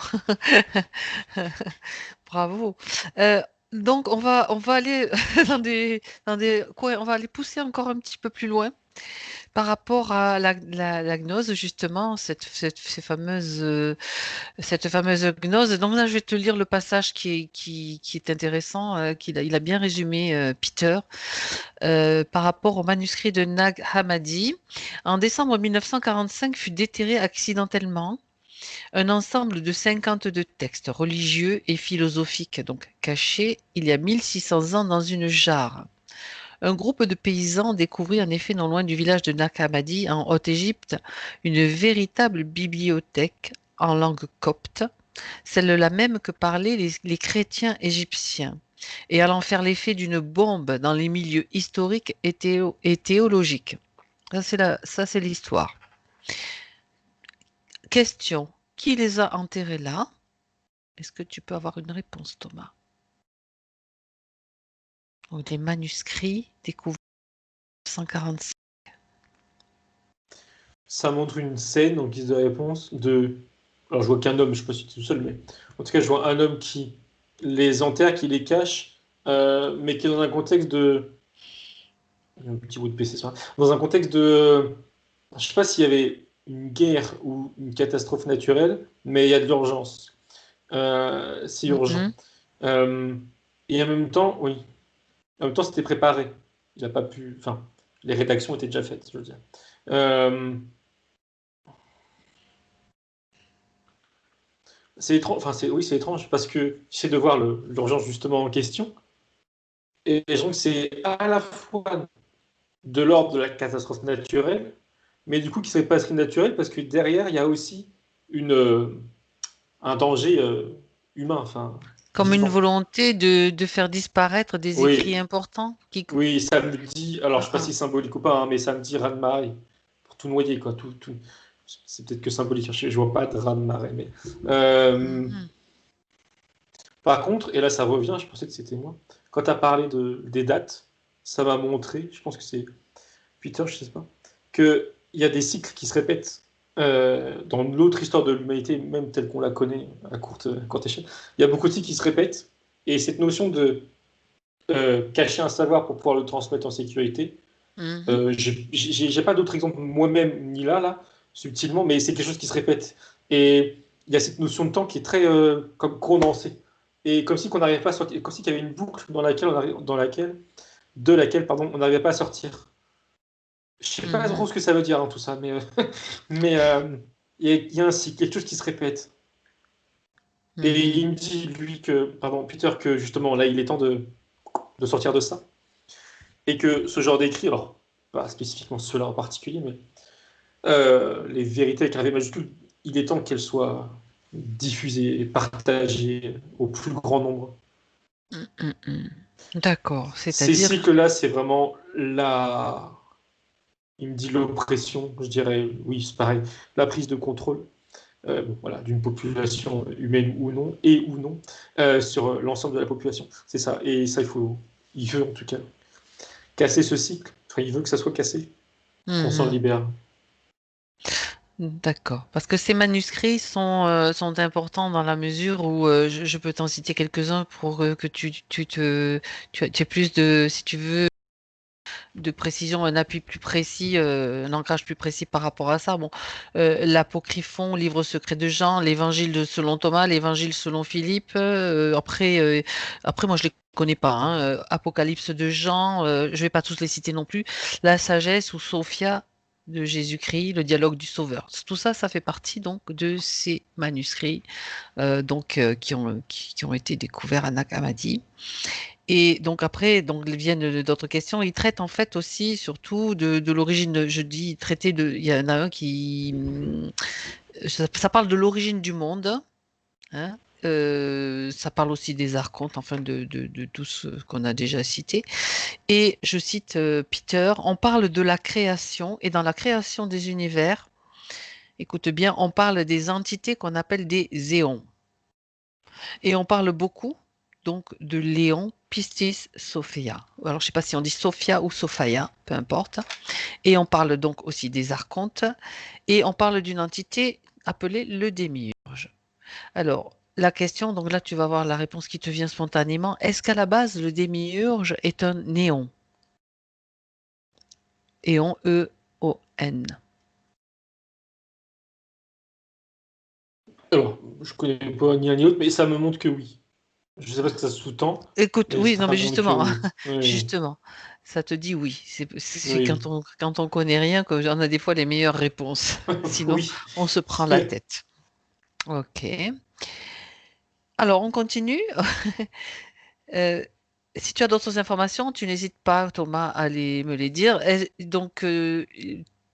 Bravo. Euh, donc, on va aller on va aller pousser encore un petit peu plus loin. Par rapport à la gnose, justement, cette fameuse gnose. Donc là, je vais te lire le passage qui est intéressant, il a bien résumé, Peter, par rapport au manuscrit de Nag Hammadi. En décembre 1945 fut déterré accidentellement un ensemble de 52 textes religieux et philosophiques, donc cachés il y a 1600 ans dans une jarre. Un groupe de paysans découvrit en effet non loin du village de Nag-Hammadi en Haute-Égypte une véritable bibliothèque en langue copte, celle-là même que parlaient les chrétiens égyptiens, et allant faire l'effet d'une bombe dans les milieux historiques et théologiques. Ça, c'est l'histoire. Question. Qui les a enterrés là? Est-ce que tu peux avoir une réponse, Thomas? Donc, les manuscrits découverts en 145.
Ça montre une scène en guise de réponse de. Alors, je vois qu'un homme, je sais pas si c'est tout seul, mais en tout cas, je vois un homme qui les enterre, qui les cache, mais qui est dans un contexte de. Un petit bout de PC, ça. Dans un contexte de. Je sais pas s'il y avait une guerre ou une catastrophe naturelle, mais il y a de l'urgence. C'est urgent.
Mhm.
Euh, et en même temps, oui. En même temps, c'était préparé. Il n'a pas pu. Enfin, les rédactions étaient déjà faites, je veux dire. Euh, c'est étrange. Enfin, oui, c'est étrange parce que j'essaie de voir l'urgence justement en question. Et je trouve que c'est à la fois de l'ordre de la catastrophe naturelle, mais du coup qui serait pas naturel parce que derrière, il y a aussi un danger humain, enfin,
Comme une
vivant.
volonté de faire disparaître des écrits
Oui,
importants
oui, ça me dit, alors je
Ah,
sais pas
ah.
si c'est symbolique ou pas, hein, mais ça me dit raz-de-marée, pour tout noyer, quoi. C'est peut-être que symbolique, je vois pas de raz-de-marée, mais.
Mhm.
Par contre, et là ça revient, je pensais que c'était moi, quand tu as parlé des dates, ça m'a montré, je pense que c'est Peter, je sais pas, qu'il y a des cycles qui se répètent dans l'autre histoire de l'humanité, même telle qu'on la connaît à courte échelle. Il y a beaucoup de cycles qui se répètent, et cette notion de cacher un savoir pour pouvoir le transmettre en sécurité,
Mhm.
j'ai pas d'autre exemple moi-même ni là, subtilement, mais c'est quelque chose qui se répète. Et il y a cette notion de temps qui est très comme condensée. Et comme si qu'on n'arrivait pas à sortir, comme si qu'il y avait une boucle de laquelle, pardon, on n'arrivait pas à sortir. Je sais pas trop
Mhm.
ce que ça veut dire, hein, tout ça, mais mais il y a ainsi quelque chose qui se répète. Et
Mhm.
il me dit, lui, pardon, Peter, que justement, là, il est temps de sortir de ça. Et que ce genre d'écrit, alors, pas spécifiquement ceux-là en particulier, mais les vérités avec un V majuscule, il est temps qu'elles soient diffusées et partagées au plus grand nombre.
Mhm. Mhm. D'accord,
Ces
c'est-à-dire
cycles-là, c'est vraiment la. Il me dit l'oppression, je dirais, oui, c'est pareil, la prise de contrôle bon, voilà, d'une population humaine ou non, et ou non, sur l'ensemble de la population. C'est ça. Et ça, il veut en tout cas casser ce cycle. Enfin, il veut que ça soit cassé, qu'on s'en
Mhm.
libère.
D'accord. Parce que ces manuscrits sont importants dans la mesure où je peux t'en citer quelques-uns pour que tu aies plus de, si tu veux, de précision, un appui plus précis, un ancrage plus précis par rapport à ça. Bon, l'Apocryphon, livre secret de Jean, l'Évangile selon Thomas, l'Évangile selon Philippe. Après, moi, je les connais pas, hein. Apocalypse de Jean, je vais pas tous les citer non plus. La sagesse ou Sophia de Jésus-Christ, le dialogue du Sauveur. Tout ça, ça fait partie donc de ces manuscrits qui ont été découverts à Nag Hammadi. Et donc après, donc viennent d'autres questions. Il traite en fait aussi, surtout de l'origine. Je dis traiter de. Il y en a un qui, ça parle de l'origine du monde. Hein. Ça parle aussi des archontes, enfin de tout ce qu'on a déjà cité. Et je cite Peter. On parle de la création et dans la création des univers. Écoute bien, on parle des entités qu'on appelle des éons. Et on parle beaucoup donc de Léon Pistis Sophia. Alors, je ne sais pas si on dit Sophia ou Sophia, peu importe. Et on parle donc aussi des archontes. Et on parle d'une entité appelée le démiurge. Alors, la question, donc là, tu vas voir la réponse qui te vient spontanément. Est-ce qu'à la base, le démiurge est un néon? Éon, E-O-N.
Alors, je connais pas ni un ni l'autre, mais ça me montre que oui. Je sais pas ce que ça sous-tend,
Écoute,
mais
oui, non,
ça
mais
me montre que
justement,
oui. Oui,
justement, ça te dit oui. C'est
oui,
quand on connaît rien qu'on a des fois les meilleures réponses. Sinon,
oui.
on se prend la tête. Ok. Alors, on continue. Euh, si tu as d'autres informations, tu n'hésites pas, Thomas, à me les dire. Donc,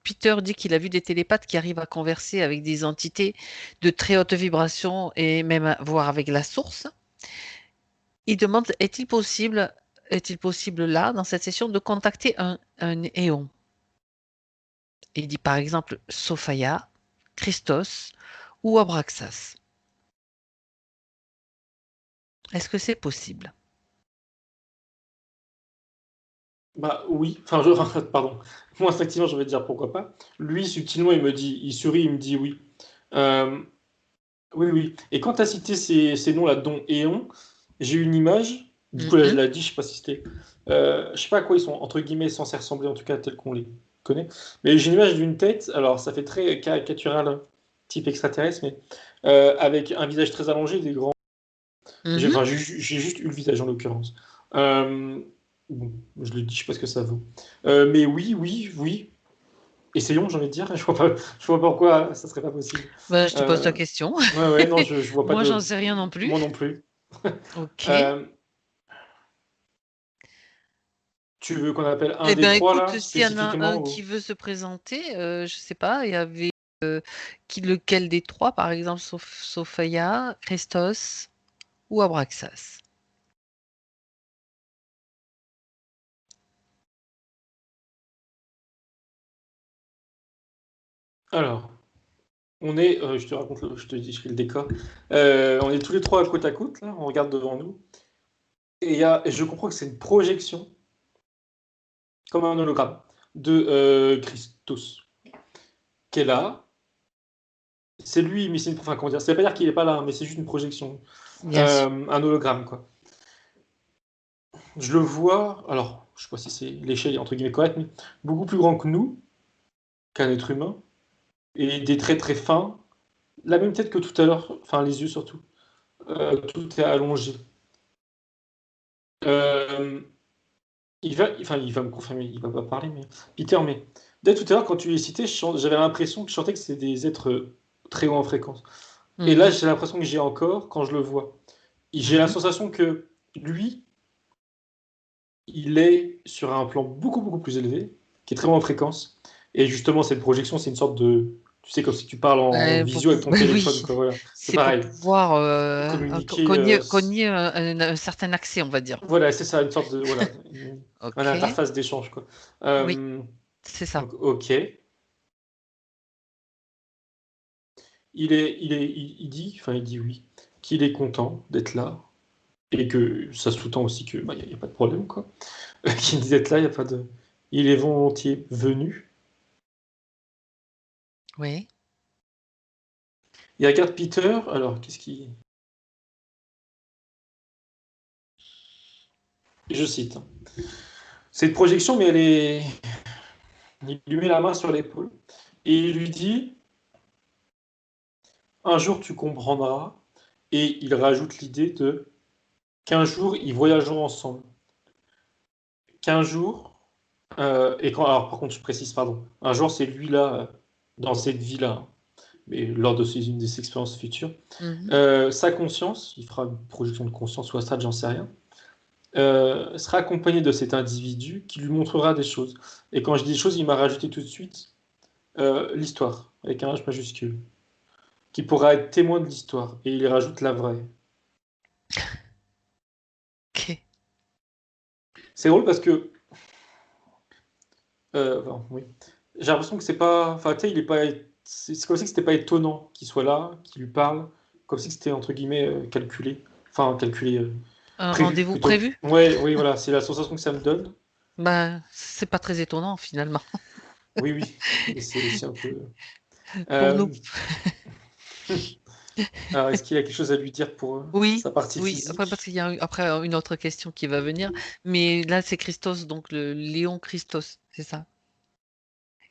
Peter dit qu'il a vu des télépathes qui arrivent à converser avec des entités de très haute vibration et même à voir avec la source. Il demande, est-il possible là, dans cette session, de contacter un éon? Il dit par exemple Sophia, Christos ou Abraxas. Est-ce que c'est possible?
Bah oui, enfin, pardon. Moi, effectivement, je vais te dire pourquoi pas. Lui, subtilement, il sourit, il me dit oui. Euh, oui, oui. Et quand tu as cité ces noms-là, dont Éon, j'ai une image, du coup, là, je
Mhm.
l'ai dit, je sais pas si c'était. Je sais pas à quoi ils sont, entre guillemets, censés ressembler, en tout cas, tels qu'on les connaît. Mais j'ai une image d'une tête, alors ça fait très caricatural, type extraterrestre, mais avec un visage très allongé, des grands.
Mhm.
Enfin, j'ai juste eu le visage en l'occurrence. Euh, bon, je le dis, je sais pas ce que ça vaut. Mais oui, oui, oui. Essayons, j'ai envie de dire. Je vois pas pourquoi ça serait pas possible.
Bah, je te pose la
Euh,
question.
ouais, ouais, non, je vois pas
Moi, j'en
de.
sais rien non plus.
Moi non plus.
Ok.
Euh, tu veux qu'on appelle un
Eh
des
bien,
trois
écoute,
là,
s'il y en a
spécifiquement
un qui
ou...
veut se présenter, je sais pas, il y avait lequel des trois, par exemple, Sophia, Christos ou Abraxas.
Alors, je te raconte, je te décris le décor. On est tous les trois côte à côte, là, on regarde devant nous. Et je comprends que c'est une projection, comme un hologramme, de Christos, qui est là. C'est lui, mais c'est une... Enfin, comment dire, ça veut pas dire qu'il est pas là, hein, mais c'est juste une projection.
Bien sûr.
Un hologramme, quoi. Je le vois, alors, je sais pas si c'est l'échelle est entre guillemets correcte, mais beaucoup plus grand que nous, qu'un être humain, et des traits très fins, la même tête que tout à l'heure, enfin les yeux surtout. Tout est allongé. Euh, il va me confirmer, il va pas parler, mais Peter, mais dès tout à l'heure, quand tu les citais, j'avais l'impression que je sentais que c'était des êtres très hauts en fréquence. Et là,
Mhm.
j'ai l'impression que j'ai encore quand je le vois. Et j'ai la
Mhm.
sensation que lui, il est sur un plan beaucoup plus élevé, qui est très haut en fréquence. Et justement, cette projection, c'est une sorte de... Tu sais, comme si tu parles en visio avec ton
Ben oui,
téléphone, quoi, voilà. C'est
c'est pour
pareil.
pouvoir
Communiquer...
cogner un certain accès, on va dire.
voilà, c'est ça, une sorte de... Voilà, une
Ok.
interface d'échange, quoi.
Oui,
Euh,
c'est ça.
donc, ok. Il dit oui, qu'il est content d'être là. Et que ça sous-tend aussi que bah, y a pas de problème, quoi. Qu'il dit d'être là, il y a pas de... Il est volontiers venu.
Oui.
Il regarde Peter, alors qu'est-ce qu'il... Je cite. C'est une projection, mais elle est... Il lui met la main sur l'épaule et il lui dit, un jour tu comprendras. Et il rajoute l'idée de qu'un jour ils voyageront ensemble. Qu'un jour, alors par contre je précise, pardon, un jour c'est lui là, dans cette vie-là, hein, mais lors de une de ses expériences futures,
Mhm.
sa conscience, il fera une projection de conscience ou astral, j'en sais rien, sera accompagné de cet individu qui lui montrera des choses. Et quand je dis des choses, il m'a rajouté tout de suite l'histoire, avec un H majuscule, qui pourra être témoin de l'histoire. Et il rajoute la vraie.
Ok.
C'est drôle parce que, enfin, oui, j'ai l'impression que c'est pas, enfin, tu sais, il est pas, c'est comme si c'était pas étonnant qu'il soit là, qu'il lui parle, comme si c'était entre guillemets calculé, enfin calculé,
Un
prévu
rendez-vous
plutôt.
prévu?
Ouais, oui, voilà, c'est la sensation que ça me donne.
Ben, c'est pas très étonnant finalement.
Oui, oui, mais c'est aussi un peu.
Pour nous.
Euh, alors, est-ce qu'il a quelque chose à lui dire pour
Oui,
sa partie
oui. Après, parce
physique?
qu'il y a après une autre question qui va venir. Mais là, c'est Christos, donc le Léon Christos, c'est ça.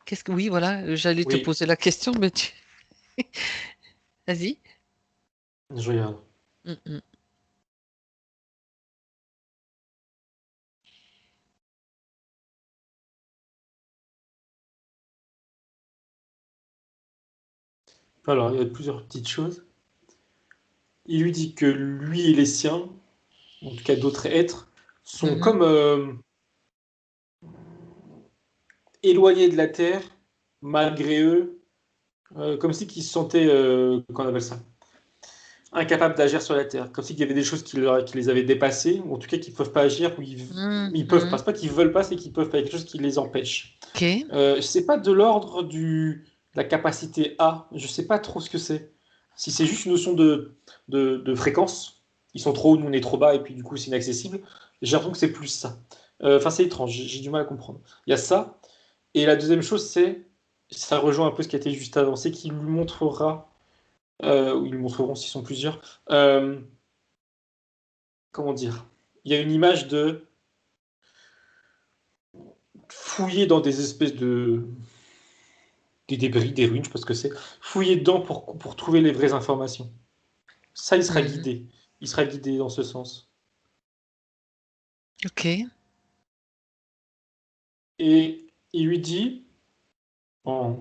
Qu'est-ce que... Oui, voilà, j'allais te
Oui,
poser la question, mais tu... Vas-y.
je regarde.
Mm, mm.
Alors, il y a plusieurs petites choses. Il lui dit que lui et les siens, en tout cas d'autres êtres, sont
Mhm.
comme éloignés de la Terre, malgré eux, comme si qu'ils se sentaient, qu'on appelle ça, incapables d'agir sur la Terre, comme s'il y avait des choses qui les avaient dépassés, ou en tout cas qu'ils ne peuvent pas agir, ou ils peuvent pas. C'est pas qu'ils veulent pas, c'est qu'ils peuvent pas. Il y a quelque chose qui les empêche.
Ok.
C'est pas de l'ordre de la capacité A. Je sais pas trop ce que c'est. Si c'est juste une notion de fréquence, ils sont trop haut, nous on est trop bas, et puis du coup c'est inaccessible. J'ai l'impression que c'est plus ça. Enfin, c'est étrange, j'ai du mal à comprendre. Il y a ça. Et la deuxième chose, ça rejoint un peu ce qui a été juste avancé, qu'il lui montrera, ou ils lui montreront s'ils sont plusieurs. Comment dire? Il y a une image de fouiller dans des espèces des débris, des ruines, je sais pas ce que c'est, fouiller dedans pour trouver les vraies informations. Ça, il sera guidé. Il sera guidé dans ce sens.
Ok.
Et il lui dit, en,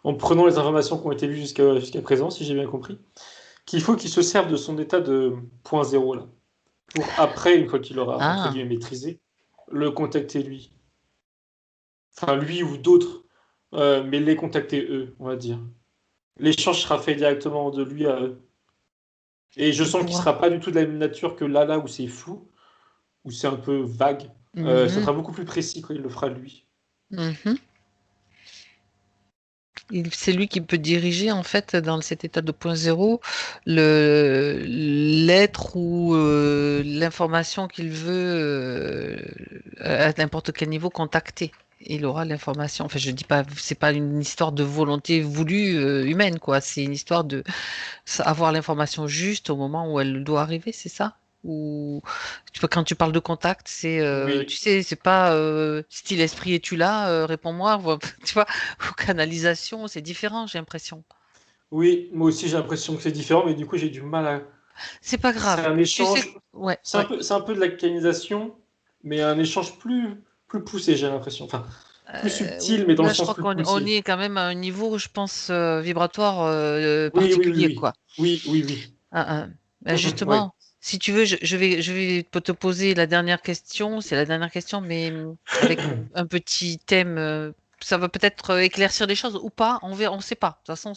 en prenant les informations qui ont été vues jusqu'à présent, si j'ai bien compris, qu'il faut qu'il se serve de son état de point zéro, là, pour après, une fois qu'il aura, entre
Ah,
guillemets, maîtrisé, le contacter lui. Enfin, lui ou d'autres, mais les contacter eux, on va dire. L'échange sera fait directement de lui à eux. Et je
je
sens qu'il
vois.
sera pas du tout de la même nature que là où c'est flou, où c'est un peu vague. Ça
Mhm,
sera beaucoup plus précis quand il le fera lui.
mhm. C'est lui qui peut diriger en fait dans cet état de point zéro l'être ou l'information qu'il veut à n'importe quel niveau contacter. Il aura l'information. Enfin, je dis pas, c'est pas une histoire de volonté voulue humaine, quoi. C'est une histoire de avoir l'information juste au moment où elle doit arriver, c'est ça? Ou tu vois, quand tu parles de contact, c'est tu
Oui,
sais, c'est pas style esprit es-tu là, réponds-moi, tu vois, ou canalisation, c'est différent, j'ai l'impression.
oui, moi aussi j'ai l'impression que c'est différent, mais du coup j'ai du mal à.
C'est pas
C'est
grave.
un
Tu sais,
échange,
ouais, ouais.
c'est un peu de la canalisation, mais un échange plus poussé, j'ai l'impression. Enfin, plus subtil, mais dans le
Là, je
sens
crois
plus
qu'on
poussé.
est quand même à un niveau, je pense, vibratoire
Oui, oui, oui,
particulier,
oui.
quoi.
Oui, oui, oui.
Ah, ah. Ben,
Ouais.
justement, si tu veux, je vais te poser la dernière question. C'est la dernière question, mais avec un petit thème. Ça va peut-être éclaircir les choses ou pas. On ne sait pas. De toute façon,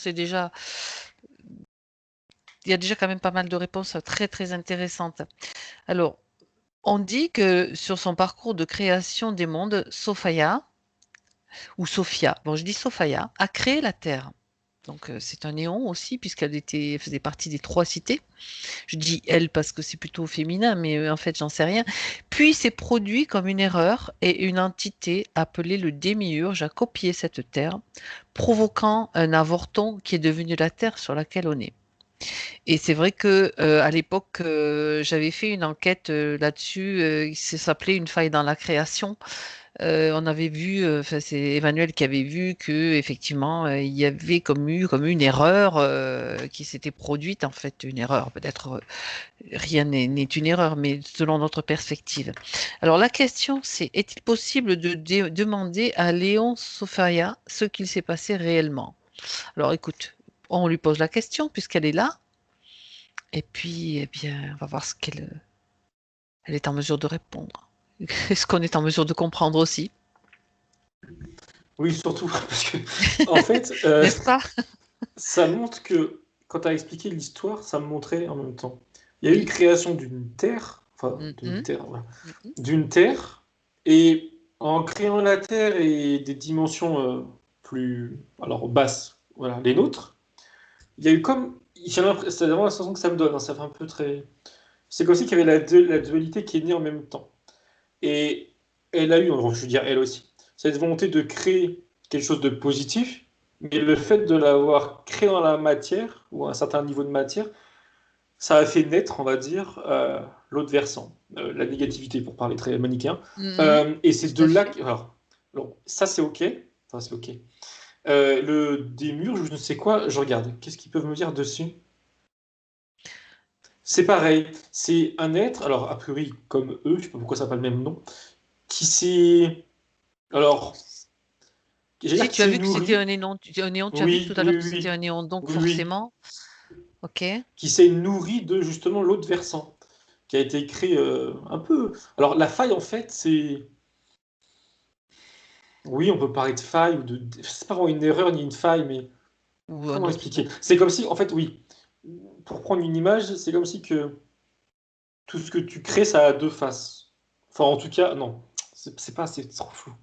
il y a déjà quand même pas mal de réponses très très intéressantes. Alors, on dit que sur son parcours de création des mondes, Sophia, ou Sophia, bon, je dis Sophia, a créé la Terre. Donc, c'est un néon aussi, elle faisait partie des trois cités. Je dis elle parce que c'est plutôt féminin, mais en fait, j'en sais rien. Puis c'est produit comme une erreur et une entité appelée le démiurge a copié cette terre, provoquant un avorton qui est devenu la terre sur laquelle on est. Et c'est vrai que à l'époque, j'avais fait une enquête là-dessus, ça s'appelait Une faille dans la création. On avait vu, enfin, c'est Emmanuel qui avait vu que effectivement il y avait comme une erreur qui s'était produite en fait une erreur peut-être rien n'est une erreur, mais selon notre perspective. Alors la question, c'est est-il possible de demander à Léon Sofia ce qu'il s'est passé réellement? Alors écoute, on lui pose la question puisqu'elle est là, et puis eh bien, on va voir ce qu'elle elle est en mesure de répondre. Est-ce qu'on est en mesure de comprendre aussi?
Oui, surtout parce que, en fait,
N'est-ce pas?
ça montre que quand tu as expliqué l'histoire, ça me montrait en même temps. Il y a eu une
Oui.
création d'une terre, enfin, d'une
Mhm,
terre, voilà,
mhm.
d'une terre, et en créant la terre et des dimensions plus, alors basses, voilà, les nôtres, il y a eu comme, c'est vraiment la sensation que ça me donne, hein, ça fait un peu très. C'est comme si qu'il y avait la dualité qui est née en même temps. Et elle a eu, enfin, je veux dire elle aussi, cette volonté de créer quelque chose de positif, mais le fait de l'avoir créé dans la matière, ou à un certain niveau de matière, ça a fait naître, on va dire, l'autre versant, la négativité, pour parler très manichéen.
Mhm,
Et c'est
tout
de
à
là
fait.
que. Alors, ça c'est ok. Enfin, c'est ok. Le démurge, je ne sais quoi, je regarde. Qu'est-ce qu'ils peuvent me dire dessus? C'est pareil, c'est un être, alors a priori comme eux, je sais pas pourquoi ça n'a pas le même nom, qui s'est. Alors, j'allais dire
Si
qui
tu as
s'est
vu que c'était
nourri.
un néon, tu as vu tout
Oui,
à l'heure
oui,
que c'était un
oui,
néon, donc
oui, oui.
forcément, ok.
Qui s'est nourri de justement l'autre versant, qui a été créé un peu. Alors, la faille, en fait, c'est. Oui, on peut parler de faille, ou de. C'est pas vraiment une erreur ni une faille, mais
Ou un
comment
autre
expliquer?
mot.
C'est comme si, en fait, oui. pour prendre une image, c'est comme si que tout ce que tu crées, ça a deux faces. Enfin, en tout cas, non, c'est trop flou.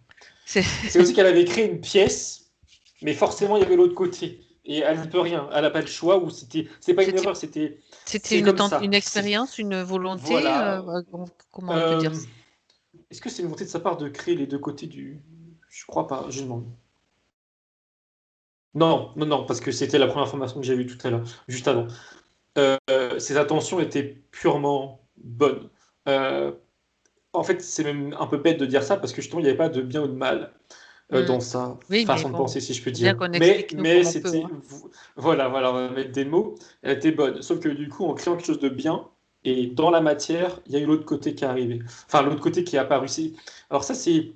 C'est
C'est comme si qu'elle avait créé une pièce, mais forcément, il y avait l'autre côté. Et elle ne peut rien. Elle n'a pas le choix, ou c'est pas une
c'était
erreur,
c'était
c'est comme ça.
une expérience, une volonté,
Voilà.
comment on peut dire
Euh,
ça?
Est-ce que c'est une volonté de sa part de créer les deux côtés du. Je crois pas, je demande. Non, non, non, parce que c'était la première information que j'ai vue tout à l'heure, juste avant. Ses intentions étaient purement bonnes. Euh, En fait, c'est même un peu bête de dire ça parce que justement, il n'y avait pas de bien ou de mal
Hmm.
dans sa
Oui, mais
façon de
bon,
penser, si je peux
faut bien
dire.
qu'on
Mais,
explique nous
mais
comme on peut,
c'était.
hein.
Voilà, voilà, on va mettre des mots. Elle était bonne. Sauf que du coup, en créant quelque chose de bien, et dans la matière, il y a eu l'autre côté qui est arrivé. Enfin, l'autre côté qui est apparu. Alors, ça, c'est.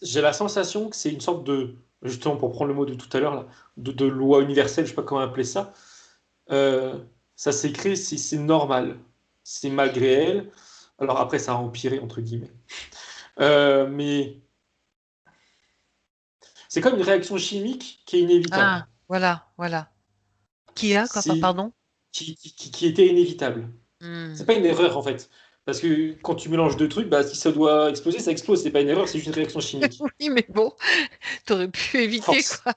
J'ai la sensation que c'est une sorte de. Justement, pour prendre le mot de tout à l'heure, là, de loi universelle, je sais pas comment appeler ça. Euh, Ça s'est créé, c'est normal. C'est malgré elle. Alors après, ça a empiré, entre guillemets. Mais c'est comme une réaction chimique qui est inévitable.
Ah, voilà, voilà. Qui a quoi,
C'est
pardon?
qui était inévitable.
Hmm.
C'est pas une erreur en fait. Parce que quand tu mélanges deux trucs, bah, si ça doit exploser, ça explose. C'est pas une erreur, c'est juste une réaction chimique.
Oui, mais bon, t'aurais pu éviter,
Force.
quoi.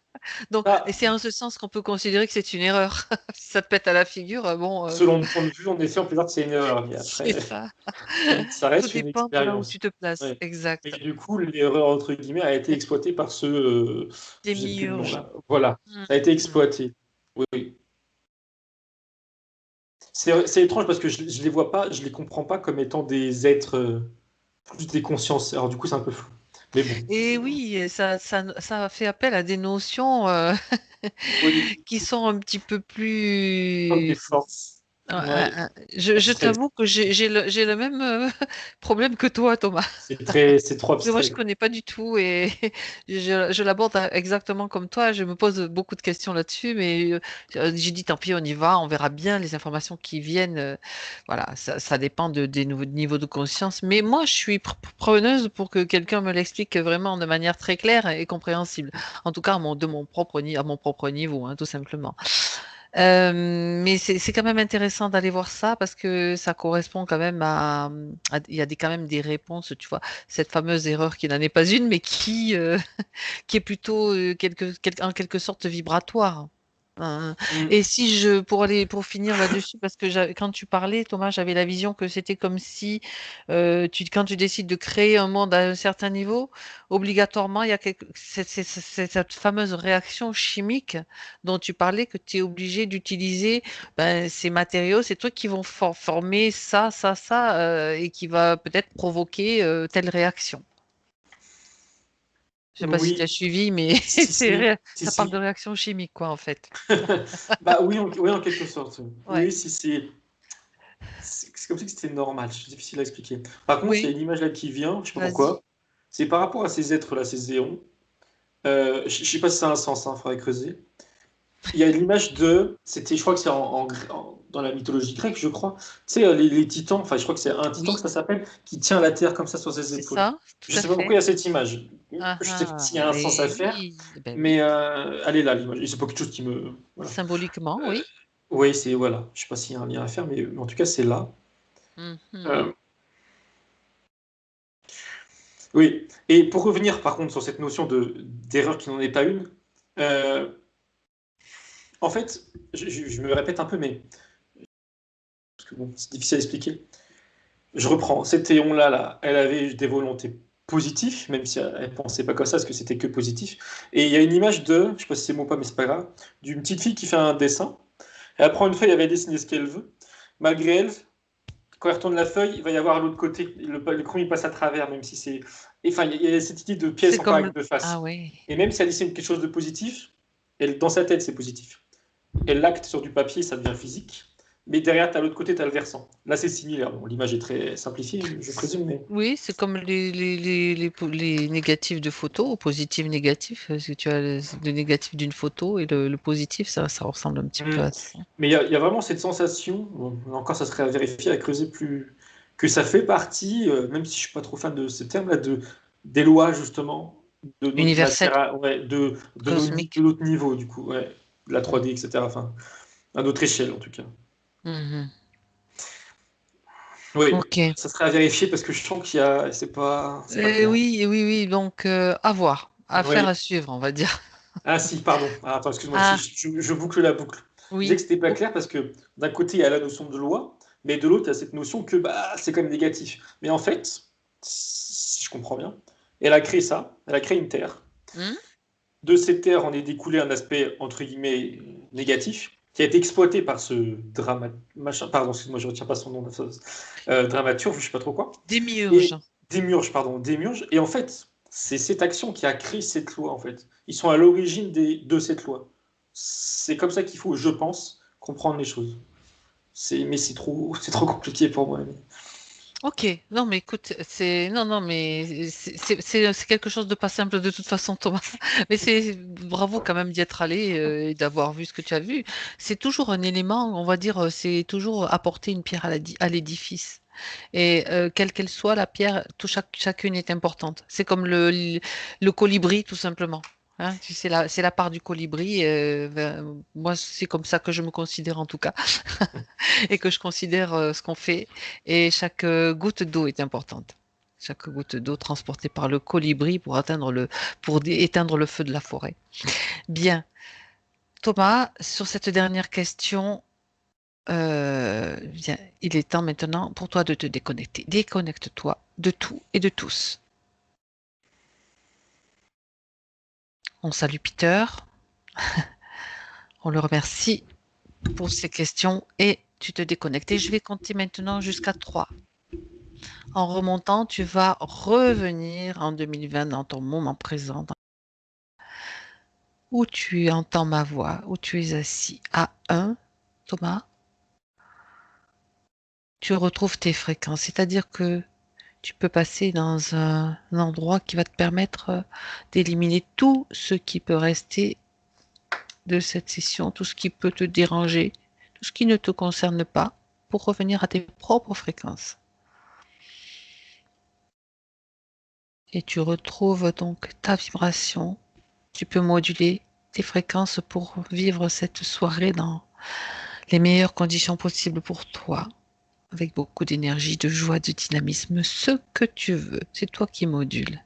Donc, et
Bah,
c'est en ce sens qu'on peut considérer que c'est une erreur. Si ça te pète à la figure, bon,
selon mon point de vue, en effet, on peut dire que c'est une erreur. Mais
c'est
après,
ça.
ça
Tout
reste une
dépend de là où tu
expérience.
te places.
Ouais. Et
Exact.
du coup, l'erreur, entre guillemets, a été exploitée par ce. Je sais plus le nom
Démiurge.
là. Voilà.
Hmm.
Ça a été
Hmm.
exploité. Oui, oui. C'est étrange parce que je les vois pas, je les comprends pas comme étant des êtres, plus des consciences. Alors du coup, c'est un peu flou. Mais bon.
Et oui, et ça fait appel à des notions
Oui,
qui sont un petit peu
comme des
plus.
forces. Ouais,
Je
abstraites.
t'avoue que j'ai le même problème que toi, Thomas.
C'est trop
Parce que moi, je
abstrait.
connais pas du tout et je l'aborde exactement comme toi. Je me pose beaucoup de questions là-dessus, mais j'ai dit tant pis, on y va, on verra bien les informations qui viennent. Voilà, ça dépend des nouveaux niveaux de conscience. Mais moi, je suis preneuse pour que quelqu'un me l'explique vraiment de manière très claire et compréhensible. En tout cas, de mon propre, à mon propre niveau, hein, tout simplement. Mais c'est quand même intéressant d'aller voir ça parce que ça correspond quand même il y a quand même des réponses, tu vois, cette fameuse erreur qui n'en est pas une, mais qui est plutôt en quelque sorte vibratoire. Hein.
Mm.
Et si pour finir là-dessus, parce que quand tu parlais, Thomas, j'avais la vision que c'était comme si quand tu décides de créer un monde à un certain niveau, obligatoirement, il y a cette fameuse réaction chimique dont tu parlais que tu es obligé d'utiliser ces matériaux, ces trucs qui vont former ça, et qui va peut-être provoquer telle réaction. Je sais pas si tu as
Oui,
suivi, mais
si, si, si,
ça parle de
si.
réaction chimique, quoi, en fait.
Bah oui, oui, en quelque sorte.
Ouais.
Oui, si, c'est comme si c'était normal. C'est difficile à expliquer. Par contre, il y a
Oui,
une image là qui vient, je sais pas
vas-y.
pourquoi. C'est par rapport à ces êtres-là, ces éons. Je sais pas si ça a un sens, il faudrait creuser. Il y a l'image je crois que c'est dans la mythologie grecque, je crois. Tu sais, les titans, enfin, je crois que c'est un titan que
Oui,
ça s'appelle, qui tient la terre comme ça sur ses
c'est
épaules.
ça, tout
Je
à
sais pas pourquoi il
fait.
y a cette image.
Ah,
Je sais pas s'il y
ah,
a un sens à
et
faire,
oui, ben oui.
mais elle est là, l'image. Et c'est pas quelque chose qui me. Voilà.
Symboliquement,
Euh,
oui.
oui, c'est. Voilà. Je sais pas s'il y a un lien à faire, mais en tout cas, c'est là.
Mhm.
Euh, oui. Et pour revenir, par contre, sur cette notion d'erreur qui n'en est pas une, euh, en fait, je me répète un peu, mais. Parce que bon, c'est difficile à expliquer. Je reprends. Cette Théon-là, là, elle avait des volontés positives, même si elle ne pensait pas comme ça, parce que c'était que positif. Et il y a une image je ne sais pas si c'est bon ou pas, mais c'est pas grave, d'une petite fille qui fait un dessin. Elle prend une feuille, elle va dessiner ce qu'elle veut. Malgré elle, quand elle retourne la feuille, il va y avoir l'autre côté. Le crayon, il passe à travers, même si c'est. Enfin, il y a cette idée de
C'est
pièce encore
comme...
avec deux
Ah
faces.
oui.
Et même si elle dessine quelque chose de positif, dans sa tête, c'est positif. Elle l'acte sur du papier, ça devient physique. Mais derrière, as l'autre côté, tu as le versant. Là, c'est similaire. Bon, l'image est très simplifiée, je présume, mais.
Oui, c'est comme les négatifs de photos, ou positifs, négatifs. Si tu as le négatif d'une photo et le positif, ça ressemble un petit peu
Mm.
à ça.
Mais il y a vraiment cette sensation, bon, encore ça serait à vérifier, à creuser plus, que ça fait partie, même si je suis pas trop fan de ce terme-là, des lois justement de notre
Universel,
matière, ouais, de
cosmique.
l'autre niveau du coup, ouais, de la
Mm.
3D, etc. Enfin, À notre échelle, en tout cas.
Mhm.
Oui,
Ok.
ça serait à vérifier parce que je sens qu'il y a, c'est pas clair.
Oui, oui, oui. Donc, à voir, à faire, à
Oui.
suivre, on va dire.
Ah si, pardon. Ah, attends, excuse-moi,
Ah,
je boucle la boucle. Je disais
oui.
que c'était pas
Oh,
clair parce que d'un côté, il y a la notion de loi, mais de l'autre, il y a cette notion que bah, c'est quand même négatif. Mais en fait, si je comprends bien, elle a créé ça, elle a créé une terre.
hmm,
De cette terre en est découlé un aspect, entre guillemets, négatif, qui a été exploité par ce machin, pardon, excuse-moi, je ne retiens pas son nom, dramaturge, je sais pas trop quoi,
Démiurge.
et Démiurge, et en fait, c'est cette action qui a créé cette loi, en fait. Ils sont à l'origine de cette loi. C'est comme ça qu'il faut, je pense, comprendre les choses. Mais c'est trop compliqué pour moi.
Ok, non mais écoute, non non mais c'est quelque chose de pas simple de toute façon Thomas. Mais c'est bravo quand même d'y être allé et d'avoir vu ce que tu as vu. C'est toujours un élément, on va dire, c'est toujours apporter une pierre à l'édifice. Et quelle qu'elle soit, la pierre, chacune est importante. C'est comme le colibri tout simplement. Hein, tu sais, c'est la part du colibri. Moi, c'est comme ça que je me considère en tout cas. Et que je considère ce qu'on fait. Et chaque goutte d'eau est importante. Chaque goutte d'eau transportée par le colibri pour éteindre le feu de la forêt. Bien. Thomas, sur cette dernière question, bien, il est temps maintenant pour toi de te déconnecter. Déconnecte-toi de tout et de tous. On salue Peter, on le remercie pour ses questions et tu te déconnectes. Et je vais compter maintenant jusqu'à 3. En remontant, tu vas revenir en 2020 dans ton moment présent, où tu entends ma voix, où tu es assis. À 1, Thomas, tu retrouves tes fréquences, c'est-à-dire que tu peux passer dans un endroit qui va te permettre d'éliminer tout ce qui peut rester de cette session, tout ce qui peut te déranger, tout ce qui ne te concerne pas, pour revenir à tes propres fréquences. Et tu retrouves donc ta vibration. Tu peux moduler tes fréquences pour vivre cette soirée dans les meilleures conditions possibles pour toi, avec beaucoup d'énergie, de joie, de dynamisme, ce que tu veux. C'est toi qui modules.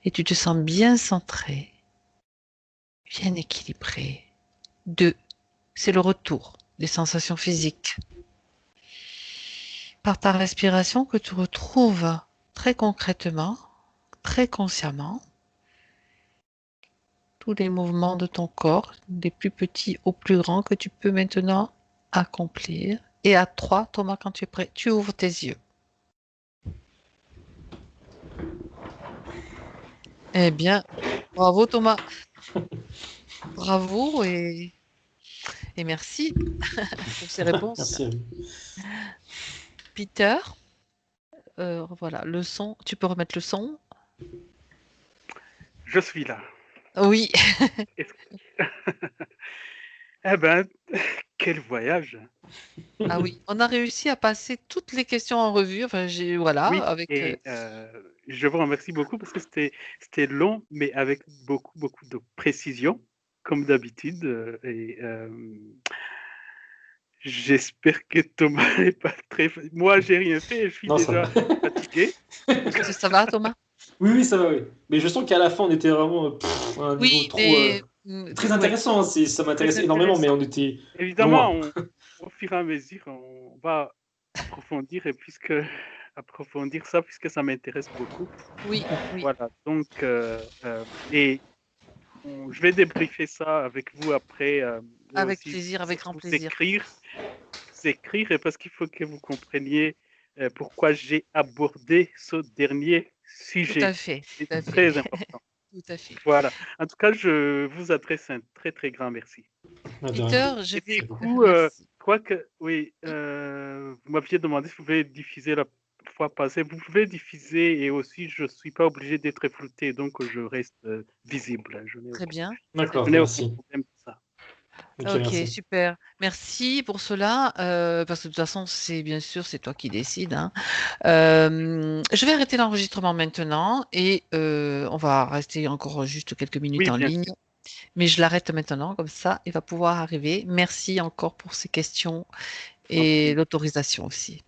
Et tu te sens bien centré, bien équilibré. 2, c'est le retour des sensations physiques. Par ta respiration que tu retrouves très concrètement, très consciemment, tous les mouvements de ton corps, des plus petits aux plus grands, que tu peux maintenant accomplir. Et à 3, Thomas, quand tu es prêt, tu ouvres tes yeux. Eh bien, bravo Thomas, bravo et merci pour ces réponses.
Merci à vous.
Peter, voilà, le son, tu peux remettre le son?
Je suis là.
Oui,
Est-ce Eh ben, quel voyage!
ah oui, on a réussi à passer toutes les questions en revue. Enfin, voilà,
Oui,
avec.
et je vous remercie beaucoup parce que c'était long, mais avec beaucoup de précision, comme d'habitude. J'espère que Thomas n'est pas très. Moi, j'ai rien fait et je suis
Non, ça
déjà
va.
fatigué.
Ça va, Thomas?
Oui, oui, ça va, oui. Mais je sens qu'à la fin, on était vraiment à un niveau
Oui,
trop.
mais
Très
ouais,
intéressant, hein, ça
Très
m'intéresse énormément, mais
intéressant.
on était
Évidemment,
loin.
au fur et à mesure, on va approfondir approfondir ça puisque ça m'intéresse beaucoup.
oui, oui,
Voilà. Donc, et je vais débriefer ça avec vous après et
avec
aussi
plaisir, avec grand plaisir.
vous écrire et parce qu'il faut que vous compreniez pourquoi j'ai abordé ce dernier
Tout à
sujet.
fait,
C'est
tout à fait,
très important.
tout à fait.
Voilà. En tout cas, je vous adresse un très grand merci.
Ah, de rien.
Peter, je
Et du
vais.
coup,
Merci.
je crois que oui, vous m'aviez demandé si vous pouvez diffuser la fois passée. Vous pouvez diffuser et aussi je ne suis pas obligé d'être flouté, donc je reste visible.
Très bien, très
Je
D'accord,
n'ai
bien.
aucun
merci.
problème de ça.
Ok,
Ok,
merci.
super. Merci pour cela, parce que de toute façon, c'est bien sûr, c'est toi qui décides, hein. Je vais arrêter l'enregistrement maintenant et on va rester encore juste quelques minutes
Oui,
en
bien
ligne.
sûr.
Mais je l'arrête maintenant, comme ça, il va pouvoir arriver. Merci encore pour ces questions et l'autorisation aussi.